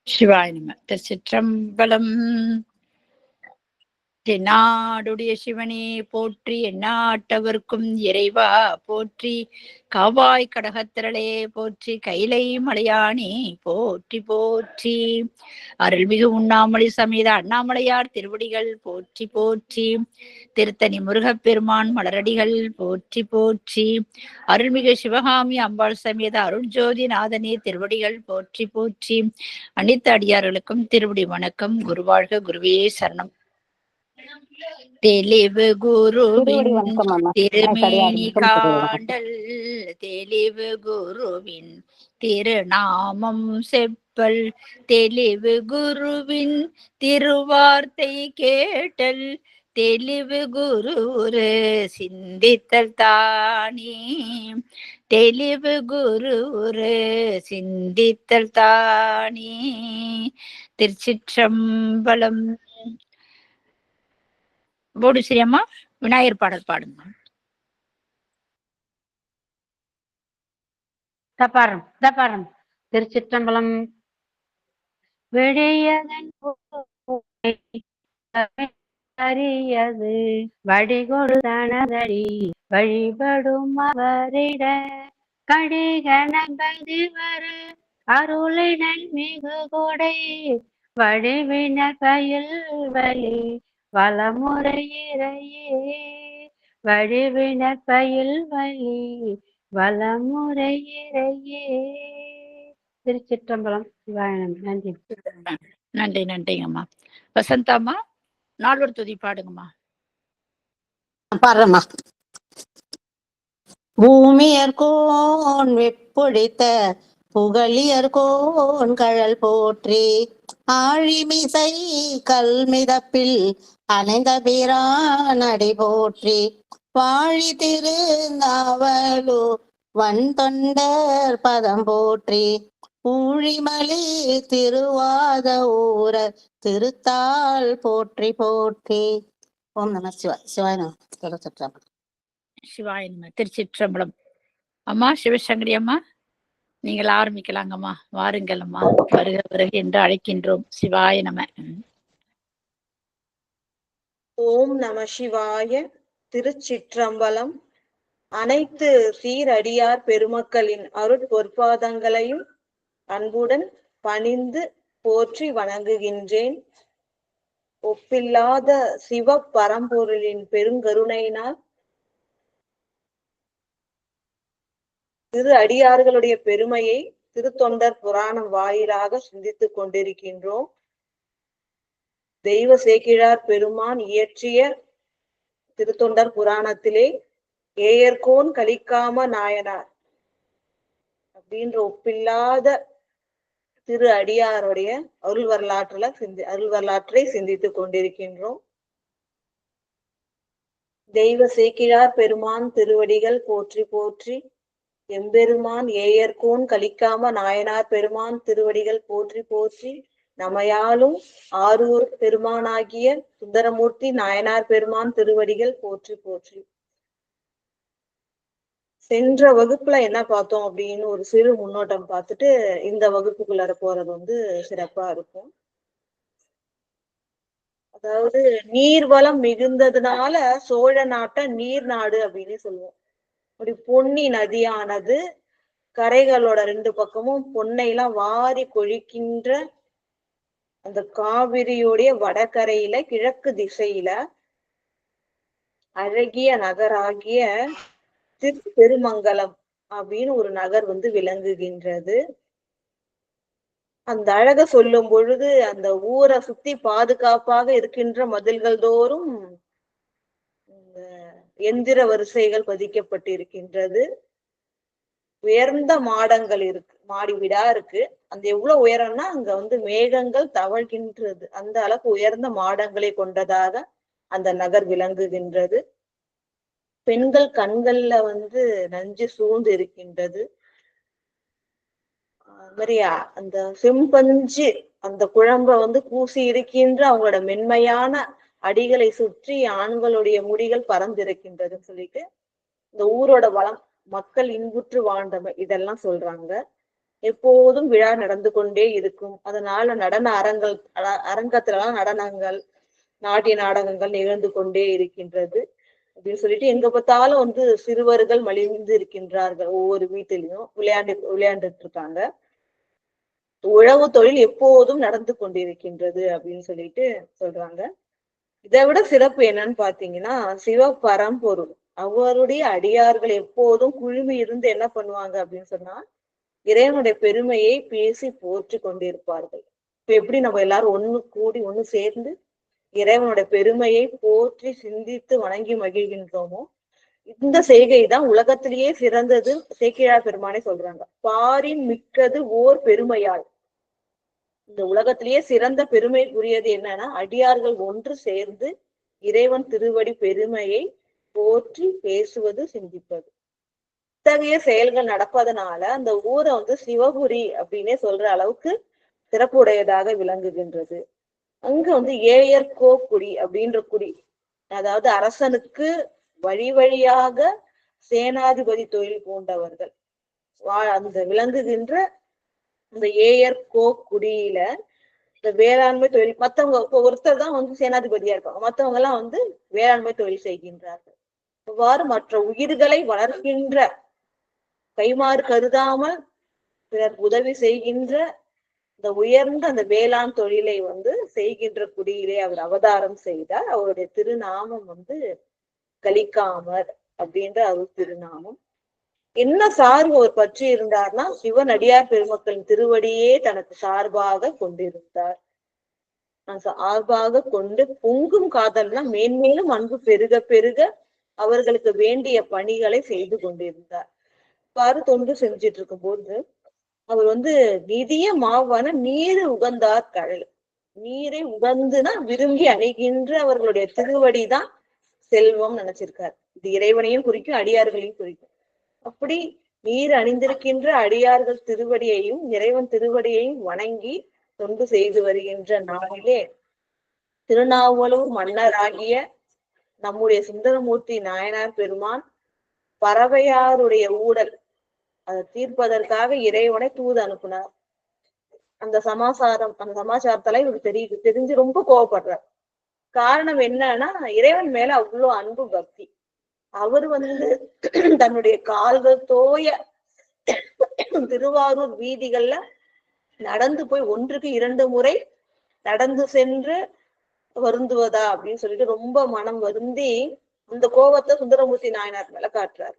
சிவாய நம. திருச்சிற்றம்பலம். தென்னாடுடைய சிவனே போற்றி, எந்நாட்டவர்க்கும் இறைவா போற்றி, காவாய் கடகத்திரளே போற்றி, கைலை மலையானே போற்றி போற்றி, அருள்மிகு உண்ணாமலை சமேத அண்ணாமலையார் திருவடிகள் போற்றி போற்றி, திருத்தணி முருகப்பெருமான் மலரடிகள் போற்றி போற்றி, அருள்மிகு சிவகாமி அம்பாள் சமேத அருள்ஜோதி நாதனே திருவடிகள் போற்றி போற்றி, அனைத்து அடியார்களுக்கும் திருவடி வணக்கம். குருவாழ்க. குருவே சரணம். தெளிவு குருவின் திருமேனி காண்டல், தெளிவு குருவின் திருநாமம் செப்பல், தெளிவு குருவின் திருவார்த்தை கேட்டல், தெளிவு குரு சிந்தித்தல் தானே, தெளிவு குரு சிந்தித்தல் தானே. திருச்சிற்றம்பலம். போடு சிரியம்மா, விநாயகர் பாடல் பாடுங்க. தப்பாரம். திருச்சிற்றம்பலம். விழியதன் அறியது வடிகொடு தனதடி வழிபடும் அவரிட கடிகணபதி வர அருளினன் மிகு கொடை வடிவின பயில் வலி வளமுறையிறையே, வடிவின பயில் வலி வளமுறையிறையே. திருச்சிற்றம்பலம். நன்றி நன்றி. நன்றிங்கம்மா. வசந்தாம்மா, நால்வர் துதி பாடுங்கம்மா. பாடுறம்மா. பூமியர்கோன் வெப்புடித்த புகழியர்கோன் கழல் போற்றி, ஆழிமிசை கல்மிதப்பில் அணைந்த பிரானடி போற்றி, வாழி திருநாவலு வன் தொண்டர் பதம் போற்றி, ஊழிமலி திருவாத ஊர திருத்தாள் போற்றி போற்றி. ஓம் நம சிவாய். சிவாய நம. சிவாய நம. திருச்சிற்றம்பலம். அம்மா சிவசங்கரி அம்மா, நீங்கள் ஆரம்பிக்கலாங்கம்மா. வாருங்கள் அம்மா, வருக வருக என்று அழைக்கின்றோம். சிவாய நம. ஓம் நம சிவாய. திருச்சிற்றம்பலம். அனைத்து சீரடியார் பெருமக்களின் அருட்பொற்பாதங்களையும் அன்புடன் பணிந்து போற்றி வணங்குகின்றேன். ஒப்பில்லாத சிவ பரம்பொருளின் பெருங்கருணையினால் திரு அடியார்களுடைய பெருமையை திருத்தொண்டர் புராணம் வாயிலாக சிந்தித்துக் கொண்டிருக்கின்றோம். தெய்வ சேக்கிழார் பெருமான் இயற்றிய திருத்தொண்டர் புராணத்திலே ஏயர்கோன் கலிக்காம நாயனார் அப்படின்ற ஒப்பில்லாத திரு அடியாருடைய அருள் வரலாற்றை சிந்தித்துக் கொண்டிருக்கின்றோம். தெய்வ சேக்கிழார் பெருமான் திருவடிகள் போற்றி போற்றி, எம்பெருமான் ஏயர்கோன் கலிக்காம நாயனார் பெருமான் திருவடிகள் போற்றி போற்றி, நமையாலும் ஆரூர் பெருமானாகிய சுந்தரமூர்த்தி நாயனார் பெருமான் திருவடிகள் போற்றி போற்றி. சென்ற வகுப்புல என்ன பார்த்தோம் அப்படின்னு ஒரு சிறு முன்னோட்டம் பார்த்துட்டு இந்த வகுப்புக்குள்ளார போறது சிறப்பா இருக்கும். அதாவது நீர்வளம் மிகுந்ததுனால சோழ நாட்டை நீர் நாடு அப்படின்னு சொல்லுவோம். அப்படி பொன்னி நதியானது கரைகளோட 2 பக்கமும் பொன்னை எல்லாம் வாரி கொழிக்கின்ற அந்த காவிரியுடைய வடகரையில கிழக்கு திசையில அழகிய நகராகிய திருப்பெருமங்கலம் அப்படின்னு ஒரு நகர் விளங்குகின்றது. அந்த அழக சொல்லும் பொழுது அந்த ஊரை சுத்தி பாதுகாப்பாக இருக்கின்ற மதில்கள் தோறும் எந்திர வரிசைகள் பதிக்கப்பட்டிருக்கின்றது. உயர்ந்த மாடங்கள் இருக்கு, மாடி வீடா இருக்கு. அந்த எவ்வளவு உயரம்னா அங்க மேகங்கள் தவழ்கின்றது. அந்த அளவுக்கு உயர்ந்த மாடங்களை கொண்டதாக அந்த நகர் விளங்குகின்றது. பெண்கள் கண்கள்ல நஞ்சு சூழ்ந்து இருக்கின்றது. அந்த செம்பஞ்சு அந்த குழம்ப பூசி இருக்கின்ற அவங்களோட மென்மையான அடிகளை சுற்றி ஆண்களுடைய முடிகள் பறந்திருக்கின்றதுன்னு சொல்லிட்டு இந்த ஊரோட வளம், மக்கள் இன்புற்று வாழ்ந்தவ, இதெல்லாம் சொல்றாங்க. எப்போதும் விழா நடந்து கொண்டே இருக்கும். அதனால நடன அரங்கத்துலலாம் நடனங்கள், நாட்டிய நாடகங்கள் நிகழ்ந்து கொண்டே இருக்கின்றது அப்படின்னு சொல்லிட்டு எங்க பார்த்தாலும் வந்து சிறுவர்கள் மலிந்து இருக்கின்றார்கள். ஒவ்வொரு வீட்டிலையும் விளையாண்டுட்டு இருக்காங்க. உழவு தொழில் எப்போதும் நடந்து கொண்டிருக்கின்றது அப்படின்னு சொல்லிட்டு சொல்றாங்க. இதை விட சிறப்பு என்னன்னு பாத்தீங்கன்னா, சிவபரம்பொருள் அவருடைய அடியார்கள் எப்போதும் குழுமி இருந்து என்ன பண்ணுவாங்க அப்படின்னு சொன்னா, இறைவனுடைய பெருமையை பேசி போற்றி கொண்டிருப்பார்கள். இப்ப எப்படி நம்ம எல்லாரும் ஒண்ணு கூடி ஒண்ணு சேர்ந்து இறைவனுடைய பெருமையை போற்றி சிந்தித்து வணங்கி மகிழ்கின்றோமோ, இந்த செய்கை தான் உலகத்திலேயே சிறந்தது. சேக்கிழார் பெருமானே சொல்றாங்க, பாரின் மிக்கது ஓர் பெருமையால். இந்த உலகத்திலேயே சிறந்த பெருமைக்குரியது என்னன்னா, அடியார்கள் ஒன்று சேர்ந்து இறைவன் திருவடி பெருமையை போற்றி பேசுவது, சிந்திப்பது. இத்தகைய செயல்கள் நடப்பதனால அந்த ஊரை வந்து சிவபுரி அப்படின்னே சொல்ற அளவுக்கு சிறப்புடையதாக விளங்குகின்றது. அங்க வந்து ஏயர்கோக்குடி அப்படின்ற குடி, அதாவது அரசனுக்கு வழி வழியாக சேனாதிபதி தொழில் பூண்டவர்கள் அந்த விளங்குகின்ற இந்த ஏயர்கோக்குடியில இந்த வேளாண்மை தொழில், மத்தவங்க ஒருத்தர் தான் வந்து சேனாதிபதியா இருப்பாங்க, மத்தவங்க எல்லாம் வந்து வேளாண்மை தொழில் செய்கின்றார்கள். இவ்வாறு மற்ற உயிர்களை வளர்க்கின்ற, கைமாறு கருதாமல் பிறர் உதவி செய்கின்ற இந்த உயர்ந்த அந்த வேளாண் தொழிலை வந்து செய்கின்ற குடியிலே அவர் அவதாரம் செய்தார். அவருடைய திருநாமம் வந்து கலிக்காமர் அப்படின்ற அருள் திருநாமம். என்ன சார்பு அவர் பற்றி இருந்தார்னா, சிவனடியார் பெருமக்களின் திருவடியே தனக்கு சார்பாக கொண்டிருந்தார். சார்பாக கொண்டு பொங்கும் காதல்னா மேன்மேலும் அன்பு பெருக பெருக அவர்களுக்கு வேண்டிய பணிகளை செய்து கொண்டிருந்தார். இவ்வாறு தொண்டு செஞ்சிட்டு இருக்கும் போது அவர் வந்து நிதிய மாவான நீரு உகந்தார் கடல். நீரை உகந்துனா விரும்பி அணைகின்ற அவர்களுடைய திருவடிதான் செல்வம் நினைச்சிருக்காரு. இது இறைவனையும் குறிக்கும், அடியார்களையும் குறிக்கும். அப்படி நீர் அணிந்திருக்கின்ற அடியார்கள் திருவடியையும் இறைவன் திருவடியையும் வணங்கி தொண்டு செய்து வருகின்ற நாளிலே திருநாவலூர் மன்னராகிய நம்முடைய சுந்தரமூர்த்தி நாயனார் பெருமான் பறவையாருடைய ஊடல் அதை தீர்ப்பதற்காக இறைவனை தூது அனுப்புனார். அந்த சமாச்சாரத்தால இவருக்கு தெரிஞ்சு ரொம்ப கோவப்படுறார். காரணம் என்னன்னா, இறைவன் மேல அவ்வளவு அன்பு பக்தி. அவர் வந்து தன்னுடைய கால்கள் தோய திருவாரூர் வீதிகள்ல நடந்து போய் 1க்கு 2 முறை நடந்து சென்று வருந்துவதா அப்படின்னு சொல்லிட்டு ரொம்ப மனம் வருந்தி அந்த கோபத்தை சுந்தரமூர்த்தி நாயனார் மேல காட்டுறாரு.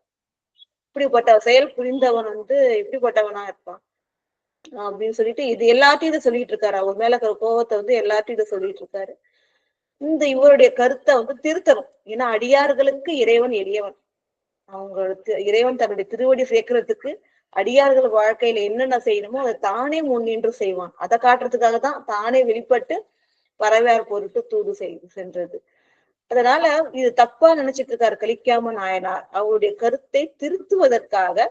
இப்படிப்பட்ட செயல் புரிந்தவன் வந்து எப்படிப்பட்டவனா இருப்பான் அப்படின்னு சொல்லிட்டு இது எல்லாத்தையும் இதை சொல்லிட்டு இருக்காரு. அவர் மேல இருக்கிற கோபத்தை வந்து எல்லாத்தையும் இதை சொல்லிட்டு இருக்காரு. இந்த இவருடைய கருத்தை வந்து திருத்தணும். ஏன்னா அடியார்களுக்கு இறைவன் எளியவன். அவங்களுக்கு இறைவன் தன்னுடைய திருவடி சேர்க்கறதுக்கு அடியார்கள் வாழ்க்கையில என்னென்ன செய்யணுமோ அதை தானே முன்னின்று செய்வான். அதை காட்டுறதுக்காக தான் தானே வெளிப்பட்டு பறவையார் பொருட்டு தூது சென்றது. அதனால இது தப்பா நினைச்சிட்டு இருக்காரு கலிக்காம நாயனார். அவருடைய கருத்தை திருத்துவதற்காக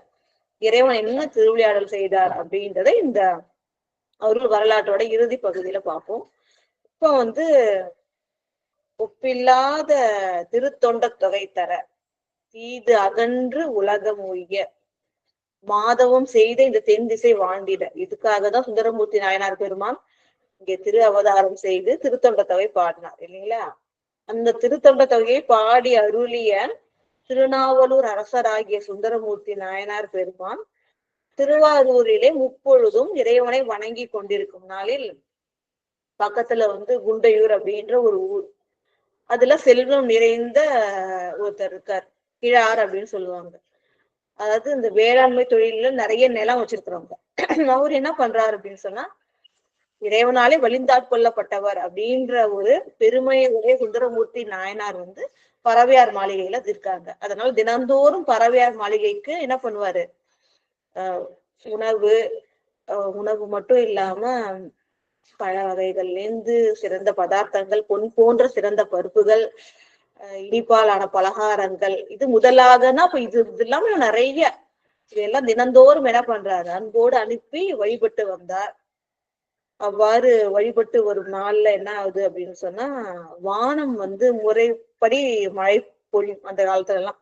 இறைவன் என்ன திருவிளையாடல் செய்தார் அப்படின்றத இந்த அவர்கள் வரலாற்றோட இறுதி பகுதியில பார்ப்போம். இப்ப வந்து ஒப்பில்லாத திருத்தொண்ட தொகை தர தீது அகன்று உலகம் உய்ய மாதவம் செய்த இந்த தென் திசை வாழ்ந்திட, இதுக்காக தான் சுந்தரமூர்த்தி நாயனார் பெருமான் இங்கே திரு அவதாரம் செய்து திருத்தொண்ட தொகை பாடினார் இல்லைங்களா. அந்த திருத்தொண்ட தொகையை பாடி அருளிய திருநாவலூர் அரசராகிய சுந்தரமூர்த்தி நாயனார் பெருமான் திருவாரூரிலே முப்பொழுதும் இறைவனை வணங்கி கொண்டிருக்கும் நாளில் பக்கத்துல வந்து குண்டையூர் அப்படின்ற ஒரு ஊர், அதுல செல்வம் நிறைந்த ஒருத்தர் இருக்கார், கிழார் அப்படின்னு சொல்லுவாங்க. அதாவது இந்த வேளாண்மை தொழில நிறைய நிலம் வச்சிருக்கிறவங்க. அவர் என்ன பண்றாரு அப்படின்னு சொன்னா, இறைவனாலே வலிந்தாட்கொள்ளப்பட்டவர் அப்படின்ற ஒரு பெருமையுடைய சுந்தரமூர்த்தி நாயனார் வந்து பறவையார் மாளிகையில இருக்காங்க. அதனால தினந்தோறும் பறவையார் மாளிகைக்கு என்ன பண்ணுவாரு, உணவு மட்டும் இல்லாம பழ வகைகள்ல இருந்து சிறந்த பதார்த்தங்கள், பொன் போன்ற சிறந்த பருப்புகள், இனிப்பாலான பலகாரங்கள், இது முதலாகனா இப்ப இது இல்லாம நிறைய இதெல்லாம் தினந்தோறும் என்ன பண்றாரு, அன்போடு அனுப்பி வழிபட்டு வந்தார். அவ்வாறு வழிபட்டு வரும் நாள்ல என்ன ஆகுது அப்படின்னு சொன்னா, வானம் வந்து முறைப்படி மழை பொழியும் அந்த காலத்துல எல்லாம்.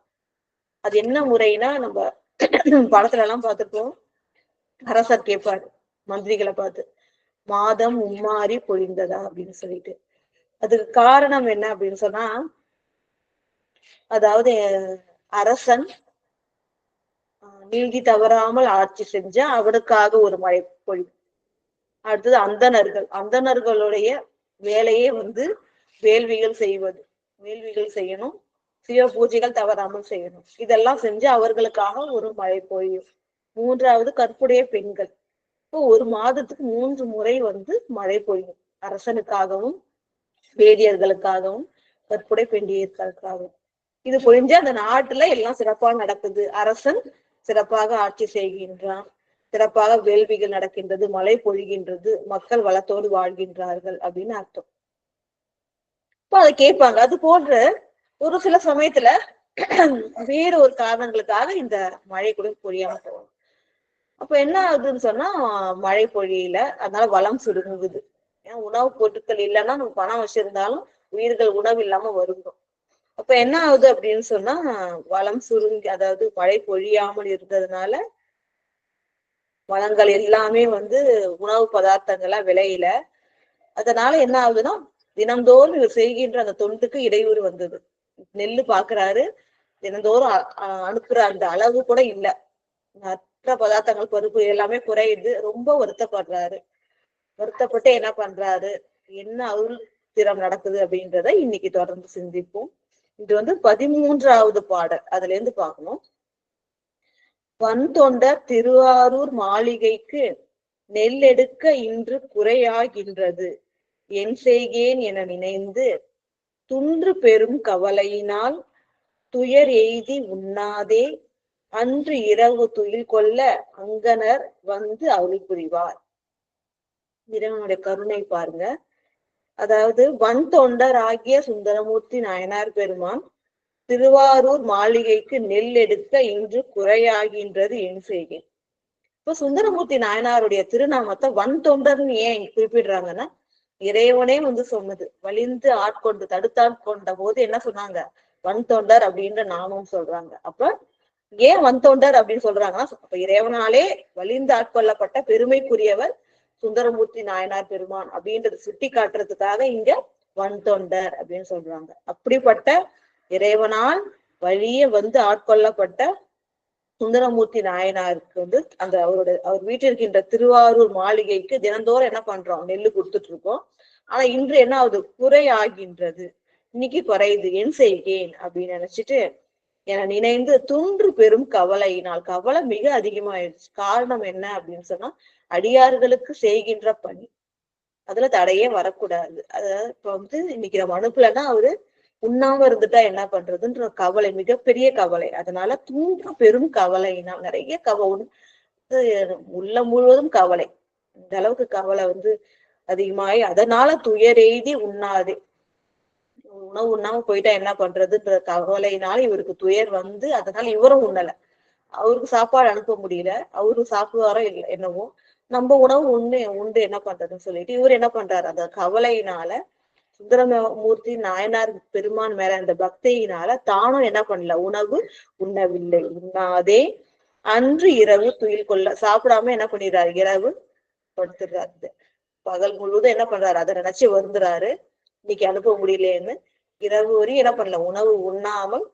அது என்ன முறைனா, நம்ம படத்துல எல்லாம் பார்த்துருப்போம், அரசர் கேட்பாரு மந்திரிகளை பார்த்து, மாதம் மும்மாறி பொழிந்ததா அப்படின்னு சொல்லிட்டு. அதுக்கு காரணம் என்ன அப்படின்னு சொன்னா, அதாவது அரசன் நீதி தவறாமல் ஆட்சி செஞ்சா அவனுக்காக ஒரு மழை பொழியும். அடுத்தது அந்தணர்களுடைய வேலையே வந்து வேள்விகள் செய்வது, வேள்விகள் செய்யணும், சிவ பூஜைகள் தவறாமல் செய்யணும். இதெல்லாம் செஞ்சு அவர்களுக்காக ஒரு மழை பொழியும். மூன்றாவது கற்புடைய பெண்கள். இப்போ ஒரு மாதத்துக்கு 3 முறை வந்து மழை பொழியும். அரசனுக்காகவும், வேதியர்களுக்காகவும், கற்புடைய பெண்டியர்களுக்காகவும். இது பொழிஞ்சு அந்த நாட்டுல எல்லாம் சிறப்பாக நடக்குது. அரசன் சிறப்பாக ஆட்சி செய்கின்றான், சிறப்பாக வேள்விகள் நடக்கின்றது, மழை பொழிகின்றது, மக்கள் வளத்தோடு வாழ்கின்றார்கள் அப்படின்னு அர்த்தம். இப்போ அதை கேட்பாங்க. அது போன்ற ஒரு சில சமயத்துல வேறு ஒரு காரணங்களுக்காக இந்த மழை கூட பொழியாம போகும். அப்ப என்ன ஆகுதுன்னு சொன்னா, மழை பொழியல, அதனால வளம் சுருங்குது. ஏன்னா உணவுப் பொருட்கள் இல்லைன்னா நம்ம பணம் வச்சிருந்தாலும் உயிர்கள் உணவு இல்லாம வருந்தோம். அப்ப என்ன ஆகுது அப்படின்னு சொன்னா, வளம் சுருங்கி, அதாவது மழை பொழியாமல் இருந்ததுனால வளங்கள் எல்லாமே வந்து உணவு பதார்த்தங்களா விளையில. அதனால என்ன ஆகுதுன்னா, தினந்தோறும் இவர் செய்கின்ற அந்த தொண்டுக்கு இடையூறு வந்தது. நெல்லு பாக்குறாரு, தினந்தோறும் அனுப்புற அந்த அளவு கூட இல்ல, மற்ற பதார்த்தங்கள் பருப்பு எல்லாமே குறையுது. ரொம்ப வருத்தப்படுறாரு. வருத்தப்பட்டு என்ன பண்றாரு, என்ன அருள் திறம் நடக்குது அப்படின்றத இன்னைக்கு தொடர்ந்து சிந்திப்போம். இது வந்து 13வது பாடல், அதுல இருந்து பார்க்கணும். வன் தொண்டர் திருவாரூர் மாளிகைக்கு நெல் எடுக்க இன்று குறையாகின்றது, என் செய்கேன் என நினைந்து துன்று பெரும் கவலையினால் துயர் எய்தி உண்ணாதே, அன்று இரவு துயில் கொள்ள அங்கனர் வந்து அருள் புரிவார். இறைவனுடைய கருணை பாருங்க. அதாவது வன் தொண்டர் ஆகிய சுந்தரமூர்த்தி நாயனார் பெருமான் திருவாரூர் மாளிகைக்கு நெல் எடுக்க இன்று குறையாகின்றது, என் செய்கேன். இப்ப சுந்தரமூர்த்தி நாயனாருடைய திருநாமத்தை வன் தொண்டர்னு ஏன் குறிப்பிடுறாங்கன்னா, இறைவனே வந்து சொன்னது. வலிந்து ஆட்கொண்டு தடுத்தாட்கொண்ட போது என்ன சொன்னாங்க, வன் தொண்டர் அப்படின்ற நாமம் சொல்றாங்க. அப்ப ஏன் வன் தொண்டர் அப்படின்னு சொல்றாங்கன்னா, அப்ப இறைவனாலே வலிந்து ஆட்கொள்ளப்பட்ட பெருமைக்குரியவர் சுந்தரமூர்த்தி நாயனார் பெருமான் அப்படின்றது சுட்டி காட்டுறதுக்காக இங்க வன் தொண்டர் அப்படின்னு சொல்றாங்க. அப்படிப்பட்ட இறைவனால் வழிய வந்து ஆட்கொள்ளப்பட்ட சுந்தரமூர்த்தி நாயனாருக்கு வந்து அந்த அவர் வீட்டில் இருக்கின்ற திருவாரூர் மாளிகைக்கு தினந்தோறும் என்ன பண்றோம், நெல்லு கொடுத்துட்டு இருக்கோம். ஆனா இன்று என்ன ஆகுது, குறை ஆகின்றது, இன்னைக்கு குறையுது, என் செய்கேன் அப்படின்னு நினைச்சிட்டு என நினைந்து துன்று பெரும் கவலையினால், கவலை மிக அதிகமாயிடுச்சு. காரணம் என்ன அப்படின்னு சொன்னா, அடியார்களுக்கு செய்கின்ற பணி, அதுல தடையே வரக்கூடாது. அதாவது இப்ப வந்து இன்னைக்கு நம்ம அனுப்பலன்னா அவரு உண்ணாம இருந்துட்டா என்ன பண்றதுன்ற கவலை, மிகப்பெரிய கவலை. அதனால துன்று பெரும் கவலையினால், நிறைய உள்ள முழுவதும் கவலை, இந்த அளவுக்கு கவலை வந்து அதிகமாயி, அதனால துயர் எய்தி உண்ணாதே, உணவு உண்ணாம போயிட்டா என்ன பண்றதுன்ற கவலையினால இவருக்கு துயர் வந்து, அதனால இவரும் உண்ணல. அவருக்கு சாப்பாடு அனுப்ப முடியல, அவரு சாப்பிடுவாரோ இல்லை என்னவோ, நம்ம உணவு உண்டு என்ன பண்றதுன்னு சொல்லிட்டு இவர் என்ன பண்றாரு, அந்த கவலையினால சுந்தரமூர்த்தி நாயனார் பெருமான் மேல அந்த பக்தியினால தானும் என்ன பண்ணல, உணவு உண்ணவில்லை. உண்ணாதே அன்று இரவு துயில் கொள்ள, சாப்பிடாம என்ன பண்ணிடுறாரு, இரவு படுத்துறாரு. பகல் முழுவதும் என்ன பண்றாரு, அதை நினைச்சு வருந்துறாரு, இன்னைக்கு அனுப்ப முடியலன்னு. இரவு வரையும் என்ன பண்ணல, உணவு உண்ணாமல்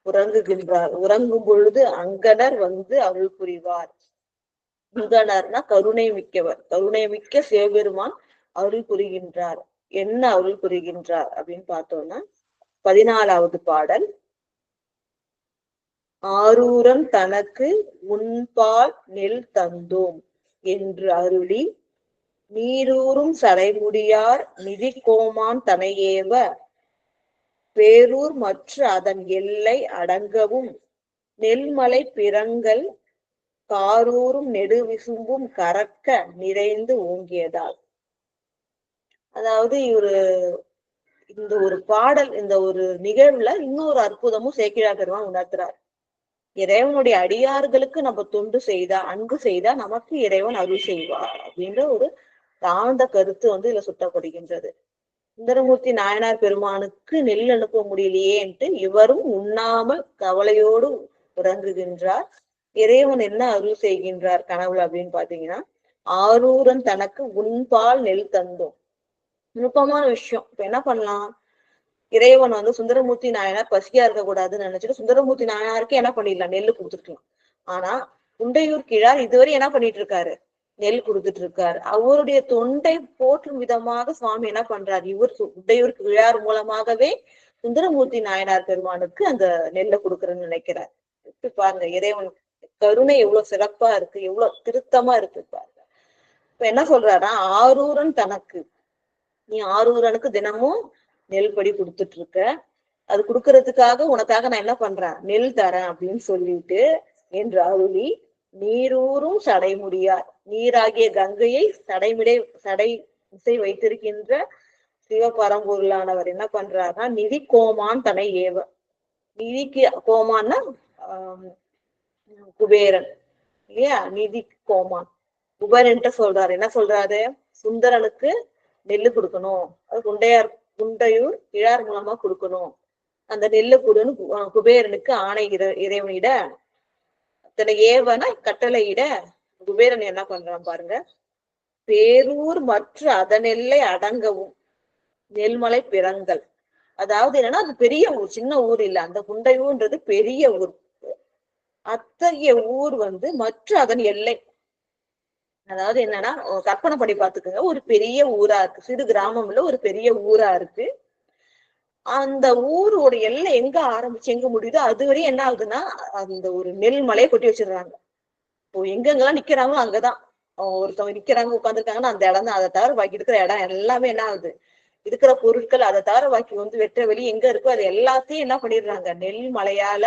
உறங்குகின்றார். உறங்கும் பொழுது அங்கனர் வந்து அருள் புரிவார். அங்கனர்னா கருணை மிக்கவர், கருணை மிக்க சிவபெருமான் அருள் புரிகின்றார். என்ன அருள் புரிகின்றார் அப்படின்னு பார்த்தோம்னா, 14வது பாடல். ஆரூரன் தனக்கு உண்பால் நெல் தந்தோம் என்று அருளி, நீரூரும் சடைமுடியார் நிதி கோமான் தனையேவ பேரூர் மற்ற அதன் எல்லை அடங்கவும் நெல்மலை பிறங்கள் காரூரும் நெடு விசும்பும் கறக்க நிறைந்து ஓங்கியதால். அதாவது இந்த ஒரு பாடல், இந்த ஒரு நிகழ்வுல இன்னொரு அற்புதமும் சேக்கிழார் பெருமான் உணர்த்துறார். இறைவனுடைய அடியார்களுக்கு நம்ம தொண்டு செய்தா, அன்பு செய்தா நமக்கு இறைவன் அருள் செய்வார் அப்படின்ற ஒரு தாழ்ந்த கருத்து வந்து இதுல சுட்டப்படுகின்றது. சுந்தரமூர்த்தி நாயனார் பெருமானுக்கு நெல் அனுப்ப முடியலையேன்ட்டு இவரும் உண்ணாமல் கவலையோடு உறங்குகின்றார். இறைவன் என்ன அருள் செய்கின்றார் கனவுல அப்படின்னு பாத்தீங்கன்னா, ஆரூரன் தனக்கு உன்பால் நெல் தந்தோம். நுட்பமான விஷயம். இப்ப என்ன பண்ணலாம், இறைவன் வந்து சுந்தரமூர்த்தி நாயனார் பசியா இருக்க கூடாதுன்னு நினைச்சிட்டு சுந்தரமூர்த்தி நாயனாருக்கு என்ன பண்ணிடலாம், நெல்லு கொடுத்துருக்கலாம். ஆனா குண்டையூர் கிழார் இதுவரை என்ன பண்ணிட்டு இருக்காரு, நெல் கொடுத்துட்டு இருக்காரு. அவருடைய தொண்டை போற்றும் விதமாக சுவாமி என்ன பண்றாரு, இவர் குண்டையூர் கிழார் மூலமாகவே சுந்தரமூர்த்தி நாயனார் பெருமானுக்கு அந்த நெல்லை கொடுக்குறேன்னு நினைக்கிறார். இப்படி பாருங்க, இறைவன் கருணை எவ்வளவு சிறப்பா இருக்கு, எவ்வளவு திருத்தமா இருக்கு பாருங்க. இப்ப என்ன சொல்றாருன்னா, ஆரூரன் தனக்கு, நீ ஆரூரனுக்கு தினமும் நெல் படி கொடுத்துட்டு இருக்க, அது கொடுக்கறதுக்காக உனக்காக நான் என்ன பண்றேன், நெல் தரேன் அப்படின்னு சொல்லிட்டு என்று அருளி நீரூரும் சடைமுடியார், நீராகிய கங்கையை சடை இசை வைத்திருக்கின்ற சிவபரம்பொருளானவர் என்ன பண்றாருன்னா, நிதி கோமான் தனை ஏவ. நிதிக்கு கோமான்னா குபேரன் இல்லையா, நிதி கோமான் குபேரன்ட்ட சொல்றாரு. என்ன சொல்றாரு, சுந்தரனுக்கு நெல்லு கொடுக்கணும், அது குண்டையூர் கிழார் மூலமா கொடுக்கணும், அந்த நெல்லு கொடுன்னு குபேரனுக்கு ஆணை இறைவனிட, அத்தனை ஏவன கட்டளையிட குபேரன் என்ன பண்றான் பாருங்க, பேரூர் மற்ற அதனெல்லை அடங்கவும் நெல்மலை பிறங்கள். அதாவது என்னன்னா, அது பெரிய ஊர், சின்ன ஊர் இல்ல, அந்த குண்டையூர்ன்றது பெரிய ஊர். அத்தகைய ஊர் வந்து மற்ற அதன் எல்லை, அதாவது என்னன்னா கற்பனை பண்ணி பாத்துக்கோங்க, ஒரு பெரிய ஊரா இருக்கு, சிறு கிராமம் இல்ல, ஒரு பெரிய ஊரா இருக்கு. அந்த ஊரோட எல்லை எங்க ஆரம்பிச்சு எங்க முடியுதோ அது வரையும் என்ன ஆகுதுன்னா, அந்த ஒரு நெல் மலையை கொட்டி வச்சிடுறாங்க. இப்போ எங்கெங்கெல்லாம் நிக்கிறாங்களோ அங்கதான், ஒருத்தவங்க நிக்கிறாங்க உட்காந்துருக்காங்கன்னா அந்த இடம் தான், அதை தவிர பாக்கி இருக்கிற இடம் எல்லாமே என்ன ஆகுது, இருக்கிற பொருட்கள் அதை தவிர பாக்கி வந்து வெட்ட வெளி எங்க இருக்கோ அது எல்லாத்தையும் என்ன பண்ணிடுறாங்க, நெல் மலையால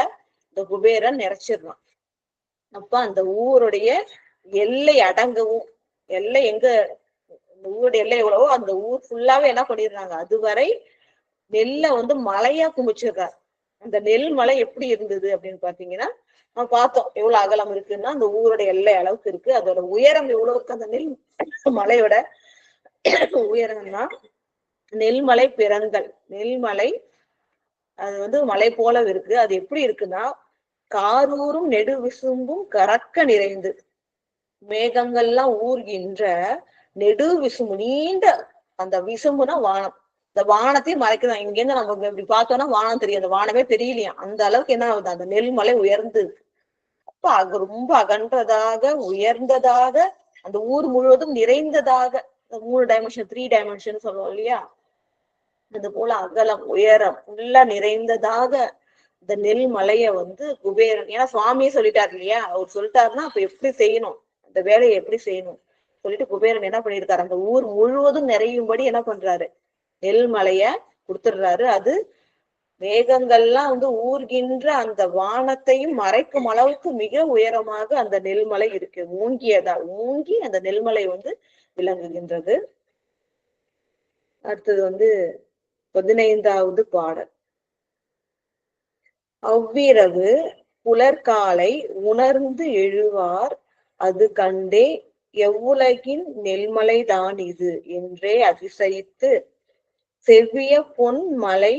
இந்த குபேரன் நிறைச்சிடுறான். அப்ப அந்த ஊருடைய எல்லை அடங்கவும், எல்லை எங்க, இந்த ஊருடைய எல்லை எவ்வளவோ அந்த ஊர் ஃபுல்லாவே என்ன பண்ணிடுறாங்க, அதுவரை நெல்லை வந்து மலையா குமிச்சிடுறாரு. அந்த நெல் மலை எப்படி இருந்தது அப்படின்னு பாத்தீங்கன்னா, நம்ம பார்த்தோம் எவ்வளவு அகலம் இருக்குன்னா அந்த ஊரோட எல்லை அளவுக்கு இருக்கு. அதோட உயரம் எவ்வளவு இருக்கு, அந்த நெல் மலையோட உயரம்னா நெல்மலை பிறங்கள், நெல்மலை அது வந்து மலை போல இருக்கு. அது எப்படி இருக்குன்னா, காரூரும் நெடு விசும்பும் கறக்க நிறைந்து, மேகங்கள்லாம் ஊர்கின்ற நெடு விசும்பு, நீண்ட அந்த விசும்புனா வானம், இந்த வானத்தையும் மறைக்குதான். இங்க இருந்து நம்ம இப்படி பார்த்தோம்னா வானம் தெரியும், அந்த வானமே தெரியலையா, அந்த அளவுக்கு என்ன ஆகுது, அந்த நெல்மலை உயர்ந்து இருக்கு. அப்ப அது ரொம்ப அகன்றதாக உயர்ந்ததாக, அந்த ஊர் முழுவதும் நிறைந்ததாக, 3 டைமென்ஷன் 3 டைமென்ஷன் சொல்லுவோம் இல்லையா, அது போல அகலம் உயரம் ஃபுல்லா நிறைந்ததாக இந்த நெல் மலைய வந்து குபேரன், ஏன்னா சுவாமியே சொல்லிட்டாரு இல்லையா, அவர் சொல்லிட்டாருன்னா அப்ப எப்படி செய்யணும், அந்த வேலையை எப்படி செய்யணும் சொல்லிட்டு குபேரன் என்ன பண்ணிருக்காரு, அந்த ஊர் முழுவதும் நிறையும்படி என்ன பண்றாரு, நெல் மலைய கொடுத்துடுறாரு. அது மேகங்கள்லாம் வந்து ஊர்கின்ற அந்த வானத்தையும் மறைக்கும் அளவுக்கு மிக உயரமாக அந்த நெல்மலை இருக்கு, ஊங்கி அந்த நெல்மலை வந்து விளங்குகின்றது. அடுத்தது வந்து 15வது பாடல். அவ்விரவு புலர்காலை உணர்ந்து எழுவார் அது கண்டே எவ்வுலகின் நெல்மலைதான் இது என்றே அதிசயித்து செவ்விய பொன் மலை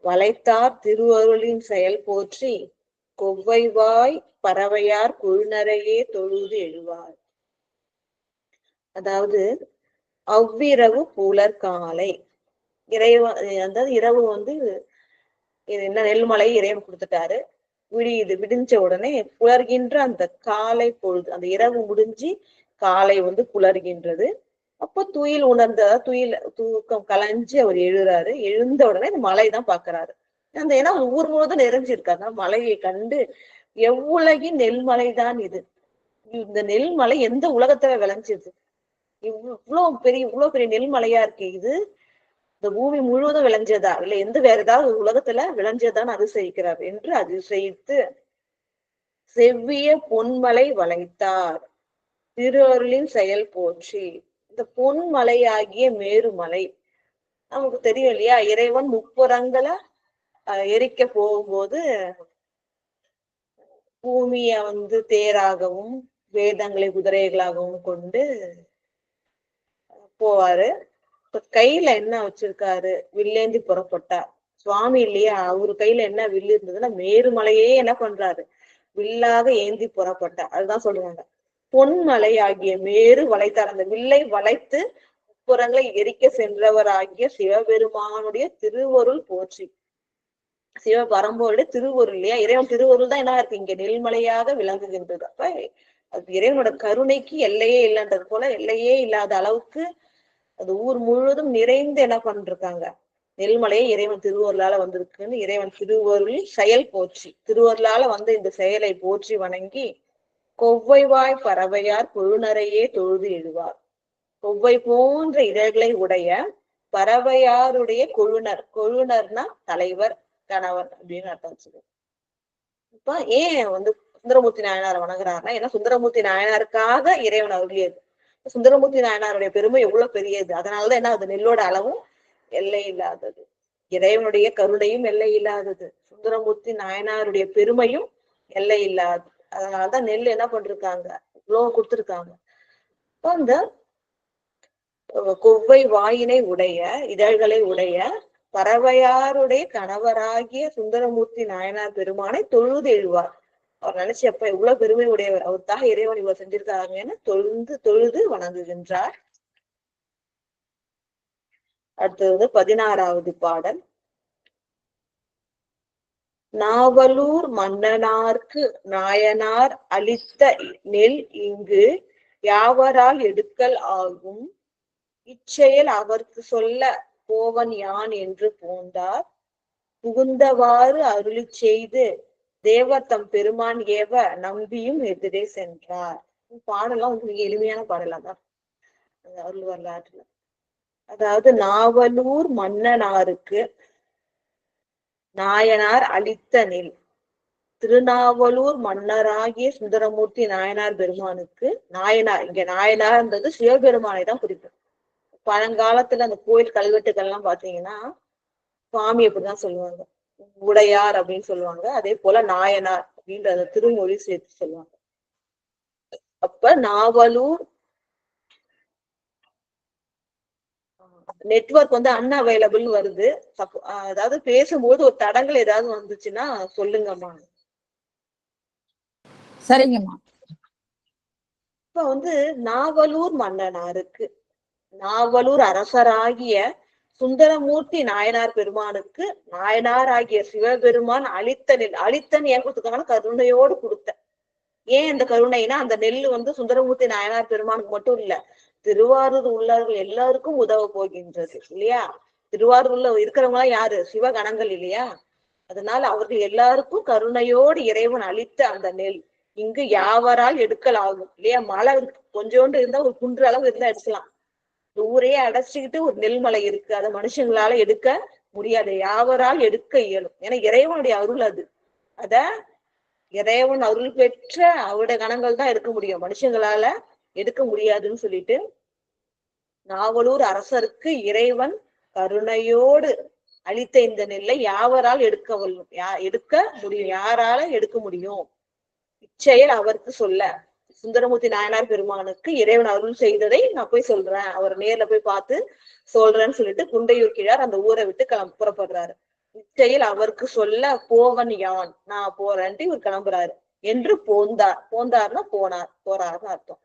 வளைத்தார் திருவருளின் செயல் போற்றி கொவ்வைவாய் பறவையார் கொழுநரையே தொழுது எழுவார். அதாவது அவ்விரவு புலர்காலை, இறைவன் அதாவது இரவு வந்து என்ன நெல்மலை இறைவன் கொடுத்துட்டாரு, விடிஞ்ச உடனே புலர்கின்ற அந்த காலை பொழுது, அந்த இரவு முடிஞ்சு காலை வந்து புலர்கின்றது. அப்போ துயில் உணர்ந்த, தூக்கம் கலைஞ்சு அவர் எழுறாரு. எழுந்த உடனே இந்த மலைதான் பாக்குறாரு. அந்த ஏன்னா ஊர் முழுவதும் நிறைஞ்சிருக்காங்க, மலையை கண்டு எவ்வுலகின் நெல்மலைதான் இது, இந்த நெல்மலை எந்த உலகத்துல விளைஞ்சது, இவ்வளவு பெரிய நெல்மலையா இருக்கு, இது இந்த பூமி முழுவதும் விளைஞ்சதா இல்ல எந்த வேற ஏதாவது உலகத்துல விளைஞ்சதான்னு அதிசயிக்கிறார் என்று அதிசயித்து செவ்விய பொன்மலை வளைத்தார் திருவருளின் செயல் போற்றி. இந்த பொன்மலையாகிய மேருமலை நமக்கு தெரியும் இல்லையா, இறைவன் முப்புறங்களை எரிக்க போகும்போது பூமிய வந்து தேராகவும் வேதங்களை குதிரைகளாகவும் கொண்டு போவாரு. இப்ப கையில என்ன வச்சிருக்காரு, வில்லேந்தி புறப்பட்டார் சுவாமி இல்லையா, அவரு கையில என்ன வில்லு இருந்ததுன்னா மேருமலையே என்ன பண்றாரு, வில்லாக ஏந்தி புறப்பட்டார். அதுதான் சொல்றாங்க. பொன்மலை ஆகிய மேரு வளைத்தார். அந்த வில்லை வளைத்து புறங்களை எரிக்க சென்றவராகிய சிவபெருமானுடைய திருவருள் போற்றி. சிவபரம்போருடைய திருவருள் இல்லையா, இறைவன் திருவருள் தான் என்ன இருக்கு இங்க நெல்மலையாக விளங்குகின்றது. அப்ப அது இறைவனோட கருணைக்கு எல்லையே இல்லைன்றது போல எல்லையே இல்லாத அளவுக்கு அது ஊர் முழுவதும் நிறைந்து என்ன பண்ணிருக்காங்க, நெல்மலையை இறைவன் திருவருளால வந்திருக்குன்னு இறைவன் திருவருளில் செயல் போற்றி, திருவருளால வந்து இந்த செயலை போற்றி வணங்கி கொவ்வைவாய் பறவையார் கொழுநரையே தொழுது எழுவார். கொவ்வை போன்ற இதழ்களை உடைய பறவையாருடைய கொழுநர், கொழுநர்னா தலைவர், கணவன் அப்படின்னு அர்த்தம் சொல்லுவோம். இப்ப ஏன் வந்து சுந்தரமூர்த்தி நாயனார் வணங்குறாருன்னா, ஏன்னா சுந்தரமூர்த்தி நாயனாருக்காக இறைவன் அருளியது. சுந்தரமூர்த்தி நாயனாருடைய பெருமை எவ்வளவு பெரியது. அதனாலதான் என்ன அது நெல்லோட அளவும் எல்லை இல்லாதது, இறைவனுடைய கருணையும் எல்லை இல்லாதது, சுந்தரமூர்த்தி நாயனாருடைய பெருமையும் எல்லை இல்லாதது. அதனாலதான் நெல் என்ன பண்ணிருக்காங்க, இவ்வளவு கொடுத்திருக்காங்க. அந்த கொவ்வை வாயினை உடைய இதழ்களை உடைய பறவையாருடைய கணவராகிய சுந்தரமூர்த்தி நாயனார் பெருமானை தொழுது எழுவார். அவர் நினைச்சு அப்ப எவ்வளவு பெருமை உடையவர், அவருக்காக இறைவன் இவர் செஞ்சிருக்காங்கன்னு தொழுது வணங்குகின்றார். அடுத்தது 16வது பாடல். நாவலூர் மன்னனார்க்கு நாயனார் அளித்த நெல் இங்கு யாவரால் எடுக்கல் ஆகும், இச்செயல் அவர்க்கு சொல்ல போவன் யான் என்று போந்தார், புகுந்தவாறு அருளி செய்து தேவத்தம் பெருமான் ஏவ நம்பியும் எதிரே சென்றார். பாடலாம் வந்து மிக எளிமையான பாடலாம் தான் அருள் வரலாற்றுல. அதாவது நாவலூர் மன்னனாருக்கு நாயனார் அளித்த நெல், திருநாவலூர் மன்னராகிய சுந்தரமூர்த்தி நாயனார் பெருமானுக்கு, நாயனார் இங்க நாயனார்ன்றது சிவபெருமானை தான் குறிக்கும். பழங்காலத்துல அந்த கோயில் கல்வெட்டுகள் எல்லாம் பாத்தீங்கன்னா சுவாமி அப்படிதான் சொல்லுவாங்க, உடையார் அப்படின்னு சொல்லுவாங்க. அதே போல நாயனார் அப்படின்ற அந்த திருமொழி சேர்த்து சொல்லுவாங்க. அப்ப நாவலூர் நெட்வொர்க் வந்து அன்அவைலபிள் வருது. அதாவது பேசும்போது ஒரு தடங்கள் ஏதாவது வந்துச்சுன்னா சொல்லுங்கம்மா. சரிங்கம்மா. இப்ப வந்து நாவலூர் மன்னனாருக்கு, நாவலூர் அரசராகிய சுந்தரமூர்த்தி நாயனார் பெருமானுக்கு நாயனார் ஆகிய சிவபெருமான் அளித்த நெல், அளித்தன் ஏன் கொடுத்துருக்காங்கன்னா கருணையோடு கொடுத்த. ஏன் அந்த கருணைனா, அந்த நெல் வந்து சுந்தரமூர்த்தி நாயனார் பெருமானுக்கு மட்டும் இல்ல, திருவாரூர் உள்ளவர்கள் எல்லாருக்கும் உதவ போகின்றது இல்லையா. திருவாரூர்ல இருக்கிறவங்க யாரு, சிவகணங்கள் இல்லையா. அதனால அவர்கள் எல்லாருக்கும் கருணையோடு இறைவன் அளித்த அந்த நெல் இங்கு யாவரால் எடுக்கல் ஆகும் இல்லையா. மழை கொஞ்சோண்டு இருந்தா ஒரு குன்று அளவு இருந்தா எடுக்கலாம், ஊரையே அடைச்சிக்கிட்டு ஒரு நெல்மலை இருக்கு, அதை மனுஷங்களால எடுக்க முடியாது, யாவரால் எடுக்க இயலும். ஏன்னா இறைவனுடைய அருள் அது, அத இறைவன் அருள் பெற்ற அவருடைய கணங்கள் தான் எடுக்க முடியும், மனுஷங்களால எடுக்க முடியாதுன்னு சொல்லிட்டு நாவலூர் அரசருக்கு இறைவன் கருணையோடு அளித்த இந்த நெல்லை யாவரால் எடுக்க முடியும், யாரால எடுக்க முடியும், இச்செயல் அவருக்கு சொல்ல. சுந்தரமூர்த்தி நாயனார் பெருமானுக்கு இறைவன் அருள் செய்ததை நான் போய் சொல்றேன், அவர் நேர்ல போய் பார்த்து சொல்றேன்னு சொல்லிட்டு குண்டையூர் கிழார் அந்த ஊரை விட்டு புறப்படுறாரு. இச்செயல் அவருக்கு சொல்ல போவன் யான், நான் போறேன்ட்டு இவர் கிளம்புறாரு என்று போந்தார். போந்தார்னா போறாருன்னு அர்த்தம்.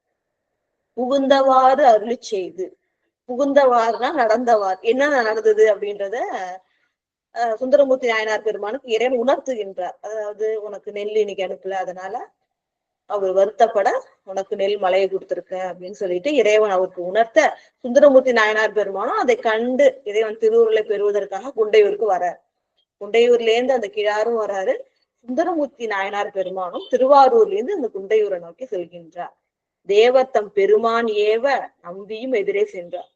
புகுந்தவாறு அருளி செய்து, புகுந்தவாறுனா நடந்தவாறு, என்ன நடந்தது அப்படின்றத சுந்தரமூர்த்தி நாயனார் பெருமானுக்கு இறைவன் உணர்த்துகின்றார். அதாவது உனக்கு நெல் இன்னைக்கு அனுப்பல, அதனால அவர் வருத்தப்பட உனக்கு நெல் மலையை கொடுத்திருக்கேன் அப்படின்னு சொல்லிட்டு இறைவன் அவருக்கு உணர்த்த, சுந்தரமூர்த்தி நாயனார் பெருமானும் அதை கண்டு இறைவன் திருவுருளை பெறுவதற்காக குண்டையூருக்கு வரார். குண்டையூர்ல இருந்து அந்த கிழாரும் வராரு. சுந்தரமூர்த்தி நாயனார் பெருமானும் திருவாரூர்ல இருந்து அந்த குண்டையூரை நோக்கி செல்கின்றார். தேவத்தம் பெருமான் ஏவ நம்பியும் எதிரே சென்றார்.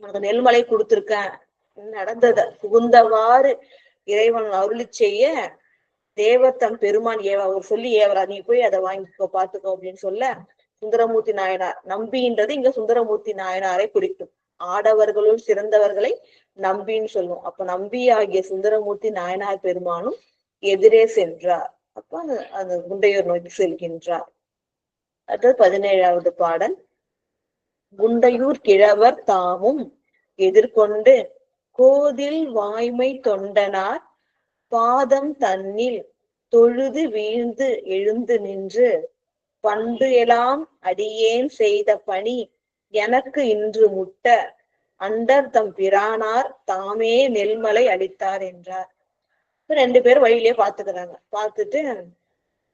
உனக்கு நெல்மலை கொடுத்திருக்கேன், நடந்தத புகுந்தவாறு இறைவன் அருளி செய்ய தேவத்தம் பெருமான் ஏவ, அவர் சொல்லி ஏவரா, நீ போய் அதை வாங்கிக்கோ பாத்துக்கோ அப்படின்னு சொல்ல, சுந்தரமூர்த்தி நாயனார், நம்பின்றது இங்க சுந்தரமூர்த்தி நாயனாரை குறிக்கும். ஆடவர்களுள் சிறந்தவர்களை நம்பின்னு சொல்லுவோம். அப்ப நம்பி ஆகிய சுந்தரமூர்த்தி நாயனார் பெருமானும் எதிரே சென்றார். அப்ப அந்த குண்டையூர் நோக்கி செல்கின்றார். அடுத்தது 17வது பாடல். குண்டையூர் கிழவர் தாமும் எதிர்கொண்டு கோதில் வாய்மை தொண்டனார் பாதம் தன்னில் தொழுது வீழ்ந்து எழுந்து நின்று பண்டு எல்லாம் அடியேன் செய்த பணி எனக்கு இன்று முட்ட அண்டர் தம் பிரானார் தாமே நெல்மலை அளித்தார் என்றார். ரெண்டு பேரும் வழியிலேயே பாத்துக்கிறாங்க. பார்த்துட்டு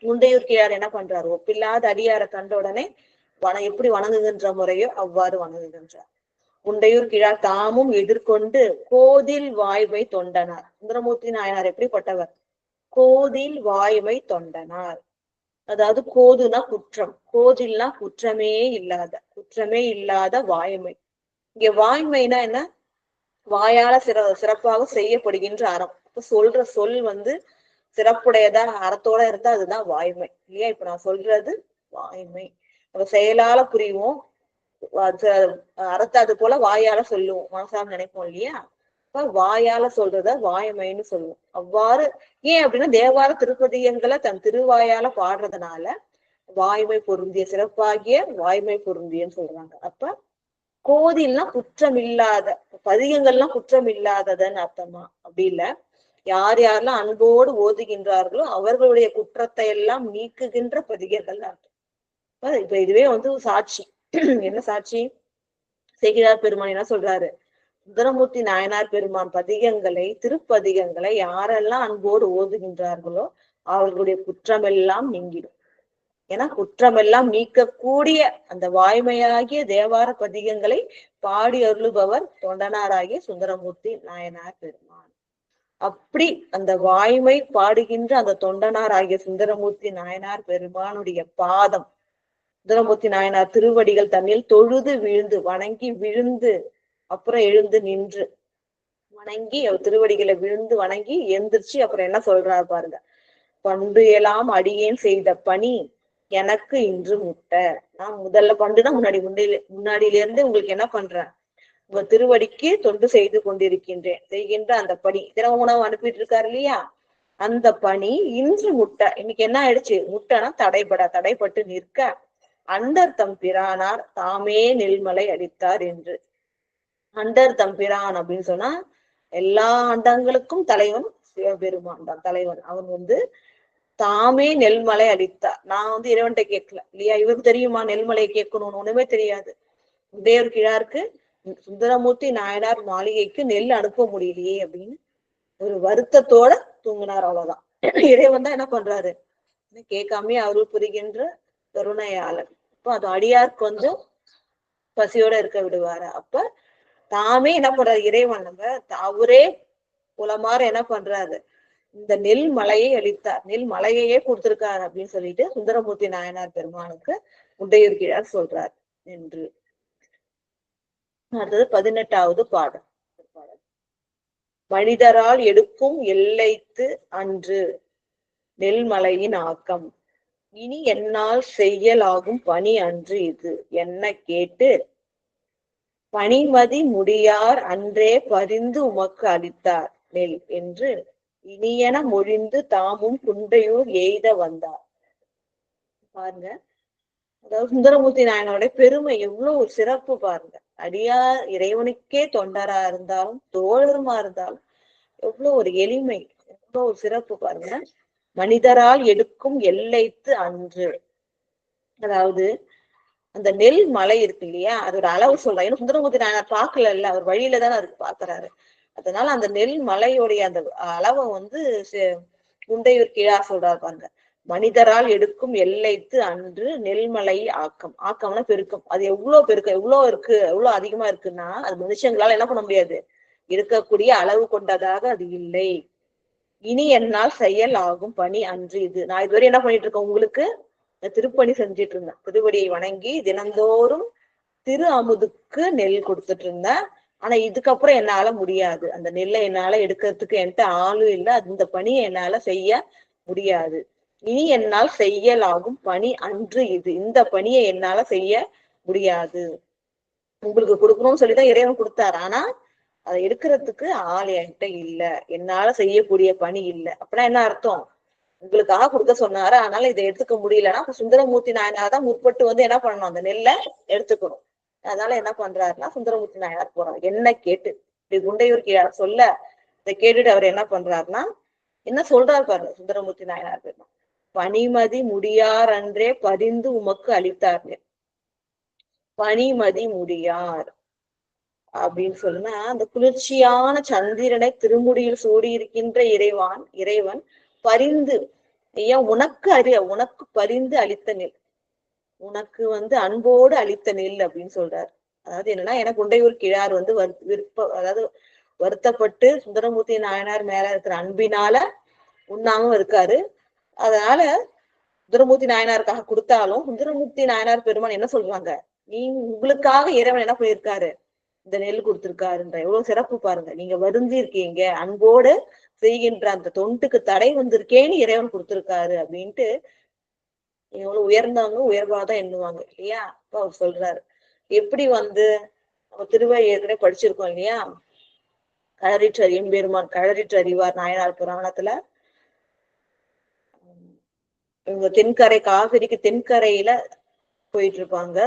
முண்டையூர் கிழார் என்ன பண்றாரு, ஒப்பில்லாத அடியாரை கண்ட உடனே எப்படி வணங்குகின்ற முறையோ அவ்வாறு வணங்குகின்றார். முண்டையூர் கிழார் தாமும் எதிர்கொண்டு கோதில் வாய்மை தொண்டனார். சுந்தரமூர்த்தி நாயனார் எப்படிப்பட்டவர்? கோதில் வாய்மை தொண்டனார். அதாவது கோதுனா குற்றம், கோதில்னா குற்றமே இல்லாத வாய்மை. இங்க வாய்மைனா என்ன? வாயால சிறப்பாக செய்யப்படுகின்ற அறம். இப்ப சொல்ற சொல் சிறப்புடையதா அறத்தோட இருந்தா அதுதான் வாய்மை இல்லையா? இப்ப நான் சொல்றது வாய்மை. நம்ம செயலால புரிவோம், அறத்தை அது போல வாயால சொல்லுவோம், மனசால நினைப்போம் இல்லையா? இப்ப வாயால சொல்றத வாய்மைன்னு சொல்லுவோம். அவ்வாறு ஏன் அப்படின்னா தேவார திருப்பதிகங்களை தன் திருவாயால பாடுறதுனால வாய்மை பொருந்திய, சிறப்பாகிய வாய்மை பொருந்தியன்னு சொல்றாங்க. அப்ப கோதில்னா குற்றம் இல்லாத, பதிகங்கள்லாம் குற்றம் இல்லாததுன்னு அர்த்தமா? அப்படி இல்ல, யார் யாரெல்லாம் அன்போடு ஓதுகின்றார்களோ அவர்களுடைய குற்றத்தை எல்லாம் நீக்குகின்ற பதிகங்கள் அர்த்தம். இப்ப இதுவே சாட்சி. என்ன சாட்சி? சேக்கிழார் பெருமான் என்ன சொல்றாரு? சுந்தரமூர்த்தி நாயனார் பெருமான் பதிகங்களை, திருப்பதிகங்களை யாரெல்லாம் அன்போடு ஓதுகின்றார்களோ அவர்களுடைய குற்றமெல்லாம் நீங்கிடும். ஏன்னா குற்றமெல்லாம் நீக்கக்கூடிய அந்த வாய்மையாகிய தேவார பதிகங்களை பாடி அருளுபவர் தொண்டனாராகிய சுந்தரமூர்த்தி நாயனார் பெருமான். அப்படி அந்த வாய்மை பாடுகின்ற அந்த தொண்டனார் ஆகிய சுந்தரமூர்த்தி நாயனார் பெருமானுடைய பாதம், சுந்தரமூர்த்தி நாயனார் திருவடிகள் தன்னில் தொழுது வீழ்ந்து வணங்கி விழுந்து அப்புறம் எழுந்து நின்று வணங்கி அவர் திருவடிகளை விழுந்து வணங்கி எந்திரிச்சு அப்புறம் என்ன சொல்றாரு பாருங்க. பண்டு எல்லாம் அடியேன் செய்த பணி எனக்கு இன்று முட்ட. நான் முதல்ல பண்டுனா முன்னாடியில இருந்து உங்களுக்கு என்ன பண்றேன், உங்க திருவடிக்கு தொண்டு செய்து கொண்டிருக்கின்றேன். செய்கின்ற அந்த பணி தினமும் உணவு அனுப்பிட்டு இருக்காரு இல்லையா? அந்த பணி இன்று முட்ட. இன்னைக்கு என்ன ஆயிடுச்சு? முட்டனா தடைப்பட்டு நிற்க அண்டர் தம் பிரானார் தாமே நெல்மலை அளித்தார் என்று. அண்டர் தம் பிரான் அப்படின்னு சொன்னா எல்லா அண்டங்களுக்கும் தலைவன் சிவபெருமான் தான் தலைவன். அவன் தாமே நெல்மலை அளித்தார். நான் இறைவன்கிட்ட கேட்கல இல்லையா? இவருக்கு தெரியுமா நெல்மலையை கேட்கணும்னு? ஒண்ணுமே தெரியாது. முண்டையூர் கிழாருக்கு சுந்தரமூர்த்தி நாயனார் மாளிகைக்கு நெல் அனுப்ப முடியலையே அப்படின்னு ஒரு வருத்தத்தோட தூங்கினார். அவ்வளவுதான். இறைவன் தான் என்ன பண்றாரு, கேட்காமே அருள் புரிகின்ற கருணையாளர். அப்ப அது அடியாருக்கு பசியோட இருக்க விடுவாரு. அப்ப தாமே என்ன பண்றாரு இறைவன், அவரே புலமாற என்ன பண்றாரு, இந்த நெல் மலையை அளித்தார், நெல் மலையையே கொடுத்திருக்காரு அப்படின்னு சொல்லிட்டு சுந்தரமூர்த்தி நாயனார் பெருமானுக்கு முண்டையூர் கிழார் சொல்றார் என்று. அடுத்தது 18வது பாடல். மனிதரால் எடுக்கும் எல்லைத்து அன்று நெல்மலையின் ஆக்கம் இனி என்னால் செய்யலாகும் பணி அன்று இது என்ன கேட்டு பணிமதி முடியார் அன்றே பரிந்து உமக்கு அளித்தார் நெல் என்று இனியன மொழிந்து தாமும் குண்டையூர் எய்த வந்தார். பாருங்க, அதாவது சுந்தரமூர்த்தி நாயனோட பெருமை எவ்வளவு ஒரு சிறப்பு பாருங்க. அடியார் இறைவனுக்கே தொண்டரா இருந்தாலும் தோழருமா இருந்தாலும் எவ்வளவு ஒரு எளிமை, எவ்வளவு ஒரு சிறப்பு பாருங்க. மனிதரால் எடுக்கும் எல்லைத்து அன்று, அதாவது அந்த நெல் மலை இருக்கு இல்லையா, அதோட அளவு சொல்றேன். ஏன்னா சுந்தரமூர்த்தி நாயனார் பார்க்கல இல்ல, அவர் வழியில தானே அதுக்கு பாக்குறாரு. அதனால அந்த நெல் மலையோடைய அந்த அளவை குண்டையூர் கிழார் சொல்றாரு பாருங்க. மனிதரால் எடுக்கும் எல்லைத்து அன்று நெல்மலை ஆக்கம்னா பெருக்கம். அது எவ்வளவு பெருக்கம், எவ்வளவு இருக்கு, எவ்வளவு அதிகமா இருக்குன்னா அது மனுஷங்களால என்ன பண்ண முடியாது, இருக்கக்கூடிய அளவு கொண்டதாக அது இல்லை. இனி என்னால் செயல் ஆகும் பணி அன்று இது. நான் இதுவரை என்ன பண்ணிட்டு இருக்கேன், உங்களுக்கு திருப்பணி செஞ்சிட்டு இருந்தேன். திருவடியை வணங்கி தினந்தோறும் திரு அமுதுக்கு நெல் கொடுத்துட்டு இருந்தேன். ஆனா இதுக்கப்புறம் என்னால முடியாது, அந்த நெல்லை என்னால எடுக்கிறதுக்கு என்கிட்ட ஆளும் இல்லை, அந்த பணியை என்னால செய்ய முடியாது. இனி என்னால் செய்யலாகும் பணி அன்று இது, இந்த பணியை என்னால செய்ய முடியாது. உங்களுக்கு கொடுக்கணும்னு சொல்லிதான் இறைவன் கொடுத்தாரு, ஆனா அதை எடுக்கிறதுக்கு ஆள் என்கிட்ட இல்ல, என்னால செய்யக்கூடிய பணி இல்லை. அப்படின்னா என்ன அர்த்தம், உங்களுக்காக கொடுக்க சொன்னாரு, அதனால இதை எடுத்துக்க முடியலன்னா அப்ப சுந்தரமூர்த்தி நாயனார் தான் முற்பட்டு என்ன பண்ணணும், அந்த நெல்லை எடுத்துக்கணும். அதனால என்ன பண்றாருன்னா சுந்தரமூர்த்தி நாயனார் போறாரு. என்ன கேட்டு இப்படி குண்டையூர் கிழார் சொல்ல இதை கேட்டுட்டு அவர் என்ன பண்றாருன்னா என்ன சொல்றாரு பாருங்க சுந்தரமூர்த்தி நாயனார் பெருமான். பனிமதி முடியார் அன்றே பரிந்து உமக்கு அளித்தார். பனிமதி முடியார் அப்படின்னு சொன்னா அந்த குளிர்ச்சியான சந்திரனை திருமுடியில் சூடி இருக்கின்ற இறைவன் பரிந்து ஐயா உனக்கு பரிந்து அளித்த நெல், உனக்கு அன்போடு அளித்த நெல் அப்படின்னு சொல்றாரு. அதாவது என்னன்னா, எனக்கு குண்டையூர் கிழார் அதாவது வருத்தப்பட்டு சுந்தரமூர்த்தி நாயனார் மேல இருக்கிற அன்பினால உண்ணாம இருக்காரு. அதனால சுந்தரமூர்த்தி நாயனாருக்காக கொடுத்தாலும் சுந்தரமூர்த்தி நாயனார் பெருமான் என்ன சொல்றாங்க, உங்களுக்காக இறைவன் என்ன பண்ணியிருக்காரு, இந்த நெல் கொடுத்திருக்காருன்ற எவ்வளவு சிறப்பு பாருங்க. நீங்க வருந்தி இருக்கீங்க, அன்போடு செய்கின்ற அந்த தொண்டுக்கு தடை வந்திருக்கேன்னு இறைவன் கொடுத்திருக்காரு அப்படின்ட்டு எவ்வளவு உயர்ந்தவங்க உயர்வாதான் எண்ணுவாங்க இல்லையா. அப்ப அவர் சொல்றாரு எப்படி நம்ம திருவள்ளுவர் ஏற்கனவே படிச்சிருக்கோம் இல்லையா, களரிற்று எம்பெருமான் களரிற்று அறிவார் நாயனார் புராணத்துல இவங்க தென்கரை காவிரிக்கு தென்கரையில போயிட்டு இருப்பாங்க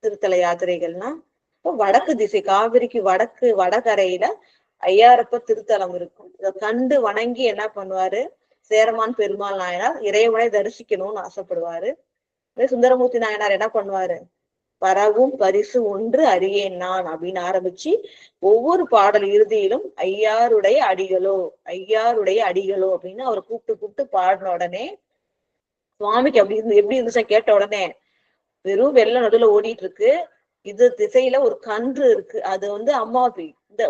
திருத்தல யாத்திரைகள்னா. இப்போ வடக்கு திசை காவிரிக்கு வடகரையில ஐயாரப்ப திருத்தலம் இருக்கும். இதை கண்டு வணங்கி என்ன பண்ணுவாரு சேரமான் பெருமாள் நாயனார் இறைவனை தரிசிக்கணும்னு ஆசைப்படுவாரு. சுந்தரமூர்த்தி நாயனார் என்ன பண்ணுவாரு, பரவும் பரிசு ஒன்று அறியேன் நான் அப்படின்னு ஆரம்பிச்சு ஒவ்வொரு பாடல் இறுதியிலும் ஐயாருடைய அடிகளோ அப்படின்னு அவரை கூப்பிட்டு பாடின உடனே சுவாமிக்கு எப்படி இருந்துச்சா கேட்ட உடனே, வெறும் வெள்ள நடுவுல ஓடிட்டு இருக்கு, இது திசையில ஒரு கன்று இருக்கு, அது அம்மா இந்த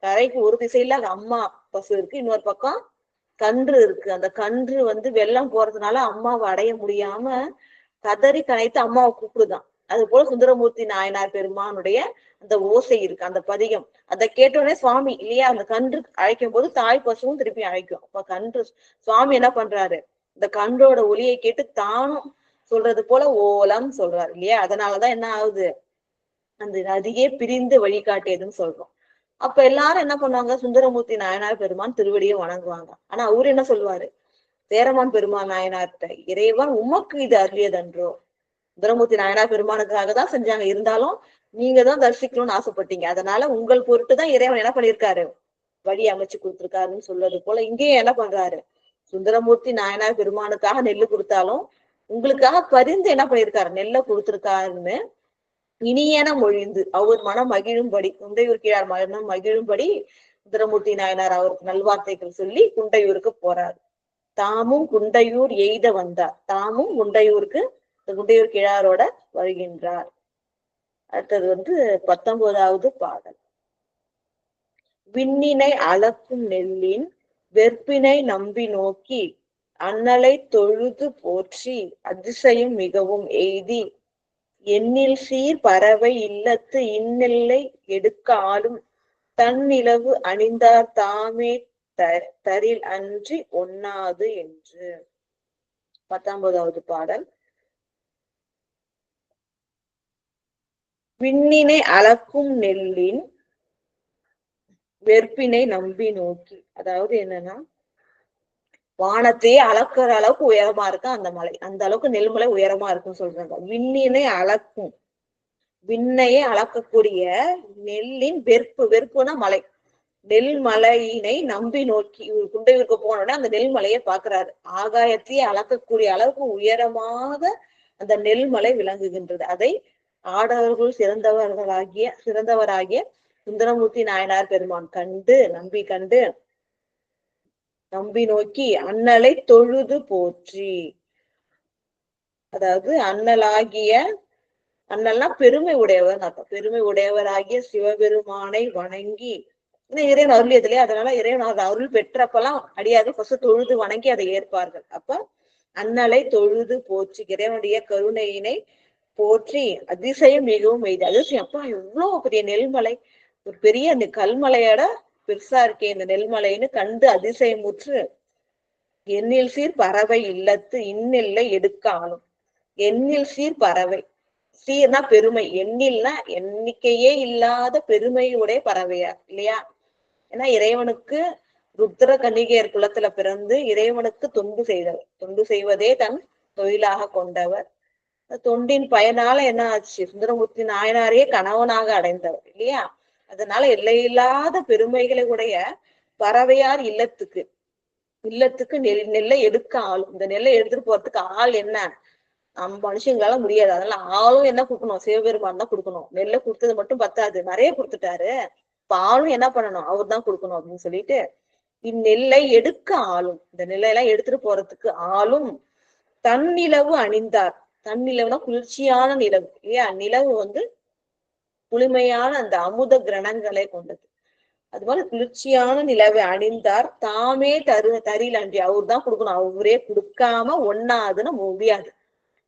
கரைக்கு ஒரு திசையில அம்மா பசு இருக்கு, இன்னொரு பக்கம் கன்று இருக்கு. அந்த கன்று வெள்ளம் போறதுனால அம்மாவை அடைய முடியாம கதறி கனைத்து அம்மாவை கூப்பிடுதான். அது போல சுந்தரமூர்த்தி நாயனார் பெருமானுடைய அந்த ஓசை இருக்கு, அந்த பதிகம். அதை கேட்டோடனே சுவாமி இல்லையா, அந்த கன்று அழைக்கும் போது தாய் பசுவும் திருப்பி அழைக்கும். அப்ப கன்று சுவாமி என்ன பண்றாரு, இந்த கன்றோட ஒலியை கேட்டு தானும் சொல்றது போல ஓலம் சொல்றாரு இல்லையா. அதனாலதான் என்ன ஆகுது, அந்த நதியே பிரிந்து வழிகாட்டியதுன்னு சொல்றோம். அப்ப எல்லாரும் என்ன பண்ணுவாங்க, சுந்தரமூர்த்தி நாயனார் பெருமான் திருவடியை வணங்குவாங்க. ஆனா அவரு என்ன சொல்லுவாரு, சேரமான் பெருமான் நாயனார்கிட்ட, இறைவன் உமக்கு இது அருளியதன்றோ, சுந்தரமூர்த்தி நாயனார் பெருமானுக்காக தான் செஞ்சாங்க, இருந்தாலும் நீங்க தான் தரிசிக்கணும்னு ஆசைப்பட்டீங்க, அதனால உங்கள் பொருட்டுதான் இறைவன் என்ன பண்ணிருக்காரு வழி அமைச்சு கொடுத்திருக்காருன்னு சொல்றது போல இங்கேயும் என்ன பண்றாரு, சுந்தரமூர்த்தி நாயனார் பெருமானுக்காக நெல்லு கொடுத்தாலும் உங்களுக்காக பரிந்து என்ன பண்ணிருக்காரு நெல்லை கொடுத்திருக்காருன்னு இனியன மொழிந்து அவர் மனம் மகிழும்படி, குண்டையூர் கிழார் மனம் மகிழும்படி சுந்தரமூர்த்தி நாயனார் அவருக்கு நல்வார்த்தைகள் சொல்லி குண்டையூருக்கு போறாரு. தாமும் குண்டையூர் எய்த வந்தார், தாமும் குண்டையூர் கிழாரோட வருகின்றார். அடுத்தது 19வது பாடல். விண்ணினை அளக்கும் நெல்லின் வெற்பினை நம்பி நோக்கி அண்ணலை தொழுது போற்றி அதிசயம் மிகவும் எய்தி எண்ணில் சீர் பறவை இல்லத்து இன்னெல்லை எடுக்க ஆளும் தன்னிலவு அணிந்தார் தாமே தரில் அன்றி ஒண்ணாது என்று. 19வது பாடல். விண்ணினை அளக்கும் நெல்லின் வெற்பினை நம்பி நோக்கி, அதாவது என்னன்னா, வானத்தையே அளக்குற அளவுக்கு உயரமா இருக்கு அந்த மலை, அந்த அளவுக்கு நெல்மலை உயரமா இருக்குன்னு சொல்றாங்க. விண்ணினை அளக்கும், விண்ணையே அளக்கக்கூடிய நெல்லின் வெறுப்புனா மலை, நெல்மலையினை நம்பி நோக்கி குண்டையூருக்கு போனோட அந்த நெல்மலையை பாக்குறாரு. ஆகாயத்தையே அளக்கக்கூடிய அளவுக்கு உயரமாக அந்த நெல்மலை விளங்குகின்றது. அதை ஆடவர்கள் சிறந்தவராகிய சுந்தரமூர்த்தி நாயனார் பெருமான் நம்பி நோக்கி அண்ணலை தொழுது போற்றி, அதாவது அண்ணல்னா பெருமை உடையவர் அர்த்தம், பெருமை உடையவராகிய சிவபெருமானை வணங்கி இறைவன் அருளியதிலே, அதனால இறைவன் அருள் பெற்றப்பெல்லாம் அடியார்கள் ஃபர்ஸ்ட் தொழுது வணங்கி அதை ஏற்பார்கள். அப்ப அண்ணலை தொழுது போற்றி, இறைவனுடைய கருணையினை போற்றி அதிசயம் மிகவும் எய்து. அதிசயம், அப்பா எவ்வளவு பெரிய நெல்மலை, ஒரு பெரிய அந்த கல்மலையோட பெருசா இருக்கே இந்த நெல்மலைன்னு கண்டு அதிசயமுற்று எண்ணில் சீர் பறவை இல்லத்து இன்னில்லை எடுக்க ஆளும். எண்ணில் சீர் பறவை, சீர்னா பெருமை, எண்ணில்னா எண்ணிக்கையே இல்லாத பெருமையுடைய பறவையா இல்லையா. ஏன்னா இறைவனுக்கு ருத்ர கன்னிகையர் குலத்துல பிறந்து இறைவனுக்கு தொண்டு செய்வதே தன் தொழிலாக கொண்டவர். தொண்டின் பயனால என்ன ஆச்சு, சுந்தரமூர்த்தி நாயனாரையே கணவனாக அடைந்தவர் இல்லையா. அதனால எல்லையில்லாத பெருமைகளை உடைய பறவையார் இல்லத்துக்கு இல்லத்துக்கு நெல்லை எடுக்க ஆளும். இந்த நெல்லை எடுத்துட்டு போறதுக்கு ஆள் என்ன, நம்ம மனுஷங்களால முடியாது. அதனால ஆளும் என்ன கொடுக்கணும், சிவபெருமான் தான் கொடுக்கணும். நெல்லை கொடுத்தது மட்டும் பத்தாது, நிறைய கொடுத்துட்டாரு. இப்ப ஆளும் என்ன பண்ணணும், அவர் தான் கொடுக்கணும் அப்படின்னு சொல்லிட்டு இந்நெல்லை எடுக்க ஆளும், இந்த நெல்லையெல்லாம் எடுத்துட்டு போறதுக்கு ஆளும் தன்னிலவு அணிந்தார். தன்னிலவுனா குளிர்ச்சியான நிலவு இல்லையா? நிலவு வந்து குளுமையான அந்த அமுத கிரணங்களை கொண்டது. அது மாதிரி குளிர்ச்சியான நிலவை அணிந்தார். தாமே தரில் அன்றி, அவர் தான் கொடுக்கணும். அவரே கொடுக்காம ஒண்ணாதுன்னு முடியாது.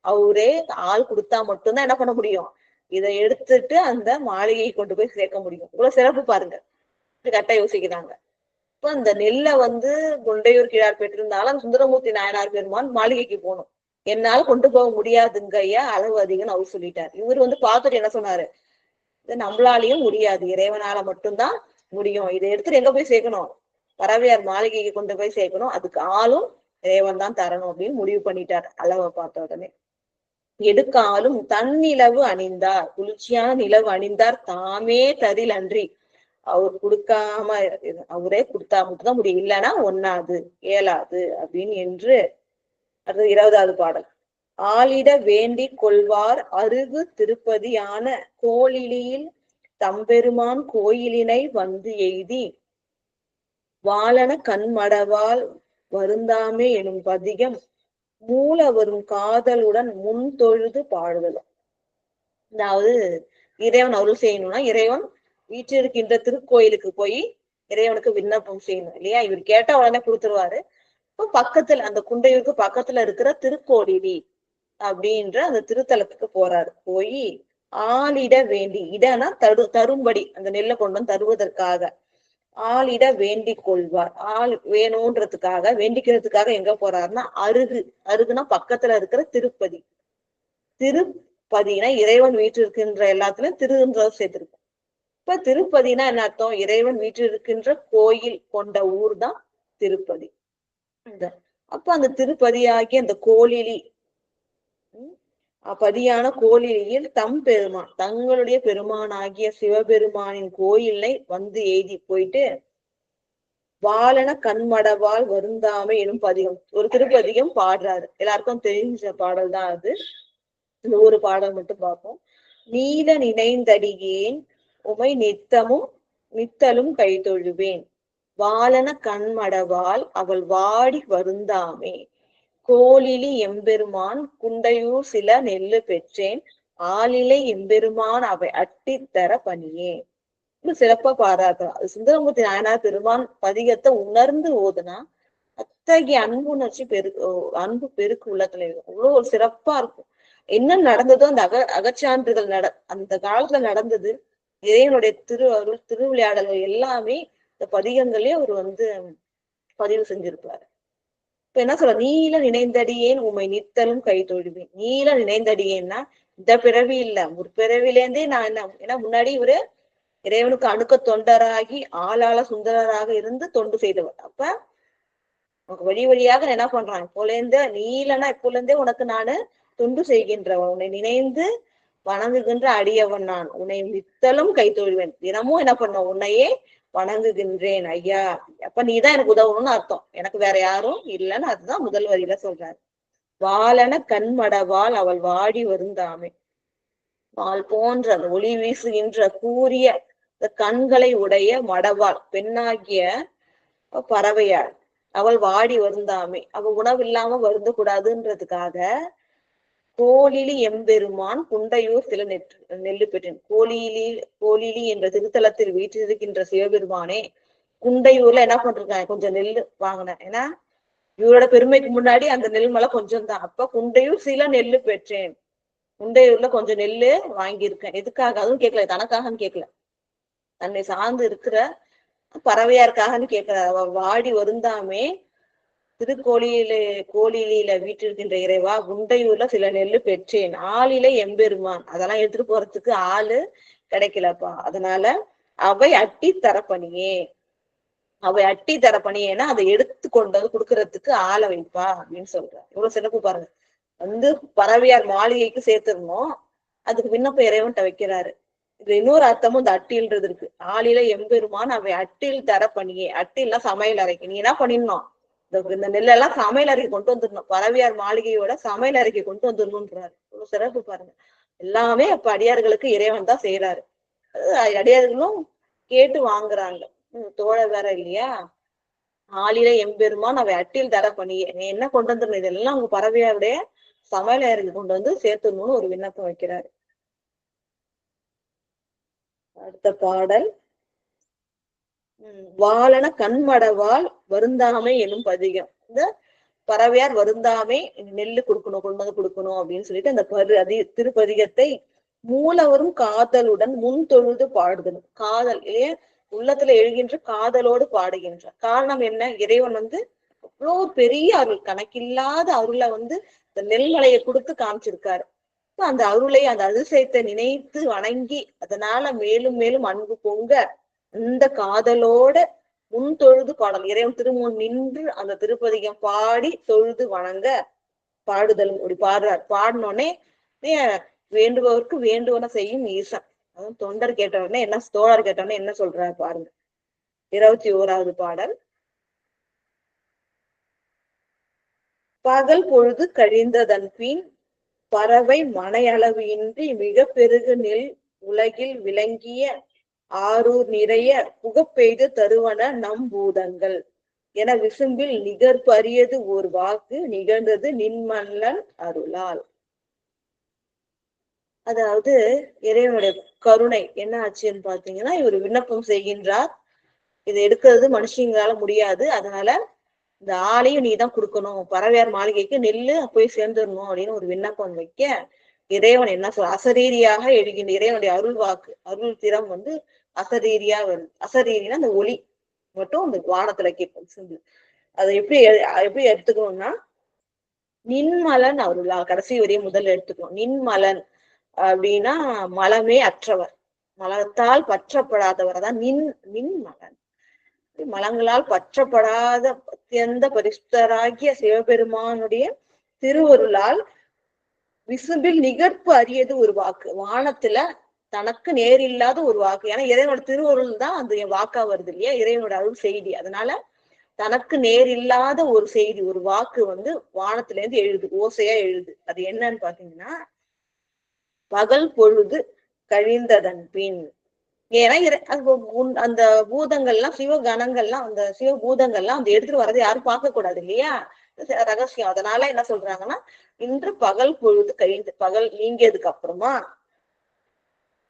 அவரே ஆள் கொடுத்தா மட்டும்தான் என்ன பண்ண முடியும், இதை எடுத்துட்டு அந்த மாளிகையை கொண்டு போய் சேர்க்க முடியும். இவ்வளவு சிறப்பு பாருங்க, கரெக்டா யோசிக்கிறாங்க. இப்ப இந்த நெல்லை வந்து கொண்டையூர் கிழார் பெற்றிருந்தாலும் சுந்தரமூர்த்தி நாயனார் பெருமான் மாளிகைக்கு போகணும். என்னால கொண்டு போக முடியாதுங்க ஐயா, அளவு அதிகம்னு அவர் சொல்லிட்டார். இவர் வந்து பார்த்துட்டு என்ன சொன்னாரு, இது நம்மளாலையும் முடியாது, இறைவனால மட்டும்தான் முடியும். இதை எடுத்துட்டு எங்க போய் சேர்க்கணும், பறவையார் மாளிகைக்கு கொண்டு போய் சேர்க்கணும். அதுக்கு ஆளும் இறைவன் தான் தரணும் அப்படின்னு முடிவு பண்ணிட்டார். அளவை பார்த்த உடனே எடுக்க ஆளும் தன்னிலவு அணிந்தார். குளிர்ச்சியான நிலவு அணிந்தார். தாமே தரில் அன்றி, அவர் கொடுக்காம அவரே கொடுத்தா மட்டும்தான் முடியும், இல்லைன்னா ஒண்ணாது இயலாது அப்படின்னு என்று. அடுத்து 20வது பாடல். ஆளிட வேண்டி கொள்வார் அருகு திருப்பதியான கோளிலியில் தம்பெருமான் கோயிலினை வந்து எய்தி வாழன கண்மடவால் வருந்தாமே எனும் பதிகம் மூல வரும் காதலுடன் முன் தொழுது பாடுதலும். அதாவது இறைவன் அருள் செய்யணும்னா இறைவன் வீற்றிருக்கின்ற திருக்கோயிலுக்கு போய் இறைவனுக்கு விண்ணப்பம் செய்யணும் இல்லையா? இவர் கேட்டா உடனே கொடுத்துருவாரு. இப்போ பக்கத்துல அந்த குண்டையூருக்கு பக்கத்துல இருக்கிற திருக்கோடிலி அப்படின்ற அந்த திருத்தலத்துக்கு போறாரு. போய் ஆளிட வேண்டி, இடனா தரும்படி, அந்த நெல்லை கொண்டு வந்து தருவதற்காக ஆளிட வேண்டி கொள்வார். ஆள் வேணும்ன்றதுக்காக வேண்டிக்கிறதுக்காக எங்க போறாருன்னா அருகுனா பக்கத்துல இருக்கிற திருப்பதி. திருப்பதினா இறைவன் வீற்றிருக்கின்ற எல்லாத்துலயும் திருன்றத சேர்த்திருக்கும். இப்ப திருப்பதினா என்ன அர்த்தம், இறைவன் வீற்றிருக்கின்ற கோயில் கொண்ட ஊர் தான் திருப்பதி. அப்ப அந்த திருப்பதியாகி அந்த கோளிலி பதியான கோயிலில் தம் பெருமான், தங்களுடைய பெருமானாகிய சிவபெருமானின் கோயிலை வந்து எய்தி போயிட்டு வாழன கண்மடவால் வருந்தாமை எனும் பதிகம், ஒரு திருப்பதிகம் பாடுறாரு. எல்லாருக்கும் தெரிஞ்ச பாடல் தான் அது. இந்த ஒரு பாடல் மட்டும் பார்ப்போம். நீல நினைந்தடியேன் உமை நித்தலும் கை தொழுவேன் வாழன கண்மடவால் அவள் வாடி வருந்தாமே கோலிலி எம்பெருமான் குண்டையூர் சில நெல்லு பெற்றேன் ஆளிலை எம்பெருமான் அவை அட்டித்தர பணியே. சிறப்பா பாராட்டுறான். அது சுந்தரமூர்த்தி நாயனார் பெருமான் பதிகத்தை உணர்ந்து ஓதுனா அத்தகைய அன்புணர்ச்சி அன்பு பெருக்கு உள்ளத்துல இருக்கும். அவ்வளவு ஒரு சிறப்பா இருக்கும். என்ன நடந்ததோ அந்த அகச்சான்றுகள் அந்த காலத்துல நடந்தது, இறைவனுடைய திருவிளையாடல்கள் எல்லாமே இந்த பதிகங்களே அவர் வந்து பதிவு செஞ்சிருப்பாரு. இப்ப என்ன சொல்ற, நீல நினைந்தடியேன் உமை நித்தலும் கை தொழுவேன். நீல நினைந்தடியேன்னா இந்த பிறவி இல்ல, முற்பிறவிலேருந்தே நான் என்ன, ஏன்னா முன்னாடி இவரு இறைவனுக்கு அணுக்க தொண்டராகி ஆளாள சுந்தரராக இருந்து தொண்டு செய்தவர். அப்ப உனக்கு வழியாக என்ன பண்றான், இப்போலேருந்து நீலனா இப்போலேருந்தே உனக்கு நானு தொண்டு செய்கின்றவன், உன்னை நினைந்து வணங்குகின்ற அடியவன் நான், உன்னை நித்தலும் கை தொழுவேன், தினமும் என்ன பண்ண உன்னையே வணங்குகின்றேன் ஐயா. அப்ப நீதான் எனக்கு உதவணும்னு அர்த்தம், எனக்கு வேற யாரும் இல்லைன்னு அதுதான் முதல் வரியில சொல்றாரு. வாழன கண்மடவால் அவள் வாடி வருந்தாமே, வாள் போன்ற அந்த ஒளி வீசுகின்ற கூரிய கண்களை உடைய மடவாள் பெண்ணாகிய பறவையாள் அவள் வாடி வருந்தாமே, அவள் உணவு இல்லாம வருந்த கூடாதுன்றதுக்காக கோலிலி எம்பெருமான் குண்டையூர் சில நெல்லு பெற்றேன். கோலிலி என்ற திருத்தலத்தில் வீற்றிருக்கின்ற சிவபெருமானே குண்டையூர்ல என்ன பண்றாங்க, கொஞ்சம் நெல் வாங்கினேன். ஏன்னா இவரோட பெருமைக்கு முன்னாடி அந்த நெல் மலை கொஞ்சம் தான். அப்ப குண்டையூர் சில நெல்லு பெற்றேன், குண்டையூர்ல கொஞ்சம் நெல்லு வாங்கியிருக்கேன். எதுக்காக, அதுவும் கேட்கல, தனக்காகன்னு கேட்கல, தன்னை சார்ந்து இருக்கிற பறவையாருக்காகன்னு கேட்கிற. வாடி வருந்தாமே கோலிலியில வீட்டிருக்கின்ற இறைவா, குண்டையூர்ல சில நெல்லு பெற்றேன், ஆளிலை எம்பெருமான் அதெல்லாம் எடுத்துட்டு போறதுக்கு ஆளு கிடைக்கலப்பா, அதனால அவை அட்டி தரப்பணியே, அவை அட்டி தரப்பணியேன்னா அதை எடுத்து கொண்டு வந்து கொடுக்கறதுக்கு ஆளை வைப்பா அப்படின்னு சொல்ற. இவ்வளவு சிறப்பு பாருங்க. வந்து பறவையார் மாளிகைக்கு சேர்த்திருந்தோம், அதுக்கு விண்ணப்ப இறைவன்ட்ட வைக்கிறாரு. இது இன்னொரு அர்த்தமும் இந்த அட்டில்ன்றது இருக்கு. ஆளில எம்பெருமான் அவை அட்டில் தர பணியே, அட்டில்னா சமையல் அறைக்கு நீ என்ன பண்ணிடணும், இந்த நெல்லெல்லாம் சமையல் அறைக்கு கொண்டு வந்துடணும், பறவையார் மாளிகையோட சமையல் அறைக்கு கொண்டு வந்துடணும்ன்றாரு. சிறப்பு பாருங்க. எல்லாமே அப்ப அடியார்களுக்கு இறைவன் தான் செய்யறாரு. அடியார்களும் கேட்டு வாங்குறாங்க. தோழர் வேற இல்லையா, ஆளில எம்பெருமான் அவை அட்டில் தர பணியே, நீ என்ன கொண்டு வந்துடணும், இதெல்லாம் உங்க பறவையாருடைய சமையல் அறைக்கு கொண்டு வந்து சேர்த்துடணும்னு ஒரு விண்ணப்பம் வைக்கிறாரு. அடுத்த பாடல் வாழன கண்மடவாள் வருந்தாமை எனும் பதிகம். இந்த பறவையார் வருந்தாமை நெல்லு கொடுக்கணும், கொண்டு வந்து கொடுக்கணும் அப்படின்னு சொல்லிட்டு அந்த திருப்பதிகத்தை மூலவரும் காதலுடன் முன் தொழுது பாடுதலும். காதல் இல்லையா, உள்ளத்துல எழுகின்ற காதலோடு பாடுகின்ற காரணம் என்ன, இறைவன் அவ்வளோ பெரிய அருள், கணக்கில்லாத அருளை இந்த நெல்மலையை கொடுத்து காமிச்சிருக்காரு. அந்த அருளை, அந்த அதிசயத்தை நினைத்து வணங்கி அதனால மேலும் மேலும் அன்பு பொங்க இந்த காதலோட முன் தொழுது பாடல், இறைவன் திருமுன் நின்று அந்த திருப்பதிகம் பாடி தொழுது வணங்க பாடுதல் அப்படி பாடுறார். பாடினோடனே வேண்டுபவருக்கு வேண்டுவன செய்யும் ஈசன். அதுவும் தொண்டர் கேட்டவுடனே என்ன, தோழர் கேட்டவுடனே என்ன சொல்றாரு பாருங்க. 21வது பாடல். பகல் பொழுது கழிந்ததன் பின் பறவை மனையளவு இன்றி மிக பெருகு நெல் உலகில் விளங்கிய ஆரூர் நிறைய புகப்பெய்து தருவன நம் பூதங்கள் என விசும்பில் நிகர்பரியது ஓர் வாக்கு நிகழ்ந்தது நின்மல்லன் அருளால். அதாவது இறைவனுடைய கருணை என்ன ஆச்சுன்னு பாத்தீங்கன்னா, இவர் விண்ணப்பம் செய்கின்றார். இதை எடுக்கிறது மனுஷங்களால முடியாது, அதனால இந்த ஆளையும் நீ தான் கொடுக்கணும், பறவையார் மாளிகைக்கு நெல்லு போய் சேர்ந்துடணும் அப்படின்னு ஒரு விண்ணப்பம் வைக்க இறைவன் என்ன சொல்ற, அசரீரியாக எழுகின்ற இறைவனுடைய அருள் வாக்கு, அருள் திறம் அசரீரியா வருது. அசரீரினா அந்த ஒளி மட்டும் அந்த வானத்துல கேட்கும். அதை எப்படி எடுத்துக்கணும்னா, நின்மலன் அருளால், கடைசி வரையும் முதல்ல எடுத்துக்கணும். நின்மலன் அப்படின்னா மலமே அற்றவர், மலத்தால் பற்றப்படாதவர் தான் நின்மலன். மலங்களால் பற்றப்படாத அத்தியந்த பரிசுத்தராகிய சிவபெருமானுடைய திருவருளால் விசும்பில் நிகர்ப்பு அறியது ஒரு வாக்கு, வானத்துல தனக்கு நேர் இல்லாத ஒரு வாக்கு. ஏன்னா இறைவனோட திருவருள் தான் அந்த வாக்கா வருது இல்லையா, இறைவனோட அருள் செய்தி. அதனால தனக்கு நேர் இல்லாத ஒரு செய்தி, ஒரு வாக்கு வானத்துல இருந்து எழுது, ஓசையா எழுது. அது என்னன்னு பாத்தீங்கன்னா, பகல் பொழுது கழிந்ததன் பின். ஏன்னா அந்த பூதங்கள்லாம் சிவகணங்கள்லாம், அந்த சிவபூதங்கள்லாம் அந்த எடுத்துட்டு வர்றது யாரும் பார்க்க கூடாது இல்லையா, ரகசியம். அதனால என்ன சொல்றாங்கன்னா, இன்று பகல் பொழுது கழிந்து, பகல் நீங்கியதுக்கு அப்புறமா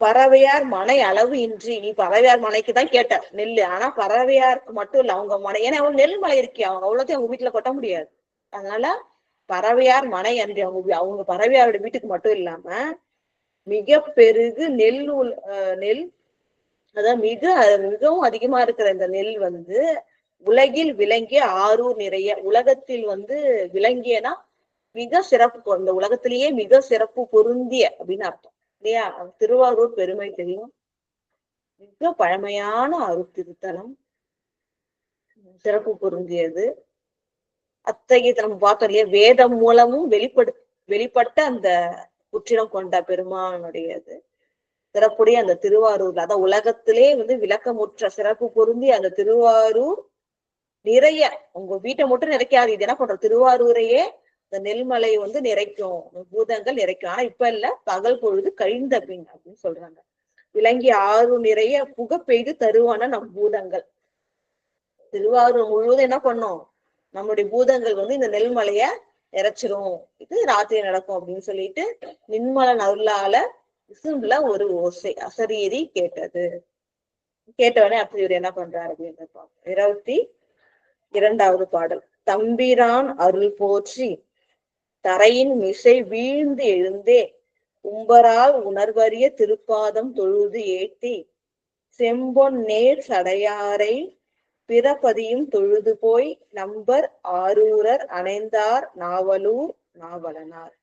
பறவையார் மனை அளவு இன்றி, நீ பறவையார் மனைக்குதான் கேட்ட நெல்லு, ஆனா பறவையாருக்கு மட்டும் இல்ல அவங்க மனை, ஏன்னா அவங்க நெல் மலை இருக்கே, அவங்க அவ்வளோத்தையும் அவங்க வீட்டுல கொட்ட முடியாது. அதனால பறவையார் மனை அன்றி அவங்க பறவையாரோட வீட்டுக்கு மட்டும் இல்லாம மிக பெருகு நெல் அதான் மிகவும் அதிகமா இருக்கிற இந்த நெல் உலகில் விளங்கிய ஆரூர் நிறைய, உலகத்தில் விளங்கியனா மிக சிறப்பு, இந்த உலகத்திலேயே மிக சிறப்பு பொருந்திய அப்படின்னு அர்த்தம் இல்லையா. திருவாரூர் பெருமை தெரியும், மிக பழமையான அருள் திருத்தலம், சிறப்பு பொருந்தியது. அத்தகைய நம்ம பார்த்தோம் இல்லையா, வேதம் மூலமும் வெளிப்பட்ட அந்த குற்றிடம் கொண்ட பெருமானுடையது சிறப்புடைய அந்த திருவாரூர்ல, அதான் உலகத்திலே விளக்கமுற்ற சிறப்பு பொருந்தி அந்த திருவாரூர் நிறைய, உங்க வீட்டை மட்டும் நிறைக்காது, இது என்ன பண்றோம், திருவாரூரையே இந்த நெல்மலை நிறைக்கும், பூதங்கள் நிறைக்கும். ஆனா இப்ப இல்ல, பகல் பொழுது கழிந்த பின் அப்படின்னு சொல்றாங்க. விளங்கி ஆரூர் நிறைய புகை பெய்து தருவான நம் பூதங்கள். திருவாரூர் முழுவதும் என்ன பண்ணும், நம்மளுடைய பூதங்கள் இந்த நெல்மலைய இறைச்சிரும், இது ராத்திரி நடக்கும் அப்படின்னு சொல்லிட்டு நின்மலன் அருளால விசும்புல ஒரு ஓசை அசரீரி கேட்டது. கேட்டவனே அப்படி இவர் என்ன பண்றாரு அப்படின்னு பார்ப்போம். 22வது பாடல். தம்பிரான் அருள் போற்றி தரையின் மிசை வீழ்ந்து எழுந்தே உம்பரால் உணர்வறிய திருப்பாதம் தொழுது ஏற்றி செம்பொன் நேர் சடையாரை பிறப்பதியும் தொழுது போய் நம்பர் ஆரூரர் அணைந்தார் நாவலூர் நாவலனார்.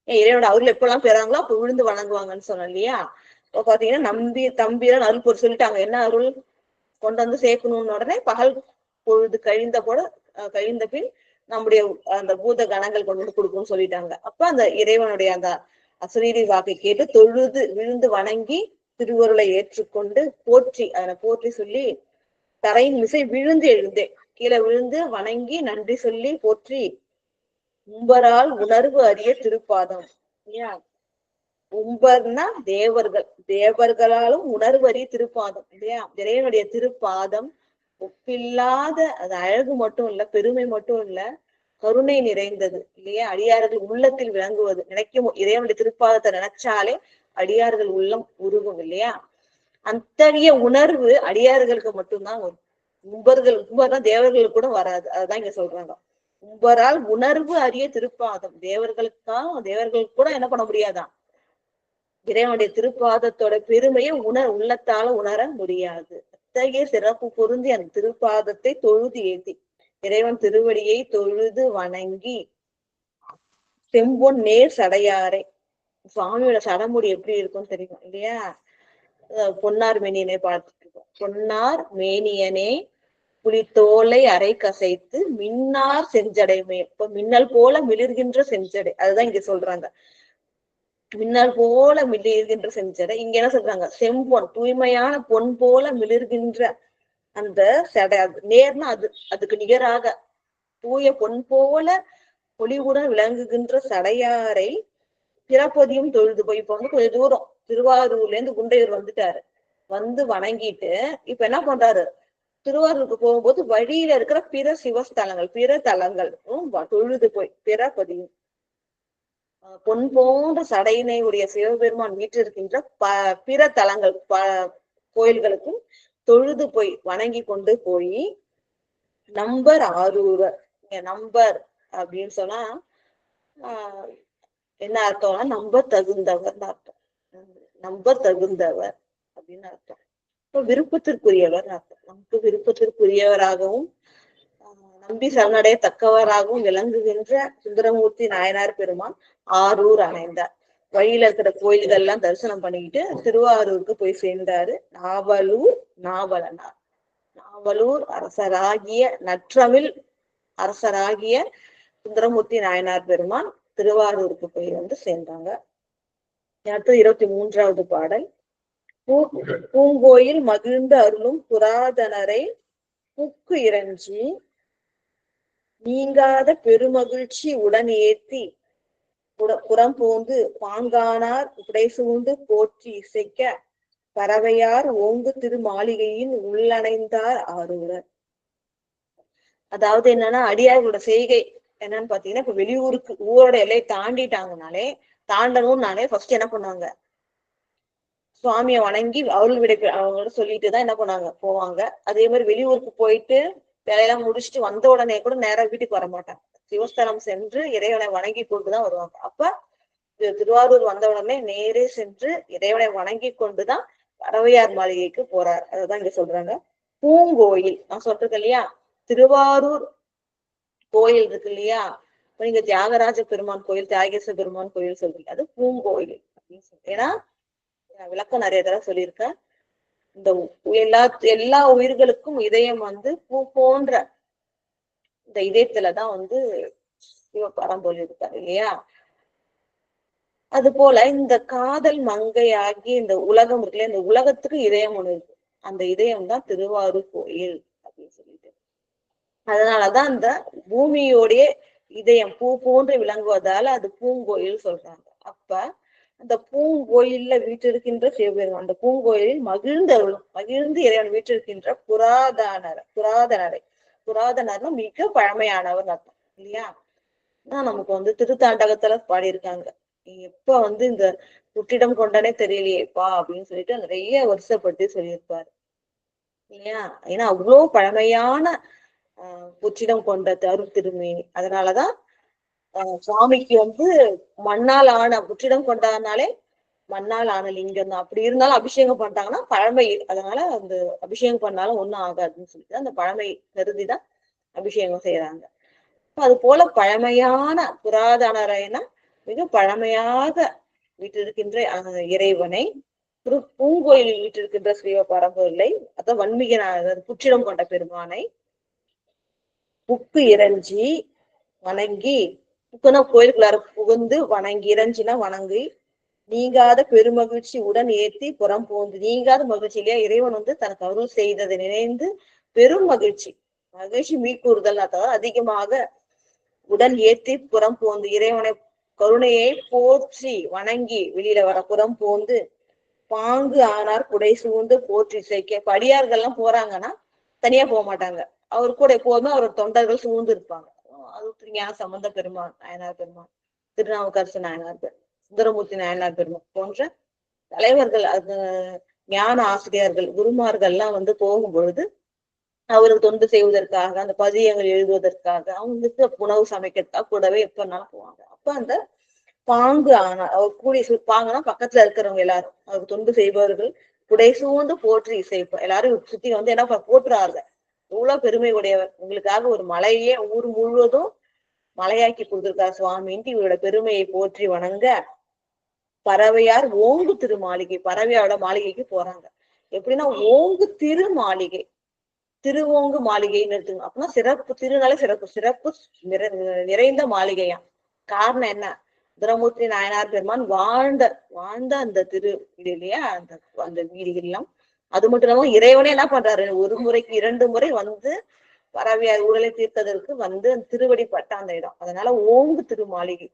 இறைவனோட அருள் எப்பெல்லாம் பெறாங்களோ அப்ப விழுந்து வணங்குவாங்கன்னு சொன்னோம் இல்லையா. இப்ப பாத்தீங்கன்னா தம்பிரான் அருள் போட்டு சொல்லிட்டாங்க, என்ன அருள் கொண்டு சேர்க்கணும்னு உடனே பகல் பொழுது கழிந்த பின் நம்முடைய அந்த பூத கணங்கள் கொண்டு கொடுக்கும்னு சொல்லிட்டாங்க. அப்ப அந்த இறைவனுடைய அந்த அசரீரி வாக்கை கேட்டு தொழுது விழுந்து வணங்கி திருவருளை ஏற்றுக்கொண்டு போற்றி, அதனை போற்றி சொல்லி தரையின் மிசை விழுந்து எழுந்தே, கீழே விழுந்து வணங்கி நன்றி சொல்லி போற்றி உம்பரால் உணர்வு அறிய திருப்பாதம். ஏன் உம்பர்னா தேவர்கள், தேவர்களாலும் உணர்வு அறிய திருப்பாதம் இல்லையா? இறைவனுடைய திருப்பாதம் ஒப்பில்லாத, அது அழகு மட்டும் இல்ல, பெருமை மட்டும் இல்ல, கருணை நிறைந்தது இல்லையா? அடியார்கள் உள்ளத்தில் விளங்குவது. நினைக்கும் இறைவனுடைய திருப்பாதத்தை நினைச்சாலே அடியார்கள் உள்ளம் உருகும் இல்லையா? அத்தகைய உணர்வு அடியார்களுக்கு மட்டும்தான் வரும். உம்பர்னா தேவர்களுக்கு கூட வராது. அதுதான் இங்க சொல்றாங்க. உம்பரால் உணர்வு அறிய திருப்பாதம். தேவர்களுக்கு கூட என்ன பண்ண முடியாதான்? இறைவனுடைய திருப்பாதத்தோட பெருமையை உள்ளத்தால உணர முடியாது. அத்தகைய சிறப்பு பொருந்தி அந்த திருப்பாதத்தை தொழுது ஏத்தி இறைவன் திருவடியை தொழுது வணங்கி செம்பொன் நேர் சடையாரை, சுவாமியோட சடமுடி எப்படி இருக்கும்னு தெரியும் இல்லையா? பொன்னார் மேனியனை பார்த்துட்டு இருக்கோம். பொன்னார் மேனியனே புலித்தோலை அரை கசைத்து மின்னார் செஞ்சடைமே. இப்ப மின்னல் போல மிளிர்கின்ற செஞ்சடை, அதுதான் இங்க சொல்றாங்க. மின்னல் போல மிளிர்கின்ற செஞ்சடை. இங்க என்ன சொல்றாங்க? செம்பொன், தூய்மையான பொன் போல மிளிர்கின்ற அந்த சடை. நேர்னா அதுக்கு நிகராக தூய பொன் போல பொலிவுடன் விளங்குகின்ற சடையாரை பிறப்பதியும் தொழுது போய். இப்ப வந்து கொஞ்சம் தூரம் திருவாரூர்ல இருந்து குண்டையூர் வந்துட்டாரு. வந்து வணங்கிட்டு இப்ப என்ன பண்றாரு? திருவாரூருக்கு போகும்போது வழியில இருக்கிற பிற சிவஸ்தலங்கள், பிற தலங்களும் தொழுது போய் பிறப்பதியும் பொன் போன்ற சடையினை உடைய சிவபெருமான் வீற்றிருக்கின்ற பிற தலங்கள் கோயில்களுக்கும் தொழுது போய் வணங்கி கொண்டு போய் நம்பர் ஆரூரர். நம்பர் அப்படின்னு சொன்னா என்ன அர்த்தம்னா நம்ப தகுந்தவர் அர்த்தம். நம்ப தகுந்தவர் அப்படின்னு அர்த்தம். இப்ப விருப்பத்திற்குரியவர் அர்த்தம். நமக்கு விருப்பத்திற்குரியவராகவும் நம்பி சரணடைய தக்கவராகவும் விளங்குகின்ற சுந்தரமூர்த்தி நாயனார் பெருமான் ஆரூர் அணைந்தார். வழியில இருக்கிற கோயில்கள் எல்லாம் தரிசனம் பண்ணிக்கிட்டு திருவாரூருக்கு போய் சேர்ந்தாரு. நாவலனார். நாவலூர் அரசராகிய நற்றமிழ் அரசராகிய சுந்தரமூர்த்தி நாயனார் பெருமான் திருவாரூருக்கு போய் வந்து சேர்ந்தாங்க. அடுத்து 23வது பாடல். பூங்கோயில் மகிழ்ந்து அருளும் புராதனரை புக்கு இறைஞ்சி நீங்காத பெருமகிழ்ச்சி உடன் ஏத்தி புறம் பூந்து பாங்கானார் புடை சூழ்ந்து போற்றி இசைக்க பறவையார் ஓங்கு திரு மாளிகையின் உள்ளணைந்தார் ஆரூரர். அதாவது என்னன்னா, அடியார்களோட செய்கை என்னன்னு பாத்தீங்கன்னா, இப்ப வெளியூருக்கு ஊரோட எல்லையை தாண்டிட்டாங்கனாலே, தாண்டணும்னாலே ஃபர்ஸ்ட் என்ன பண்ணுவாங்க? சுவாமியை வணங்கி அவங்களோட சொல்லிட்டுதான் என்ன பண்ணாங்க? போவாங்க. அதே மாதிரி வெளியூருக்கு போயிட்டு வேலையெல்லாம் முடிச்சுட்டு வந்த உடனே கூட நேரம் வீட்டுக்கு வர மாட்டாங்க. சிவஸ்தலம் சென்று இறைவனை வணங்கி கொண்டுதான் வருவாங்க. அப்ப திருவாரூர் வந்த உடனே நேரே சென்று இறைவனை வணங்கி கொண்டுதான் பறவையார் மாளிகைக்கு போறார். அதுதான் இங்க சொல்றாங்க. பூங்கோயில் நான் சொல்றேன் இல்லையா? திருவாரூர் கோயில் இருக்கு இல்லையா? நீங்க தியாகராஜ பெருமான் கோயில், தியாகேச பெருமான் கோயில் சொல்றீங்க, அது பூங்கோயில் அப்படின்னு சொல்லி. ஏன்னா விளக்கம் நிறைய தடவை சொல்லியிருக்கேன். இந்த எல்லா உயிர்களுக்கும் இதயம் வந்து பூ போன்ற இந்த இதயத்துலதான் வந்து சிவபரம்பொருள் இருக்காரு இல்லையா? அது போல இந்த காதல் மங்கை ஆகிய இந்த உலகம் இருக்குல்ல, இந்த உலகத்துக்கு இதயம் ஒண்ணு இருக்கு. அந்த இதயம் தான் திருவாரூர் கோயில் அப்படின்னு சொல்லிட்டு, அதனாலதான் அந்த பூமியோடைய இதயம் பூ போன்று விளங்குவதால அது பூங்கோயில் சொல்றாங்க. அப்ப அந்த பூங்கோயில்ல வீற்றிருக்கின்ற சிவபெருமான், அந்த பூங்கோயிலில் மகிழ்ந்து இறைவன் வீற்றிருக்கின்ற புராதனர்னா மிக பழமையானவர் அர்த்தம் இல்லையா? நமக்கு வந்து திருத்தாண்டகத்துல பாடியிருக்காங்க. எப்ப வந்து இந்த புற்றிடம் கொண்டனே தெரியலையேப்பா அப்படின்னு சொல்லிட்டு நிறைய வருஷப்பட்டு சொல்லியிருப்பாரு இல்லையா? ஏன்னா அவ்வளவு பழமையான புற்றிடம் கொண்ட அருள் திருமேனி. அதனாலதான் சுவாமிக்கு வந்து மண்ணால் ஆன புற்றிடம் கொண்டாடினாலே மண்ணால் ஆன லிங்கம் தான். அப்படி இருந்தாலும் அபிஷேகம் பண்ணிட்டாங்கன்னா பழமை, அதனால அந்த அபிஷேகம் பண்ணாலும் ஒண்ணும் ஆகாதுன்னு சொல்லிட்டு அந்த பழமை கருதிதான் அபிஷேகம் செய்யறாங்க. அது போல பழமையான புராதனரைனா மிக பழமையாக வீட்டிருக்கின்ற இறைவனை, பூங்கோயிலில் வீட்டிருக்கின்ற ஸ்ரீவ பரம்பொருளை, அதான் வன்மிகனாக புற்றிடம் கொண்ட பெருமானை புக்கு இறைஞ்சி வணங்கி, புக்குனா கோயிலுக்குள்ளார புகுந்து வணங்கி, இறைஞ்சினா வணங்கி, நீங்காத பெருமகிழ்ச்சி உடன் ஏத்தி புறம் போந்து. நீங்காத மகிழ்ச்சி இல்லையா? இறைவன் வந்து தனக்கு அருள் செய்ததை நினைந்து பெரும் மகிழ்ச்சி மகிழ்ச்சி மீக்கூறுதல், அதாவது அதிகமாக உடன் ஏத்தி புறம் போந்து இறைவனை கருணையை போற்றி வணங்கி வெளியில வர புறம் போந்து பாங்கு ஆனார் குடை சூழ்ந்து போற்றி இசைக்க. இப்ப அடியார்கள்லாம் போறாங்கன்னா தனியா போக மாட்டாங்க, அவர் கூட எப்போதுமே அவர் தொண்டர்கள் சூழ்ந்து இருப்பாங்க. அது ஞான சம்பந்த பெருமான் நாயனார் பெருமான், திருநாவுக்கரசு நாயனார் பெருமான், சுந்தரமூர்த்தி நாயனார் பெருமான் போன்ற தலைவர்கள், அது ஞான ஆசிரியர்கள் குருமார்கள் எல்லாம் வந்து போகும் பொழுது அவருக்கு தொண்டு செய்வதற்காக, அந்த பதியங்கள் எழுதுவதற்காக, அவங்களுக்கு உணவு சமைக்கிறதுக்காக கூடவே எப்பனாலும் போவாங்க. அப்ப அந்த பாங்கு ஆனா அவர் கூடி பாங்கன்னா பக்கத்துல இருக்கிறவங்க எல்லாரும் அவருக்கு தொண்டு செய்பவர்கள் புடை சூழ்ந்து போற்றி இசைப்ப எல்லாரும் சுத்தி வந்து என்ன போற்றுறாங்க, இவ்வளவு பெருமை உடையவர், உங்களுக்காக ஒரு மலையே ஊர் முழுவதும் மலையாக்கி கொடுத்திருக்கார் சுவாமின்ட்டு இவரோட பெருமையை போற்றி வணங்க பறவையார் ஓங்கு திரு மாளிகை, பறவையாரோட மாளிகைக்கு போறாங்க. எப்படின்னா ஓங்கு திரு மாளிகை, திருவோங்கு மாளிகைன்னு எடுத்துங்க. அப்படின்னா சிறப்பு, திருநாளே சிறப்பு, சிறப்பு நிறைந்த மாளிகையா. காரணம் என்ன, சுந்தரமூர்த்தி நாயனார் பெருமான் வாழ்ந்த அந்த திரு வீடு இல்லையா, அந்த வீடுகள் எல்லாம். அது மட்டும் இல்லாம இறைவனே என்ன பண்றாரு, ஒரு முறைக்கு 2 முறை வந்து பறவையார் ஊழலை தீர்த்ததற்கு வந்து அந்த திருவடி பட்ட அந்த இடம். அதனால ஓங்கு திரு மாளிகை,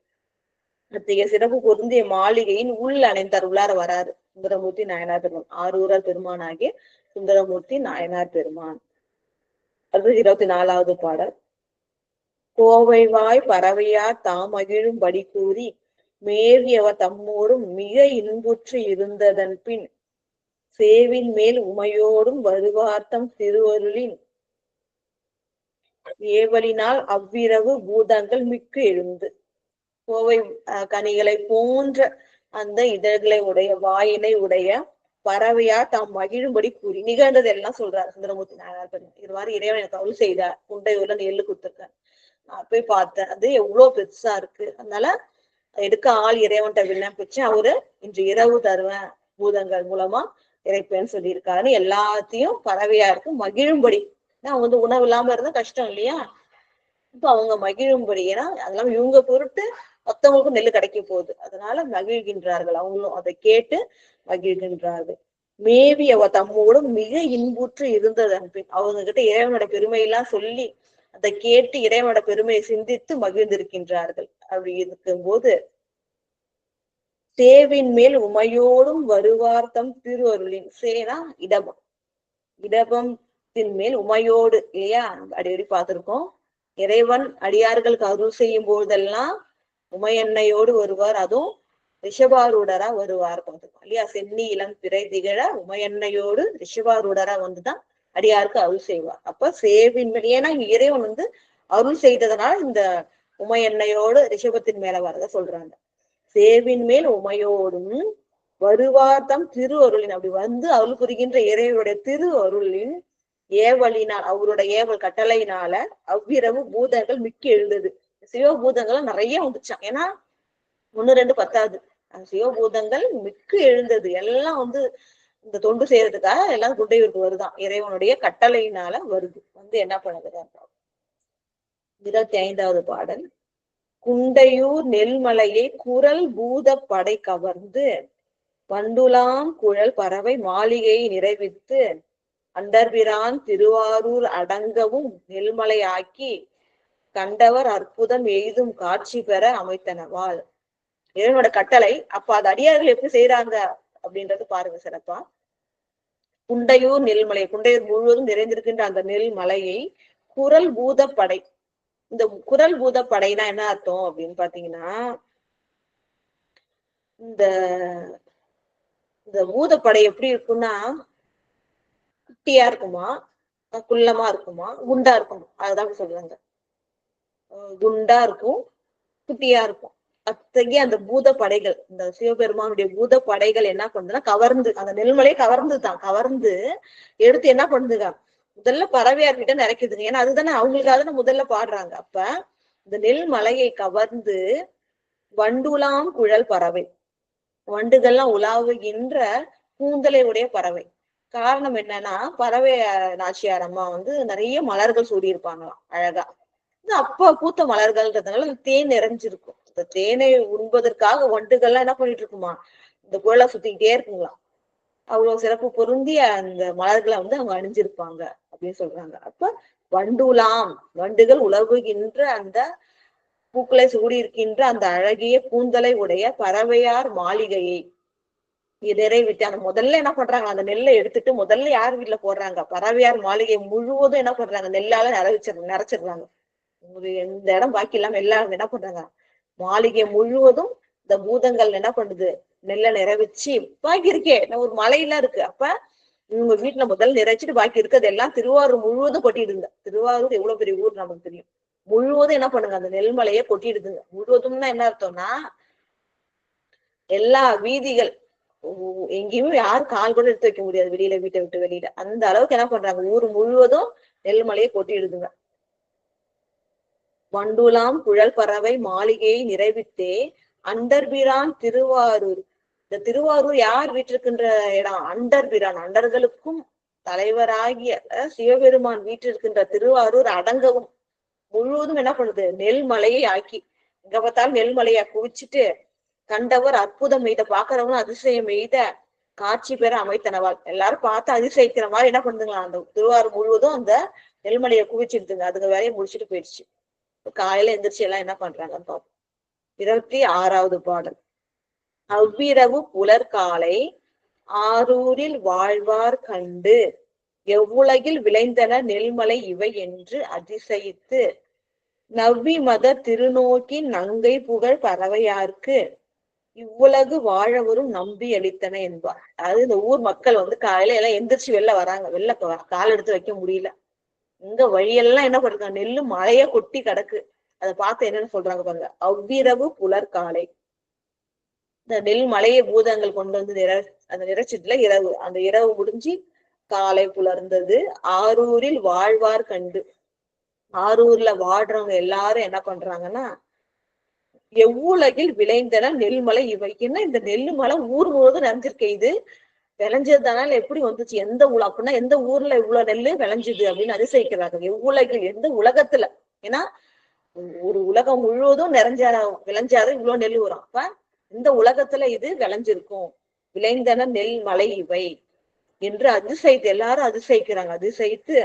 அத்தகைய சிறப்பு பொருந்திய மாளிகையின் உள் அணைந்தார், உள்ளார வராரு சுந்தரமூர்த்தி நாயனார் பெருமான், ஆரூரார் பெருமான் ஆகிய சுந்தரமூர்த்தி நாயனார் பெருமான். அது 24வது பாடல். கோவைவாய் பறவையார் தாம் மகிழும்படி கூறி மேவியவர் தம்மோடும் மிக இன்புற்று இருந்ததன் பின் சேவின் மேல் உமையோடும் வருவார்த்தம் திருவருளின் ஏவலினால் அவ்விரவு பூதங்கள் மிக்கு எழுந்து. கோவை கனிகளை போன்ற அந்த இதழ்களை உடைய வாயினை உடைய பறவையார் தாம் மகிழும்படி கூறி நிகழ்ந்தது எல்லாம் சொல்றாரு சுந்தரமூர்த்தி நாயனார் பெருமான். இதுவாறு இறைவன் எனக்கு அருள் செய்தார், குண்டையூர்ல நெல்லு கொடுத்துருக்காரு, நான் போய் பார்த்தேன், அது எவ்வளவு பெருசா இருக்கு, அதனால எடுக்க ஆள் இறைவன்கிட்ட விண்ணப்பிச்சேன், அவரு இன்று இரவு தருவேன், பூதங்கள் மூலமா இறைப்பேன்னு சொல்லியிருக்காரு. எல்லாத்தையும் பறவையாருக்கு மகிழும்படி, அவங்க வந்து உணவு இல்லாம இருந்தா கஷ்டம் இல்லையா, இப்ப அவங்க மகிழும்படி, ஏன்னா அதெல்லாம் இவங்க பொருட்டு மொத்தவங்களுக்கும் நெல்லு கிடைக்க போகுது, அதனால மகிழ்கின்றார்கள், அவங்களும் அதை கேட்டு மகிழ்கின்றார்கள். மேவி அவ தம்மோடும் மிக இன்புற்று இருந்தது அன்பின், அவங்க கிட்ட இறைவனோட பெருமையெல்லாம் சொல்லி அதை கேட்டு இறைவனோட பெருமையை சிந்தித்து மகிழ்ந்திருக்கின்றார்கள். அப்படி இருக்கும்போது சேவின் மேல் உமையோடும் வருவார்த்தம் திருவருளின், சேனா இடபம், இடபத்தின் மேல் உமையோடு இல்லையா, அடிக்கடி பார்த்திருக்கோம். இறைவன் அடியார்களுக்கு அருள் செய்யும் போதெல்லாம் உமையன்னையோடு வருவார், அதுவும் ரிஷபாரூடரா வருவார் பார்த்துக்கோம் இல்லையா. சென்னி இளம் பிறை திகழ உமையன்னையோடு ரிஷபாரூடரா வந்துதான் அடியாருக்கு அருள் செய்வார். அப்ப சேவின் மேல், ஏன்னா இறைவன் வந்து அருள் செய்ததுனால இந்த உமையன்னையோடு ரிஷபத்தின் மேல வரத சொல்றாங்க. சேவின் மேல் உமையோடும் வருவார்த்தம் திரு அருளின், அப்படி வந்து அருள் புரிகின்ற இறைவனுடைய திரு அருளின் ஏவலினால், அவருடைய ஏவல் கட்டளையினால அவ்விரவு பூதங்கள் மிக்க எழுந்தது. சிவபூதங்கள் நிறைய வந்துச்சான், ஏன்னா 1 2 பத்தாது, சிவபூதங்கள் மிக்க எழுந்தது. எல்லாம் வந்து இந்த தொண்டு செய்யறதுக்காக எல்லாம் குண்டையூருக்கு வருதான், இறைவனுடைய கட்டளையினால வருது. வந்து என்ன பண்ணுது 25வது பாடல். குண்டையூர் நெல்மலையை குரல் பூத படை கவர்ந்து பண்டுலாம் குழல் பறவை மாளிகையை நிறைவித்து அண்டர்பிரான் திருவாரூர் அடங்கவும் நெல்மலை ஆக்கி கண்டவர் அற்புதம் எய்தும் காட்சி பெற அமைத்தனவாள். இறைவனோட கட்டளை. அப்ப அது அடியார்கள் எப்படி செய்யறாங்க அப்படின்றது பாருங்க சிறப்பா. குண்டையூர் நெல்மலை, குண்டையூர் முழுவதும் நிறைந்திருக்கின்ற அந்த நெல்மலையை குரல் பூத படை, இந்த குரல் பூத படைனா என்ன அர்த்தம் அப்படின்னு பாத்தீங்கன்னா, இந்த இந்த பூதப்படை எப்படி இருக்குன்னா, குட்டியா இருக்குமா, குள்ளமா இருக்குமா, குண்டா இருக்குமா, அதுதான் சொல்றாங்க. குண்டா இருக்கும், குட்டியா இருக்கும். அத்தகைய அந்த பூத படைகள், இந்த சிவபெருமானுடைய பூத படைகள் என்ன பண்ணுதுன்னா கவர்ந்து, அந்த நெல்மலையை கவர்ந்து எடுத்து என்ன பண்ணுதுங்க, முதல்ல பறவையார்கிட்ட நிறைக்குதுங்க. ஏன்னா அதுதானே அவங்களுக்காக முதல்ல பாடுறாங்க. அப்ப இந்த நெல்மலையை கவர்ந்து வண்டுலாம் குழல் பறவை, வண்டுகள்லாம் உலாவுகின்ற கூந்தலை உடைய பறவை. காரணம் என்னன்னா, பறவை நாச்சியார் அம்மா வந்து நிறைய மலர்கள் சூடியிருப்பாங்களாம் அழகா. அப்ப பூத்த மலர்கள்ன்றதுனால தேன் நிறைஞ்சிருக்கும். இந்த தேனை உண்பதற்காக வண்டுகள்லாம் என்ன பண்ணிட்டு இருக்குமா, இந்த குழலை சுத்திக்கிட்டே இருக்குங்களாம். அவ்வளவு சிறப்பு பொருந்திய அந்த மலர்களை வந்து அவங்க அணிஞ்சிருப்பாங்க. அப்ப அப்படின்னு சொல்றாங்க. அப்ப வண்டுலாம், வண்டுகள் உலவுகின்ற அந்த பூக்களை சூடி இருக்கின்ற அந்த அழகிய கூந்தலை உடைய பறவையார் மாளிகையை நிறைவிட்டு அந்த முதல்ல என்ன பண்றாங்க, அந்த நெல்லை எடுத்துட்டு முதல்ல யார் வீட்டுல போடுறாங்க, பறவையார் மாளிகை முழுவதும் என்ன பண்றாங்க, நெல்லால நிறைச்சிடுறாங்க. இந்த இடம் பாக்கி இல்லாம எல்லாரும் என்ன பண்றாங்க, மாளிகை முழுவதும் இந்த பூதங்கள் என்ன பண்ணுது, நெல்லை நிறைவிச்சு பாக்கி இருக்கே ஒரு மலையெல்லாம் இருக்கு. அப்ப இவங்க வீட்டுல முதல்ல நிறைச்சிட்டு பாக்கி இருக்கிறது எல்லாம் திருவாரூர் முழுவதும் கொட்டிடுங்க. திருவாரூர் எவ்வளவு பெரிய ஊர் நமக்கு தெரியும். முழுவதும் என்ன பண்ணுங்க, அந்த நெல்மலையை கொட்டிடுதுங்க. முழுவதும்னா என்ன அர்த்தம்னா எல்லா வீதிகள் எங்கேயுமே யாரும் கால் கூட எடுத்து வைக்க முடியாது வெளியில, வீட்டை விட்டு வெளியில. அந்த அளவுக்கு என்ன பண்றாங்க, ஊர் முழுவதும் நெல்மலையை கொட்டிடுதுங்க. வண்டுலாம் குழல் பறவை மாளிகையை நிறைவித்தே அண்டர்பிரான் திருவாரூர். இந்த திருவாரூர் யார் வீட்டிருக்கின்ற இடம், அண்டர்பிரான், அண்டர்களுக்கும் தலைவராகிய சிவபெருமான் வீட்டிருக்கின்ற திருவாரூர் அடங்கவும் முழுவதும் என்ன பண்ணுது, நெல்மலையை ஆக்கி, எங்க பார்த்தாலும் நெல்மலையா குவிச்சுட்டு கண்டவர் அற்புதம் எய்த, பாக்குறவங்களும் அதிசயம் எய்த காட்சி பெற அமைத்தனவாள். எல்லாரும் பார்த்து அதிசயிக்கிற மாதிரி என்ன பண்ணுதுங்களா, அந்த திருவாரூர் முழுவதும் அந்த நெல்மலையை குவிச்சுட்டுங்க. அதுக்கு வேலையை முடிச்சுட்டு போயிடுச்சு. காலையில எந்திரிச்சு எல்லாம் என்ன பண்றாங்கன்னு பார்ப்போம். 26வது பாடல். அவ்விரவு புலர்காலை ஆரூரில் வாழ்வார் கண்டு எவ்வுலகில் விளைந்தன நெல்மலை இவை என்று அதிசயித்து நவ்வி மத திருநோக்கின் நங்கை புகழ் பறவையார்க்கு இவ்வுலகு வாழவரும் நம்பி அளித்தன என்பார். அதாவது இந்த ஊர் மக்கள் காலையில எல்லாம் எந்திரிச்சு வெளில வராங்க. வெளில கால் எடுத்து வைக்க முடியல. இங்க வழியெல்லாம் என்ன பண்றாங்க, நெல்லு மழைய கொட்டி கிடக்கு. அதை பார்த்து என்னன்னு சொல்றாங்க பாருங்க, அவ்விரவு புலர்காலை. இந்த நெல் மலையை பூதங்கள் கொண்டு வந்து அந்த நிறைச்சிட்டுல இரவு, அந்த இரவு முடிஞ்சு காலை புலர்ந்தது. ஆரூரில் வாழ்வார் கண்டு, ஆரூர்ல வாழ்றவங்க எல்லாரும் என்ன பண்றாங்கன்னா எவ்வுலகில் விளைந்தன நெல்மலை இவை. என்ன இந்த நெல்லு மலை ஊர் முழுவதும் நிறைஞ்சிருக்க, இது விளைஞ்சதுனால எப்படி வந்துச்சு, எந்த ஊர் அப்படின்னா எந்த ஊர்ல இவ்வளவு நெல்லு விளைஞ்சுது அப்படின்னு அதிசயிக்கிறாங்க. எவ்வுலகில், எந்த உலகத்துல, ஏன்னா ஒரு உலகம் முழுவதும் விளைஞ்சாதான் இவ்வளவு நெல் வரும். அப்ப இந்த உலகத்துல இது விளைஞ்சிருக்கும். விளைந்தன நெல் மலை இவை என்று அதிசயித்து எல்லாரும் அதிசயிக்கிறாங்க. அதிசயித்து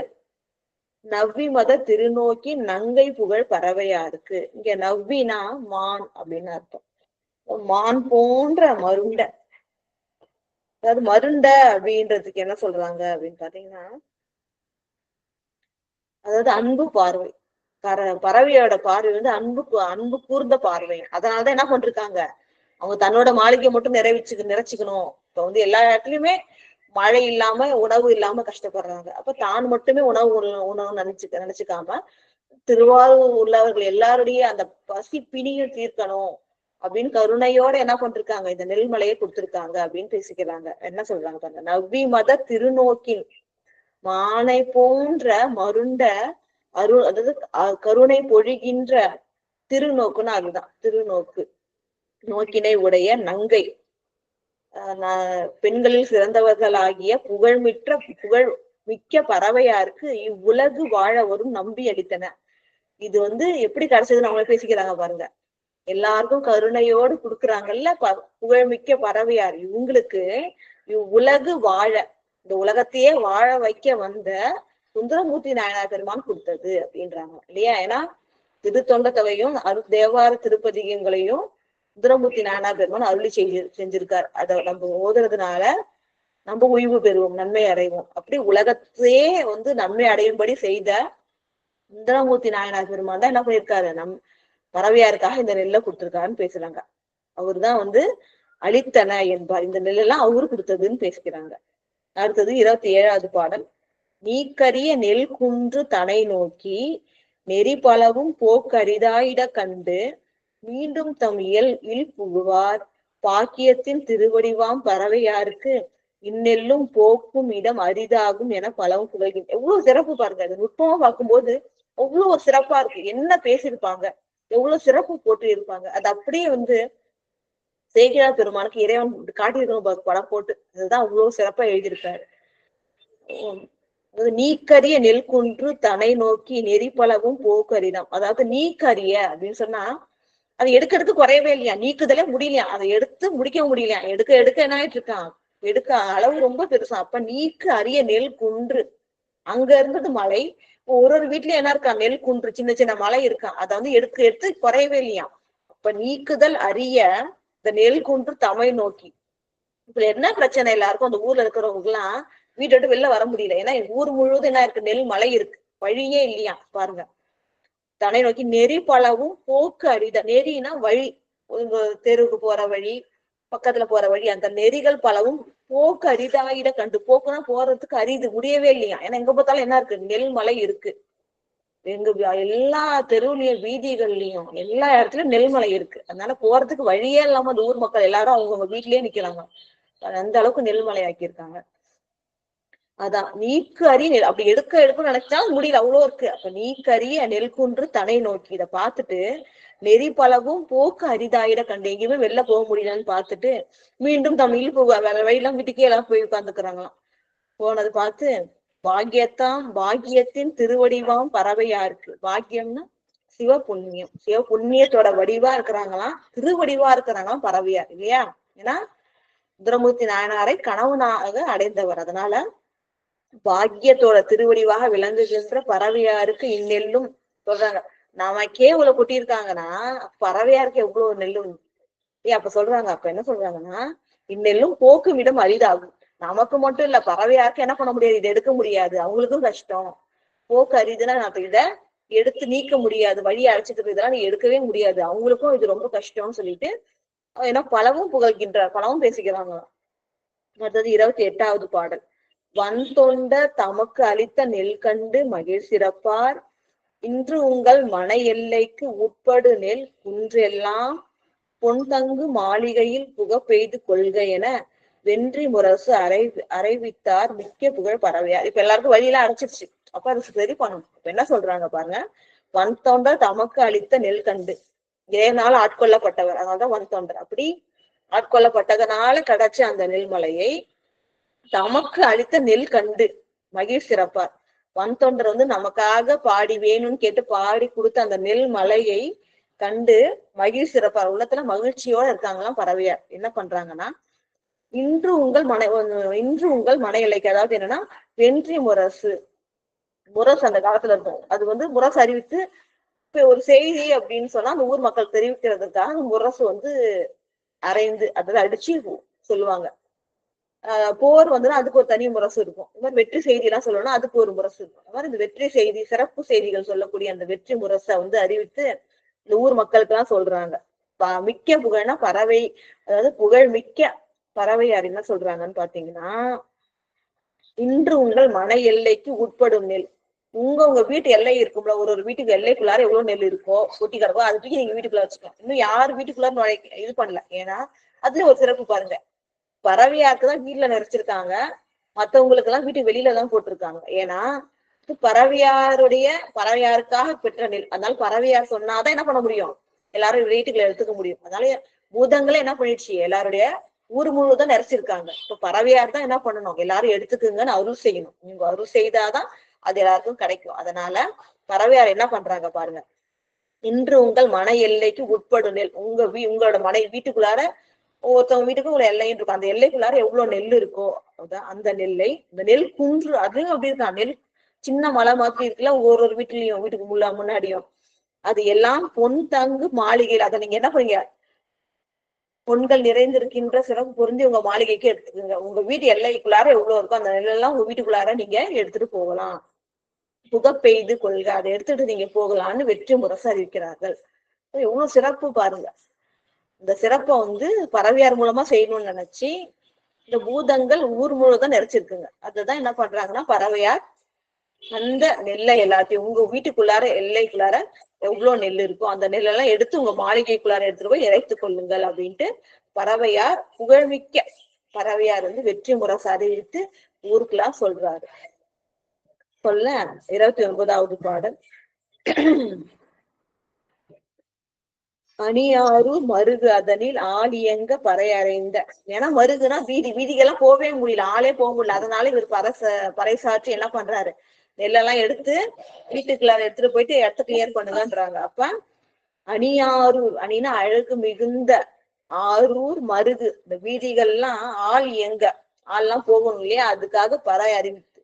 நவ்வி மத திருநோக்கி நங்கை புகழ் பறவையாருக்கு. இங்க நவ்வினா மான் அப்படின்னு அர்த்தம். மான் போன்ற மருண்ட, அதாவது மருண்ட அப்படின்றதுக்கு என்ன சொல்றாங்க அப்படின்னு பாத்தீங்கன்னா, அதாவது அன்பு பார்வை. பறவையோட பார்வை அன்பு கூர்ந்த பார்வை. அதனாலதான் என்ன பண்ணிருக்காங்க, அவங்க தன்னோட மாளிகை மட்டும் நிறைச்சிக்கணும். இப்ப எல்லா இடத்துலயுமே மழை இல்லாம உணவு இல்லாம கஷ்டப்படுறாங்க. அப்ப தான் மட்டுமே உணவு நினைச்சுக்காம திருவாரூர் உள்ளவர்கள் எல்லாருடைய அந்த பசி பிணியும் தீர்க்கணும் அப்படின்னு கருணையோட என்ன பண்ணிருக்காங்க, இந்த நெல்மலையை கொடுத்திருக்காங்க அப்படின்னு பேசிக்கிறாங்க. என்ன சொல்றாங்க பாருங்க, நவ்வி மத திருநோக்கின் மானை போன்ற மருண்ட அதாவது கருணை பொழிகின்ற திருநோக்குன்னு அதுதான் திருநோக்கு, நோக்கினை உடைய நங்கை, பெண்களில் சிறந்தவர்களாகிய புகழ் மிக்க பறவையாருக்கு இவ்வுலகு வாழ வரும் நம்பி அளித்தன. இது எப்படி கிடைச்சதுன்னு அவங்கள பேசிக்கிறாங்க பாருங்க. எல்லாருக்கும் கருணையோடு கொடுக்குறாங்கல்ல புகழ்மிக்க பறவையார், இவங்களுக்கு இவ்வுலகு வாழ, இந்த உலகத்தையே வாழ வைக்க வந்த சுந்தரமூர்த்தி நாயனார் பெருமான் கொடுத்தது அப்படின்றாங்க இல்லையா. ஏன்னா திருத்தொண்ட தொகையும் தேவார திருப்பதிகங்களையும் சுந்தரமூர்த்தி நாயனார் பெருமான் அருளி செஞ்சிருக்கார். அதை நம்ம ஓதுறதுனால நம்ம ஓய்வு பெறுவோம், நன்மை அடைவோம். அப்படி உலகத்தையே நன்மை அடையும்படி செய்த சுந்தரமூர்த்தி நாயனார் பெருமான் தான் என்ன பண்ணிருக்காரு, பறவையாருக்காக இந்த நெல்லை கொடுத்திருக்காருன்னு பேசுறாங்க. அவருதான் அளித்தன என்பார். இந்த நெல்லெல்லாம் அவரு கொடுத்ததுன்னு பேசிக்கிறாங்க. அடுத்தது 27வது பாடல். நீக்கரிய நெல் குன்று தனை நோக்கி நெறி பலவும் போக்கரிதாயிட கண்டு மீண்டும் தம் இல் புகுவார் பாக்கியத்தின் திருவடிவாம் பறவையாருக்கு இந்நெல்லும் போக்கும் இடம் அரிதாகும் என பலவும் புகழ்கின்ற. எவ்வளவு சிறப்பு பாருங்க. அது நுட்பமா பார்க்கும்போது அவ்வளவு ஒரு சிறப்பா இருக்கு. என்ன பேசியிருப்பாங்க, எவ்வளவு சிறப்பு போட்டு இருப்பாங்க. அது அப்படியே சேக்கிழார் பெருமானுக்கு இறைவன் காட்டியிருக்கணும் படம் போட்டு. அதுதான் அவ்வளவு சிறப்பா எழுதியிருக்காரு. நீக்கரிய நெல் குன்று தனை நோக்கி நெறி பலவும் போக்கரிதாம். அதாவது நீக்கரிய அப்படின்னு சொன்னா அது எடுக்க குறையவே இல்லையா, நீக்குதலே முடியலையா, அதை எடுத்து முடிக்க முடியலையா, எடுக்க என்ன ஆயிட்டு இருக்கான், எடுக்க அளவு ரொம்ப பெருசா. அப்ப நீக்கு அரிய நெல் குன்று, அங்க இருந்தது மலை. ஒரு ஒரு வீட்லயும் என்ன இருக்கா, நெல் குன்று, சின்ன சின்ன மலை இருக்கா. அதை வந்து எடுத்து எடுத்து குறையவே இல்லையா. அப்ப நீக்குதல் அறிய இந்த நெல் குன்று தமை நோக்கி. இப்ப என்ன பிரச்சனை, எல்லாருக்கும் அந்த ஊர்ல இருக்கிறவங்க எல்லாம் வீட்டை விட்டு வெளில வர முடியல. ஏன்னா ஊர் முழுவதும் என்ன இருக்கு, நெல் மலை இருக்கு, வழியே இல்லையா. பாருங்க, தனை நோக்கி நெறி பலவும் போக்கு அரித. நெறினா வழி, உங்க தெருவுக்கு போற வழி, பக்கத்துல போற வழி, அந்த நெறிகள் பலவும் போக்கு அரிதாயிட கண்டு. போக்குனா போறதுக்கு அரிது, முடியவே இல்லையா. ஏன்னா எங்க பார்த்தாலும் என்ன இருக்கு, நெல் மலை இருக்கு. எங்க எல்லா தெருவுலயும் வீதிகள்லயும் எல்லா இடத்துலயும் நெல்மலை இருக்கு. அதனால போறதுக்கு வழியே இல்லாம அந்த ஊர் மக்கள் எல்லாரும் அவங்க வீட்லயே நிக்கிறாங்க. அந்த அளவுக்கு நெல்மலை ஆக்கியிருக்காங்க. அதான் நீக்கு அறிய அப்படி எடுக்கணும்னு நினைச்சாலும் முடியல, அவ்வளவு இருக்கு. அப்ப நீக்கு அறிய நெல்குன்று தனை நோக்கி. இதை பார்த்துட்டு நெறி பலவும் போக்கு அரிதாயிட கண்டு, எங்கேயுமே வெளில போக முடியலன்னு பார்த்துட்டு மீண்டும் தமிழ் வேற வழியெல்லாம் வீட்டுக்கே எல்லாம் போய் உட்கார்ந்துக்கிறாங்களாம். போனது பார்த்து பாக்கியத்தாம் பாக்கியத்தின் திருவடிவாம் பறவையாருக்கு. பாக்கியம்னா சிவ புண்ணியம், சிவ புண்ணியத்தோட வடிவா இருக்கிறாங்களாம், திருவடிவா இருக்கிறாங்களாம் பறவையார் இல்லையா. ஏன்னா சுந்தரமூர்த்தி நாயனாரை கணவனாக அடைந்தவர். அதனால பாக்கியத்தோட திருவடிவாக விளங்குகின்ற பறவையாருக்கு இந்நெல்லும் சொல்றாங்க. நமக்கே இவ்வளவு கொட்டியிருக்காங்கன்னா பறவையாருக்கு எவ்வளவு நெல்லு. அப்ப சொல்றாங்க, அப்ப என்ன சொல்றாங்கன்னா, இந்நெல்லும் போக்கும் இடம் அரிதாகும். நமக்கு மட்டும் இல்ல, பறவையாருக்கு என்ன பண்ண முடியாது, இதை எடுக்க முடியாது, அவங்களுக்கும் கஷ்டம். போக்கு அரிதுன்னா அப்ப இதை எடுத்து நீக்க முடியாது, வழியை அழைச்சிட்டு இதெல்லாம் நீ எடுக்கவே முடியாது, அவங்களுக்கும் இது ரொம்ப கஷ்டம்னு சொல்லிட்டு ஏன்னா பலவும் புகழ்கின்றார், பலவும் பேசிக்கிறாங்க. அடுத்தது 28வது பாடல். வன் தொண்ட தமக்கு அளித்த நெல் கண்டு மகிழ் சிறப்பார், இன்று உங்கள் மன எல்லைக்கு உட்படு நெல் குன்றெல்லாம் பொன் தங்கு மாளிகையில் புக பெய்து கொள்க என வென்றி முரசு அறைவித்தார் மிக்க புகழ் பறவையார். இப்ப எல்லாருக்கும் வழியெல்லாம் அடைச்சிருச்சு. அப்ப அது சரி பண்ணணும். இப்ப என்ன சொல்றாங்க பாருங்க, வன் தொண்டர் தமக்கு அளித்த நெல் கண்டு, ஏனால் ஆட்கொள்ளப்பட்டவர், அதனாலதான் வன் தொண்டர். அப்படி ஆட்கொள்ளப்பட்டதனால கிடைச்ச அந்த நெல்மலையை தமக்கு அளித்த நெல் கண்டு மகிழ் சிறப்பார். வன் தொண்டர் வந்து நமக்காக பாடி வேணும்னு கேட்டு பாடி கொடுத்த அந்த நெல் மலையை கண்டு மகிழ் சிறப்பார், உள்ளத்துல மகிழ்ச்சியோட இருக்காங்களாம் பறவையார். என்ன பண்றாங்கன்னா, இன்று உங்கள் மன எல்லைக்கு, அதாவது என்னன்னா வென்றி முரசு. முரசு அந்த காலத்துல இருக்கும், அது வந்து முரசு அறிவித்து இப்ப ஒரு செய்தி அப்படின்னு சொன்னா அந்த ஊர் மக்கள் தெரிவிக்கிறதுக்காக முரசு வந்து அரைந்து அதாவது அடிச்சு சொல்லுவாங்க. போர் வந்து அதுக்கு ஒரு தனி முரசு இருக்கும். இந்த மாதிரி வெற்றி செய்தி எல்லாம் சொல்லணும்னா அதுக்கு ஒரு முரசு இருக்கும். இந்த மாதிரி இந்த வெற்றி செய்தி, சிறப்பு செய்திகள் சொல்லக்கூடிய அந்த வெற்றி முரசை வந்து அறிவித்து இந்த ஊர் மக்களுக்கு எல்லாம் சொல்றாங்க. மிக்க புகழ்னா பறவை, அதாவது புகழ் மிக்க பறவையார் என்ன சொல்றாங்கன்னு பாத்தீங்கன்னா, இன்று உங்கள் மன எல்லைக்கு உட்படும் நெல். உங்க வீட்டு எல்லை இருக்கும்ல, ஒரு வீட்டுக்கு எல்லைக்குள்ளார எவ்வளவு நெல் இருக்கோ கொட்டி கிடக்கோ அது தூக்கி நீங்க வீட்டுக்குள்ள வச்சுக்கலாம். இன்னும் யார் வீட்டுக்குள்ளார இது பண்ணல. ஏன்னா அதுல ஒரு சிறப்பு பாருங்க, பறவையாருக்குதான் வீட்டுல நிறைச்சிருக்காங்க, மத்தவங்களுக்கு எல்லாம் வீட்டுக்கு வெளியில தான் போட்டிருக்காங்க. ஏன்னா பறவையாருக்காக பெற்ற நெல். அதனால பறவையார் சொன்னாதான் என்ன பண்ண முடியும், எல்லாரும் வீட்டுக்குள்ள எடுத்துக்க முடியும். அதனால பூதங்களே என்ன பண்ணிடுச்சு, எல்லாருடைய ஊர் முழுவதும் நிறைச்சிருக்காங்க. இப்ப பறவையார் தான் என்ன பண்ணணும், எல்லாரும் எடுத்துக்குங்கன்னு அருள் செய்யணும். நீங்க அருள் செய்தாதான் அது எல்லாருக்கும் கிடைக்கும். அதனால பறவையார் என்ன பண்றாங்க பாருங்க, இன்று உங்கள் மன எல்லைக்கு உட்படும் நெல். உங்களோட வீட்டுக்குள்ளார ஒருத்தவங்க வீட்டுக்கு ஒரு எல்லைன்னு இருக்கும், அந்த எல்லைக்குள்ளார எவ்வளவு நெல் இருக்கோ அந்த நெல்லை, இந்த நெல் குன்று அது அப்படி இருக்கா, நெல் சின்ன மலை மாதிரி இருக்குல்ல ஒரு வீட்டுலயும், வீட்டுக்கு முன்னாடியும், அது எல்லாம் பொன் தங்கு மாளிகையில். அதை நீங்க என்ன பண்ணீங்க, பொன்கள் நிறைந்திருக்கின்ற சிறப்பு பொருந்தி உங்க மாளிகைக்கு எடுத்துக்கோங்க. உங்க வீட்டு எல்லைக்குள்ளார எவ்வளவு இருக்கோ அந்த நெல்லெல்லாம் உங்க வீட்டுக்குள்ளார நீங்க எடுத்துட்டு போகலாம், புக பெய்து கொள்க, அதை எடுத்துட்டு நீங்க போகலாம்னு வெற்றி முரசு அறிவிக்கிறார்கள். எவ்வளவு சிறப்பு பாருங்க. இந்த சிறப்பை வந்து பறவையார் மூலமா செய்யணும்னு நினைச்சு இந்த பூதங்கள் ஊர் முழுவதும் நிறைச்சிருக்குங்க. அதுதான் என்ன பண்றாங்கன்னா பறவையார் அந்த நெல்லை எல்லாத்தையும் உங்க வீட்டுக்குள்ளார எல்லைக்குள்ளார எவ்வளவு நெல் இருக்கோ அந்த நெல்லெல்லாம் எடுத்து உங்க மாளிகைக்குள்ளார எடுத்துட்டு போய் இறைத்து கொள்ளுங்கள் அப்படின்ட்டு பறவையார் புகழ்மிக்க பறவையார் வந்து வெற்றி முரசு அறிவித்து ஊருக்குலாம் சொல்றாரு. சொல்ல 29வது பாடல். அணியாறு மருகு அதனில் ஆளியங்க பறையறைந்த. ஏன்னா மருகுனா வீதிகெல்லாம் போகவே முடியல, ஆளே போக முடியல. அதனால இவர் பறைசாற்றி என்ன பண்றாரு, நெல்லெல்லாம் எடுத்து வீட்டுக்குள்ளார எடுத்துட்டு போயிட்டு இடத்த கிளியர் பண்ணுங்கன்றாங்க. அப்ப அணியாரூர், அணினா அழகு மிகுந்த, ஆரூர் மருகு, இந்த வீதிகள்லாம் ஆள் எங்க ஆள்லாம் போகணும் இல்லையா, அதுக்காக பறை அறிவித்து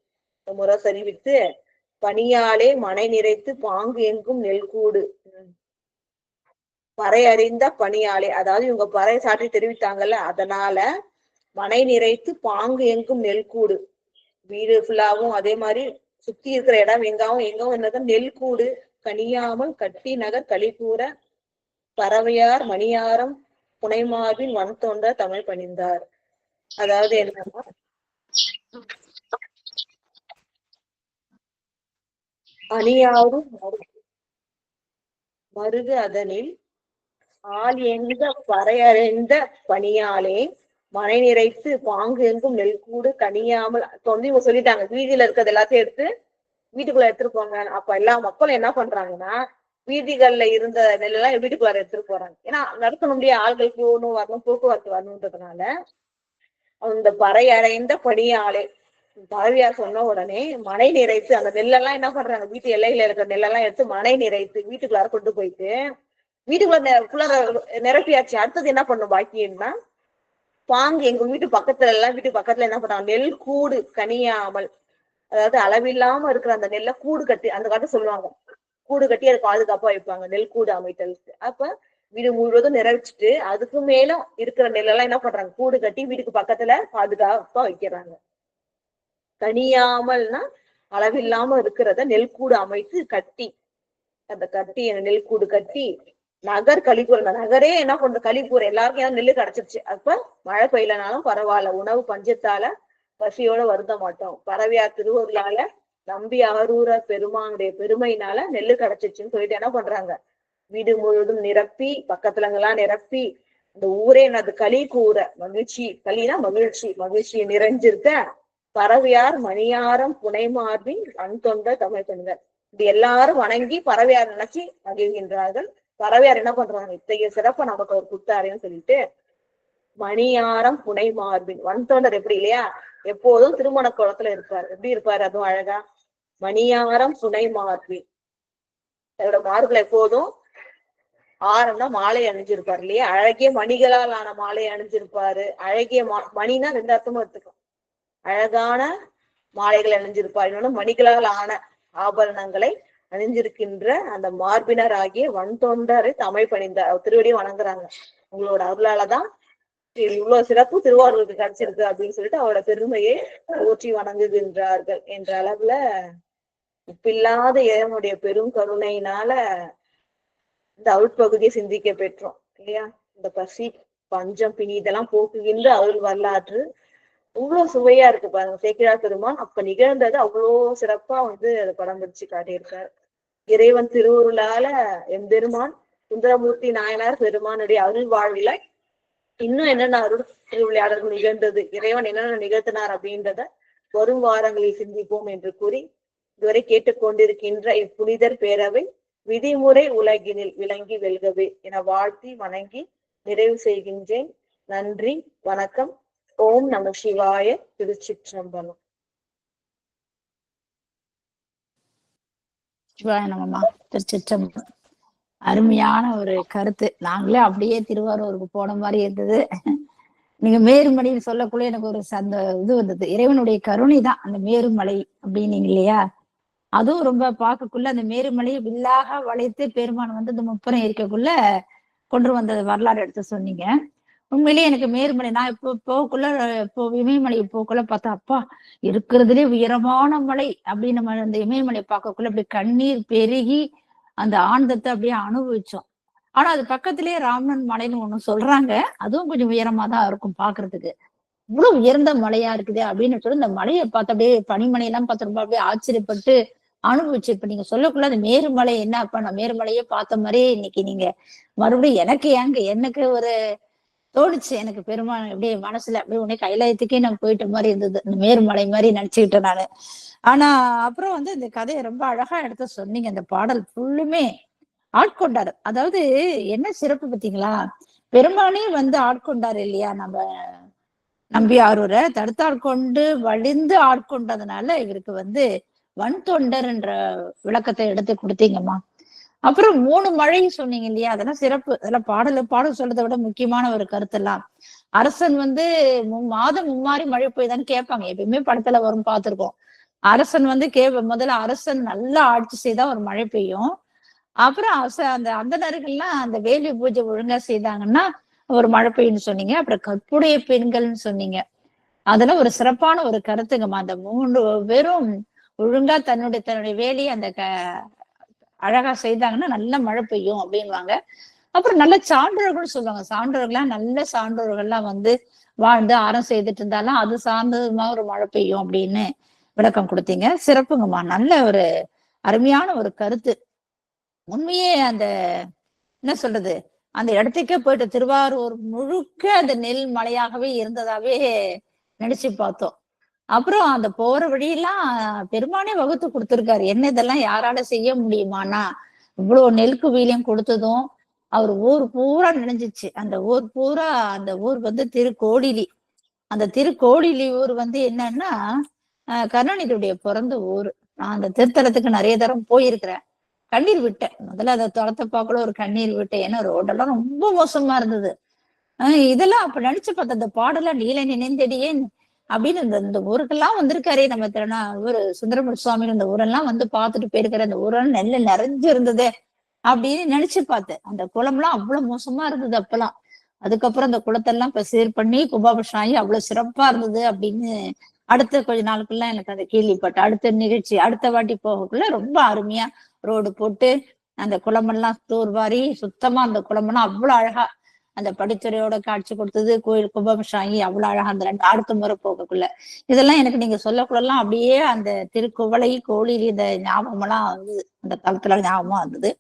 முறை சரிவித்து பணியாலே மனை நிறைத்து பாங்கு எங்கும் நெல்கூடு. பறை அறிந்த பணியாலே, அதாவது இவங்க பறை சாற்றி தெரிவித்தாங்கல்ல, அதனால மனை நிறைத்து பாங்கு எங்கும் நெல்கூடு, வீடு ஃபுல்லாவும் அதே மாதிரி சுத்தி இருக்கிற இடம் எங்கவும் என்னது நெல்கூடு கனியாமல் கட்டி நகர் களிகூற பறவையார் மணியாரம் புனைமாவின் வன் தோன்ற தமிழ் பணிந்தார். அதாவது என்னன்னா, அணியாரும் மருகு அதனில் ஆள் எங்க பறையறைந்த பணியாலே மனை நிறைத்து பாங்கு எங்கும் நெல்கூடு கனியாமல். இப்ப வந்து இவங்க சொல்லிட்டாங்க வீதியில இருக்கிறது எல்லாத்தையும் எடுத்து வீட்டுக்குள்ள எடுத்துட்டு போங்க. அப்ப எல்லா மக்களும் என்ன பண்றாங்கன்னா வீதிகள்ல இருந்த நெல்லெல்லாம் வீட்டுக்குள்ள எடுத்துட்டு போறாங்க. ஏன்னா நடக்கணும் முடிய ஆள்கள் போகணும் வரணும், போக்குவரத்து வரணுன்றதுனால அந்த பறை அறைந்த பணியாலே பறவையார் சொன்ன உடனே மனை நிறைத்து அந்த நெல்லெல்லாம் என்ன பண்றாங்க, வீட்டு எல்லையில இருக்கிற நெல்லெல்லாம் எடுத்து மனை நிறைத்து வீட்டுக்குள்ளார கொண்டு போயிட்டு வீட்டுக்குள்ள நிரப்பியாச்சு. அடுத்தது என்ன பண்ணும் பாக்கியம்னா, பாங்கு எங்க வீட்டு பக்கத்துல என்ன பண்றாங்க, நெல் கூடு கனியாமல், அதாவது அளவில்லாம இருக்கிற அந்த நெல்லை கூடு கட்டி, அந்த காலத்தை சொல்லுவாங்க கூடு கட்டி அதை பாதுகாப்பா வைப்பாங்க, நெல் கூடு அமைத்தலுக்கு. அப்ப வீடு முழுவதும் நிறைச்சிட்டு அதுக்கு மேலும் இருக்கிற நெல்லெல்லாம் என்ன பண்றாங்க, கூடு கட்டி வீட்டுக்கு பக்கத்துல பாதுகாப்பா வைக்கிறாங்க. கனியாமல்னா அளவில்லாம இருக்கிறத நெல்கூடு அமைத்து கட்டி, அந்த கட்டி நெல் கூடு கட்டி நகர் கழிப்பூர், அந்த நகரே என்ன பண்ற கழிப்பூர், எல்லாருக்கும் ஏன்னா நெல்லு கிடைச்சிருச்சு. அப்ப மழை பெய்யலனாலும் பரவாயில்ல, உணவு பஞ்சத்தால பசியோட வருந்த மாட்டோம், பறவையார் திருவருளால நம்பி ஆரூர பெருமானுடைய பெருமையினால நெல்லு கிடைச்சிருச்சுன்னு சொல்லிட்டு என்ன பண்றாங்க, வீடு முழுவதும் நிரப்பி பக்கத்துலங்கெல்லாம் நிரப்பி அந்த ஊரே என்னது களி கூற மகிழ்ச்சி, களினா மகிழ்ச்சி, மகிழ்ச்சியை நிறைஞ்சிருக்க பறவையார் மணியாரம் புனைமார்பின் கண் தொண்ட தமிழ் பெண்கள், இது எல்லாரும் வணங்கி பறவையார் நினைச்சு மகிழ்கின்றார்கள். பறவையார் என்ன பண்றாங்க, இத்தகைய சிறப்பை நமக்கு ஒரு குத்தாருன்னு சொல்லிட்டு மணியாரம் புனை மார்பின் வன் தொண்டர் எப்படி இல்லையா, எப்போதும் திருமண குளத்துல இருப்பாரு. எப்படி இருப்பாரு, அதுவும் அழகா மணியாரம் புனை மார்பின், அதோட மார்பில் எப்போதும் ஆரம்னா மாலை அணிஞ்சிருப்பாரு இல்லையா, அழகிய மணிகளால் ஆன மாலை அணிஞ்சிருப்பாரு. அழகிய மணினா ரெண்டு அர்த்தமும் எடுத்துக்கும், அழகான மாலைகள் அணிஞ்சிருப்பார், இன்னொன்னு மணிகளால் ஆன ஆபரணங்களை அணிஞ்சிருக்கின்ற அந்த மார்பினர் ஆகிய வன் தொண்டரை தமிழ் பணிந்தார். திருவடியும் வணங்குறாங்க, உங்களோட அருளாலதான் இவ்வளவு சிறப்பு திருவாரூருக்கு கிடைச்சிருக்கு அப்படின்னு சொல்லிட்டு அவரோட பெருமையை போற்றி வணங்குகின்றார்கள். என்ற அளவுல உப்பில்லாத இறைவனுடைய பெரும் கருணையினால இந்த அருட்பகுதியை சிந்திக்க பெற்றோம் இல்லையா. இந்த பசி பஞ்சம் பிணி இதெல்லாம் போக்குகின்ற அருள் வரலாற்று அவ்வளவு சுவையா இருக்கு பாருங்க. சேக்கிழார் பெருமான் அப்ப நிகழ்ந்தது அவ்வளோ சிறப்பா வந்து அதை படம் பிடிச்சு காட்டியிருக்காரு. இறைவன் திருவுருளால எம்பெருமான் சுந்தரமூர்த்தி நாயனார் பெருமானுடைய அருள் வாழ்வில இன்னும் என்னென்ன அருள் திருவிளையாடல்கள் நிகழ்ந்தது, இறைவன் என்னென்ன நிகழ்த்தினார் அப்படின்றத வரும் வாரங்களில் சிந்திப்போம் என்று கூறி இதுவரை கேட்டுக்கொண்டிருக்கின்ற இப்புனிதர் பேரவை விதிமுறை உலகினில் விளங்கி வெல்கவே என வாழ்த்தி வணங்கி நிறைவு செய்கின்றேன். நன்றி, வணக்கம். ஓம் நம சிவாய. திருச்சிற்றம்பலம். சிவாய நமமா. திருச்சிற்றம்பலம். அருமையான ஒரு கருத்து. நாங்களே அப்படியே திருவாரூருக்கு போன மாதிரி இருந்தது. நீங்க மேருமலைன்னு சொல்லக்குள்ள எனக்கு ஒரு இது வந்தது, இறைவனுடைய கருணை தான் அந்த மேருமலை அப்படின்னீங்க இல்லையா. அதுவும் ரொம்ப பார்க்கக்குள்ள அந்த மேருமலையை வில்லாக வளைத்து பெருமான் வந்து இந்த முப்புறம் இருக்கக்குள்ள கொண்டு வந்தது வரலாறு எடுத்து சொன்னீங்க. உண்மையிலேயே எனக்கு மேருமலை நான் இப்போ இமயமலையை போக்குள்ள பார்த்தா அப்பா இருக்கிறதுலே உயரமான மலை அப்படின்னு நம்ம அந்த இமயமலையை பார்க்கக்குள்ள அப்படி கண்ணீர் பெருகி அந்த ஆனந்தத்தை அப்படியே அனுபவிச்சோம். ஆனா அது பக்கத்திலேயே ராமன் மலைன்னு ஒண்ணு சொல்றாங்க, அதுவும் கொஞ்சம் உயரமா தான் இருக்கும் பாக்குறதுக்கு. இவ்வளவு உயர்ந்த மலையா இருக்குது அப்படின்னு சொல்லி இந்த மலையை பார்த்து அப்படியே பனிமலையெல்லாம் பார்த்து ரொம்ப அப்படியே ஆச்சரியப்பட்டு அனுபவிச்சு. இப்ப நீங்க சொல்லக்குள்ள அந்த மேருமலை என்ன அப்ப நான் மேருமலையே பார்த்த மாதிரியே இன்னைக்கு நீங்க மறுபடியும் எனக்கு ஒரு தோணுச்சு. எனக்கு பெருமாள் அப்படியே மனசுல அப்படியே உடனே கைலாயத்துக்கே நான் போயிட்ட மாதிரி இருந்தது, இந்த மேருமலை மாதிரி நினைச்சுக்கிட்டேன் நானு. ஆனா அப்புறம் வந்து இந்த கதையை ரொம்ப அழகா எடுத்து சொன்னீங்க. அந்த பாடல் ஃபுல்லுமே ஆட்கொண்டாரு. அதாவது என்ன சிறப்பு பார்த்தீங்களா, பெருமாளையும் வந்து ஆட்கொண்டாரு இல்லையா. நம்ம நம்பி ஆரூரை தடுத்தாட்கொண்டு வழிந்து ஆட்கொண்டதுனால இவருக்கு வந்து வன் தொண்டர் என்ற விளக்கத்தை எடுத்து கொடுத்தீங்கம்மா. அப்புறம் 3 மழை சொன்னீங்க இல்லையா, அதெல்லாம் சிறப்பு. அதெல்லாம் பாடல் சொல்றதை விட முக்கியமான ஒரு கருத்தெல்லாம். அரசன் வந்து மாதம் மும்மாறி மழை பெய்யுதான்னு கேட்பாங்க, எப்பயுமே படத்துல வரும் பார்த்திருக்கோம். அரசன் வந்து முதல்ல அரசன் நல்லா ஆட்சி செய்தா ஒரு மழை பெய்யும். அப்புறம் அந்த அந்தணர்கள்லாம் அந்த வேள்வி பூஜை ஒழுங்கா செய்தாங்கன்னா ஒரு மழை பெய்யும்னு சொன்னீங்க. அப்புறம் கற்புடைய பெண்கள்னு சொன்னீங்க. அதுல ஒரு சிறப்பான ஒரு கருத்துங்கம்மா. அந்த 3 பேரும் ஒழுங்கா தன்னுடைய வேலையை அந்த அழகா செய்தாங்கன்னா நல்ல மழை பெய்யும் அப்படின்வாங்க. அப்புறம் நல்ல சான்றோர்கள் சொல்லுவாங்க. சான்றோர்கள்லாம் நல்ல சான்றோர்கள்லாம் வந்து வாழ்ந்து அறம் செய்துட்டு இருந்தாலும் அது சார்ந்ததுமா ஒரு மழை பெய்யும் அப்படின்னு விளக்கம் கொடுத்தீங்க. சிறப்புங்கம்மா. நல்ல ஒரு அருமையான ஒரு கருத்து. உண்மையே அந்த என்ன சொல்றது, அந்த இடத்துக்கே போயிட்டு திருவாரூர் முழுக்க அந்த நெல் மலையாகவே இருந்ததாவே நினைச்சு பார்த்தோம். அப்புறம் அந்த போற வழியெல்லாம் பெருமானே வகுத்து கொடுத்திருக்காரு. என்ன இதெல்லாம் யாரால செய்ய முடியுமானா, இவ்வளவு நெல் குவியலையும் கொடுத்ததும் அவர் ஊர் பூரா நினைஞ்சிச்சு. அந்த ஊர் பூரா, அந்த ஊர் வந்து திருக்கோடிலி. அந்த திருக்கோடிலி ஊர் வந்து என்னன்னா கருணாநிதியுடைய பிறந்த ஊர். நான் அந்த திருத்தலத்துக்கு நிறைய தரம் போயிருக்கிறேன். கண்ணீர் விட்டேன். முதல்ல அந்த தளத்தை பார்க்கல ஒரு கண்ணீர் விட்டேன். ஏன்னா ரோடெல்லாம் ரொம்ப மோசமா இருந்தது. இதெல்லாம் அப்ப நினைச்சு பார்த்தேன். அந்த பாடலாம் நீல நினைந்தடியே அப்படின்னு இந்த ஊருக்கெல்லாம் வந்திருக்காரே நம்ம இவரு சுந்தரமூர்த்தி சுவாமி இந்த ஊரெல்லாம் வந்து பார்த்துட்டு போயிருக்கிற அந்த ஊரெல்லாம் நெல்ல நிறைஞ்சு இருந்ததே அப்படின்னு நினைச்சு பார்த்தேன். அந்த குளம்லாம் அவ்வளவு மோசமா இருந்தது அப்பெல்லாம். அதுக்கப்புறம் அந்த குளத்தெல்லாம் இப்ப சீர் பண்ணி கும்பாபிஷேகம் ஆகி அவ்வளவு சிறப்பா இருந்தது அப்படின்னு அடுத்த கொஞ்ச நாளுக்குள்ள எனக்கு அதை கேள்விப்பட்டேன். அடுத்த நிகழ்ச்சி அடுத்த வாட்டி போகக்குள்ள ரொம்ப அருமையா ரோடு போட்டு அந்த குளமெல்லாம் தூர்வாரி சுத்தமா அந்த குளமெல்லாம் அவ்வளவு அழகா அந்த படித்துறையோட காட்சி கொடுத்தது. கோயில் கும்பாபிஷேகம் ஆகி அவ்வளவு அழகா அந்த அடுத்த முறை போகக்குள்ள இதெல்லாம் எனக்கு நீங்க சொல்லக்குள்ளலாம் அப்படியே அந்த திருக்குவளை கோழில் இந்த ஞாபகம் எல்லாம் வந்து அந்த தளத்துல ஞாபகமா இருந்தது.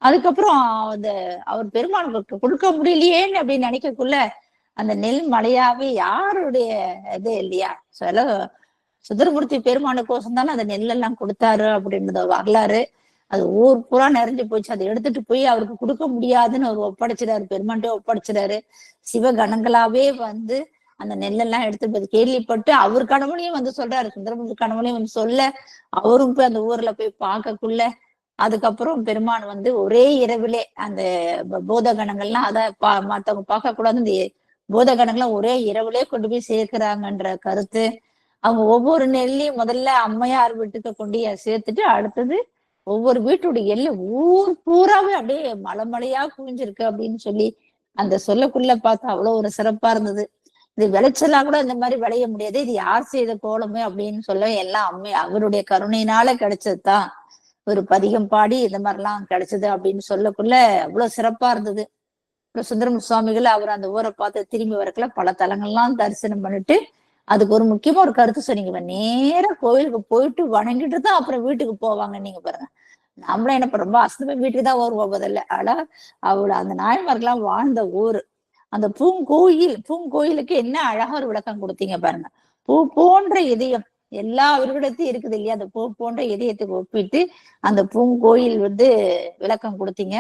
அதுக்கப்புறம் அந்த அவர் பெருமாளுக்கு கொடுக்க முடியலையேன்னு அப்படின்னு நினைக்கக்குள்ள அந்த நெல் மலையாவே யாருடைய இது இல்லையா சில சுந்தரமூர்த்தி பெருமானுக்கோசம் தானே அந்த நெல்லெல்லாம் கொடுத்தாரு அப்படின்றத வரலாறு. அது ஊர் பூரா நிறைஞ்சு போச்சு. அதை எடுத்துட்டு போய் அவருக்கு கொடுக்க முடியாதுன்னு அவர் ஒப்படைச்சிடாரு. பெருமான்ட்டே ஒப்படைச்சிடாரு. சிவகணங்களாவே வந்து அந்த நெல்லெல்லாம் எடுத்துட்டு போய் கேள்விப்பட்டு அவர் கணவனையும் வந்து சொல்றாரு. சுந்தரமூர்த்தி கணவனையும் வந்து சொல்ல அவரும் போய் அந்த ஊர்ல போய் பார்க்கக்குள்ள அதுக்கப்புறம் பெருமான் வந்து ஒரே இரவிலே அந்த போதகணங்கள்லாம் அதை மத்தவங்க பார்க்க கூடாது. இந்த போதகணங்கள்லாம் ஒரே இரவுலே கொண்டு போய் சேர்க்கிறாங்கன்ற கருத்து. அவங்க ஒவ்வொரு நெல்லையும் முதல்ல அம்மையார் வீட்டுக்கு கொண்டு சேர்த்துட்டு அடுத்தது ஒவ்வொரு வீட்டுடைய எல்லை ஊர் பூராவே அப்படியே மலைமலையா குவிஞ்சிருக்கு அப்படின்னு சொல்லி அந்த சொல்லக்குள்ள பார்த்தா அவ்வளவு ஒரு சிறப்பா இருந்தது. இது விளைச்சலா கூட இந்த மாதிரி விளைய முடியாது. இது யார் செய்த கோலமே அப்படின்னு சொல்ல எல்லாம் அவருடைய கருணையினால கிடைச்சதுதான். ஒரு பதிகம் பாடி இந்த மாதிரிலாம் கிடைச்சது அப்படின்னு சொல்லக்குள்ள அவ்வளவு சிறப்பா இருந்தது. அப்புறம் சுந்தரமூர்த்தி சுவாமிகள் அவர் அந்த ஊரை பார்த்து திரும்பி வரக்குள்ள பல தலங்கள்லாம் தரிசனம் பண்ணிட்டு அதுக்கு ஒரு முக்கியமா ஒரு கருத்து சொன்னீங்க. நேரா கோயிலுக்கு போயிட்டு வணங்கிட்டு தான் அப்புறம் வீட்டுக்கு போவாங்க. நீங்க பாருங்க, நம்மளும் என்ன ரொம்ப அசந்தமே வீட்டுக்கு தான் வருவோம் முதல்ல. ஆனா அவளை அந்த நாயன்மார்கள்லாம் வாழ்ந்த ஊர் அந்த பூங்கோயிலுக்கு என்ன அழகா ஒரு விளக்கம் கொடுத்தீங்க பாருங்க. பூ போன்ற இதயம் எல்லா உருவிடத்தையும் இருக்குது இல்லையா, அந்த பூ போன்ற இதயத்துக்கு ஒப்பிட்டு அந்த பூங்கோயில் வந்து விளக்கம் கொடுத்தீங்க.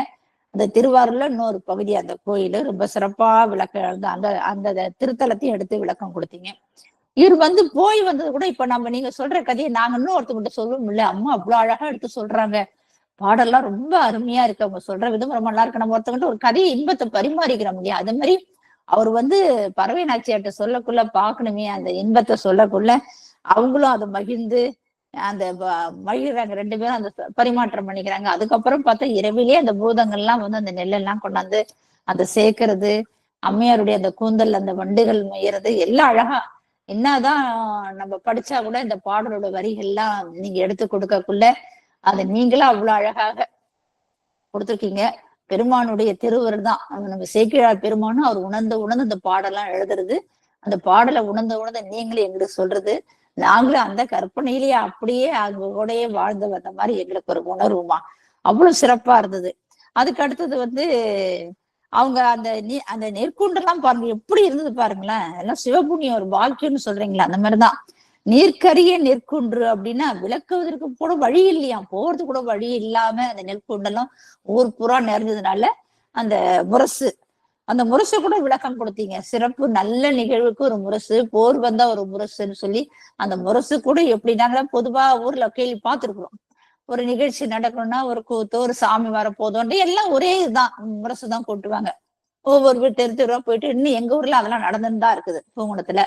அந்த திருவாரூர்ல இன்னொரு பகுதி அந்த கோயில் ரொம்ப சிறப்பா விளக்கம் அந்த அந்த திருத்தலத்தையும் எடுத்து விளக்கம் கொடுத்தீங்க. இவர் வந்து போய் வந்தது கூட இப்ப நீங்க சொல்ற கதையை நாங்க இன்னும் ஒருத்தவங்கிட்ட சொல்லவும் இல்லை. அம்மா அவ்வளவு அழகா எடுத்து சொல்றாங்க. பாடெல்லாம் ரொம்ப அருமையா இருக்கு. அவங்க சொல்ற விதம் ரொம்ப நல்லா இருக்கு. நம்ம ஒருத்தவங்கிட்ட ஒரு கதையை இன்பத்தை பரிமாறிக்கிறோம் இல்லையா, அது மாதிரி அவர் வந்து பறவை நாச்சியார்ட்ட சொல்லக்குள்ள பாக்கணுமே அந்த இன்பத்தை சொல்லக்குள்ள அவங்களும் அதை மகிழ்ந்து அந்த மகிழ்றாங்க. 2 பேரும் அந்த பரிமாற்றம் பண்ணிக்கிறாங்க. அதுக்கப்புறம் பார்த்தா இரவிலே அந்த பூதங்கள்லாம் வந்து அந்த நெல்லெல்லாம் கொண்டாந்து அதை சேர்க்கறது, அம்மையாருடைய அந்த கூந்தல் அந்த வண்டுகள் முயறது எல்லாம் அழகா. என்னதான் நம்ம படிச்சா கூட இந்த பாடலோட வரிகள்லாம் நீங்க எடுத்து கொடுக்கக்குள்ள அதை நீங்களும் அவ்வளவு அழகாக கொடுத்துருக்கீங்க. பெருமானுடைய திருவருள் தான் நம்ம சேக்கிழார் பெருமானும் அவர் உணர்ந்து அந்த பாடெல்லாம் எழுதுறது. அந்த பாடலை உணர்ந்த நீங்களே எங்களுக்கு சொல்றது, நாங்களும் அந்த கற்பனையிலேயே அப்படியே அவங்க கூடயே வாழ்ந்து வந்த மாதிரி எங்களுக்கு ஒரு உணர்வுமா அவ்வளவு சிறப்பா இருந்தது. அதுக்கு அடுத்தது வந்து அவங்க அந்த நெற்குண்டெல்லாம் பாருங்க எப்படி இருந்தது பாருங்களேன். எல்லாம் சிவபுண்ணியம் ஒரு பாக்கியம்னு சொல்றீங்களா, அந்த மாதிரிதான். நீர்க்கரிய நெற்குன்று அப்படின்னா விளக்குவதற்கு கூட வழி இல்லையா, போறதுக்கு கூட வழி இல்லாம அந்த நெற்குண்டெல்லாம் ஊர் பூரா நிறைஞ்சதுனால அந்த முரசு கூட விளக்கம் கொடுத்தீங்க. சிறப்பு நல்ல நிகழ்வுக்கு ஒரு முரசு, போர் வந்தா ஒரு முரசுன்னு சொல்லி அந்த முரசு கூட எப்படி நாங்களாம் பொதுவா ஊர்ல கேள்வி பார்த்துருக்குறோம். ஒரு நிகழ்ச்சி நடக்கணும்னா ஒரு கூத்தோ ஒரு சாமி வர போதோன்ட்டு எல்லாம் ஒரே இதுதான், முரசு தான் கொட்டுவாங்க. ஒவ்வொரு வீட்டு தெரு தெருவா போயிட்டு இன்னும் எங்க ஊர்ல அதெல்லாம் நடந்துன்னு தான் இருக்குது. பூங்குணத்துல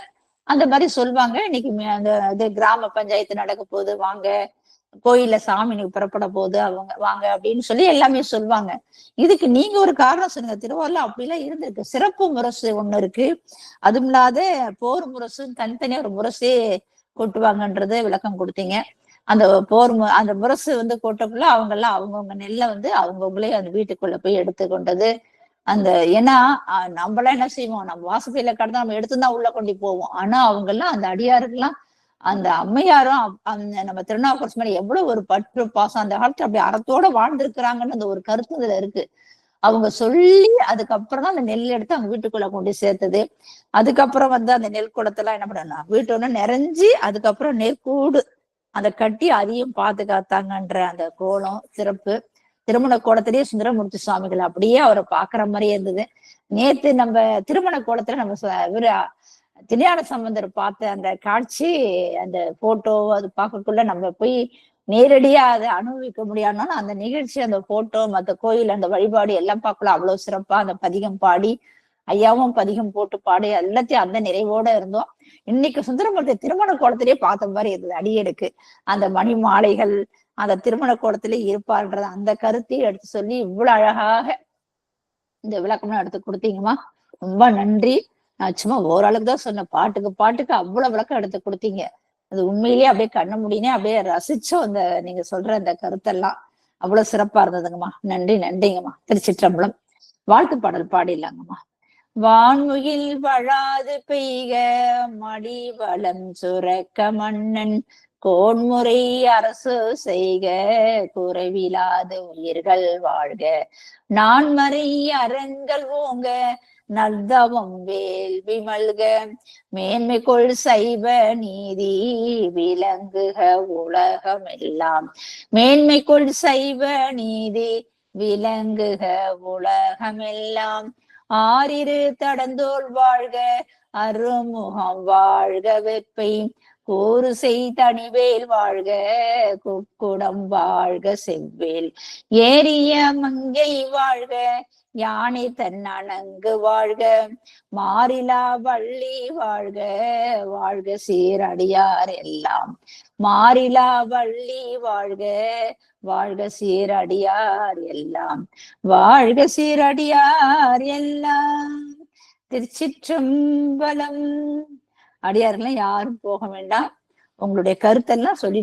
அந்த மாதிரி சொல்லுவாங்க. இன்னைக்கு அந்த இது கிராம பஞ்சாயத்து நடக்க போகுது, வாங்க கோயில்ல சாமி புறப்பட போகுது, அவங்க வாங்க அப்படின்னு சொல்லி எல்லாமே சொல்லுவாங்க. இதுக்கு நீங்க ஒரு காரணம் சொன்னீங்க. திருவாரூர்ல அப்படிலாம் இருந்திருக்கு. சிறப்பு முரசு ஒண்ணு இருக்கு. அதுவும் இல்லாத போர் முரசுன்னு தனித்தனியா ஒரு முரசே கொட்டுவாங்கன்றத விளக்கம் கொடுத்தீங்க. அந்த அந்த முரசு கொட்டக்குள்ள அவங்க எல்லாம் அவங்கவுங்க நெல்லை அவங்கவுங்களே அந்த வீட்டுக்குள்ள போய் எடுத்து கொண்டது. அந்த ஏன்னா நம்மளாம் என்ன செய்வோம், நம்ம வாசப்பையில கடந்தா நம்ம எடுத்துதான் உள்ள கொண்டு போவோம். ஆனா அவங்க எல்லாம் அந்த அடியாருக்கெல்லாம் அந்த அம்மையாரும் அந்த நம்ம திருநாவுக்கரசு மேல எவ்வளவு ஒரு பற்று பாசம், அந்த காலத்துல அப்படி அறத்தோட வாழ்ந்திருக்கிறாங்கன்னு அந்த ஒரு கருத்து இதுல இருக்கு. அவங்க சொல்லி அதுக்கப்புறம் தான் அந்த நெல் எடுத்து அவங்க வீட்டுக்குள்ள கொண்டு சேர்த்தது. அதுக்கப்புறம் அந்த நெல் குடத்தெல்லாம் என்ன பண்ணா வீட்டு ஒண்ணு நிறைஞ்சி அதுக்கப்புறம் நெற்கூடு அதை கட்டி அதையும் பாதுகாத்தாங்கன்ற அந்த கோலம் சிறப்பு. திருமண கோலத்திலேயே சுந்தரமூர்த்தி சுவாமிகள் அப்படியே அவரை பாக்குற மாதிரியே இருந்தது. நேத்து நம்ம திருமண கோலத்துல நம்ம இவரு திருஞான சம்பந்தர் பார்த்த அந்த காட்சி, அந்த போட்டோ அது பார்க்கக்குள்ள நம்ம போய் நேரடியா அதை அனுபவிக்க முடியாதுனாலும் அந்த நிகழ்ச்சி, அந்த போட்டோ, மற்ற கோயில் அந்த வழிபாடு எல்லாம் பார்க்கல அவ்வளவு சிறப்பா அந்த பதிகம் பாடி ஐயாவும் பதிகம் போட்டு பாடி எல்லாத்தையும் அந்த நிறைவோட இருந்தோம். இன்னைக்கு சுந்தரமூர்த்தி திருமண கோலத்திலேயே பார்த்த மாதிரி இருந்தது. அடியெடுக்கு அந்த மணி மாலைகள் அந்த திருமண கோலத்திலே இருப்பார்ன்றத அந்த கருத்தையும் எடுத்து சொல்லி இவ்வளவு அழகாக இந்த விளக்கம்லாம் எடுத்து கொடுத்தீங்கம்மா. ரொம்ப நன்றி. நான் சும்மா ஓரளவுக்கு தான் சொன்னேன். பாட்டுக்கு அவ்வளவு விளக்கம் எடுத்து கொடுத்தீங்க. அது உண்மையிலேயே அப்படியே கண்ண முடினே அப்படியே ரசிச்சோம். அந்த நீங்க சொல்ற அந்த கருத்தெல்லாம் அவ்வளவு சிறப்பா இருந்ததுங்கம்மா. நன்றிங்கம்மா. திருச்சிற்றம்பலம். வாழ்த்து பாடல் பாடிடலாங்கம்மா. வான்முகில் வழாது பெய்க மடி வளம் சுரக்க மன்னன் கோன்முறை அரசு செய்க குறைவிலாத உயிர்கள் வாழ்க நான்மறை அறங்கள் ஓங்க நல்தவம் வேள்வி மல்க மேன்மை கொள் சைவ நீதி விளங்குக உலகம் எல்லாம் மேன்மை கொள் சைவ நீதி விளங்குக உலகமெல்லாம் ஆறிரு தடந்தோள் வாழ்க அருமுகம் வாழ்க வெப்பை கூறு செய் தனிவேல் வாழ்க குக்குடம் வாழ்க செவ்வேல் ஏரிய மங்கை வாழ்க யானை தன்னணங்கு வாழ்க மாறிலா வள்ளி வாழ்க வாழ்க சீரடியார் எல்லாம் மாறிலா வள்ளி வாழ்க வாழ்க சீரடியார் எல்லாம் வாழ்க சீரடியார் எல்லாம். திருச்சிற்றம்பலம். அடியார்கள்லாம் யாரும் போக வேண்டாம். உங்களுடைய கருத்தெல்லாம் சொல்லி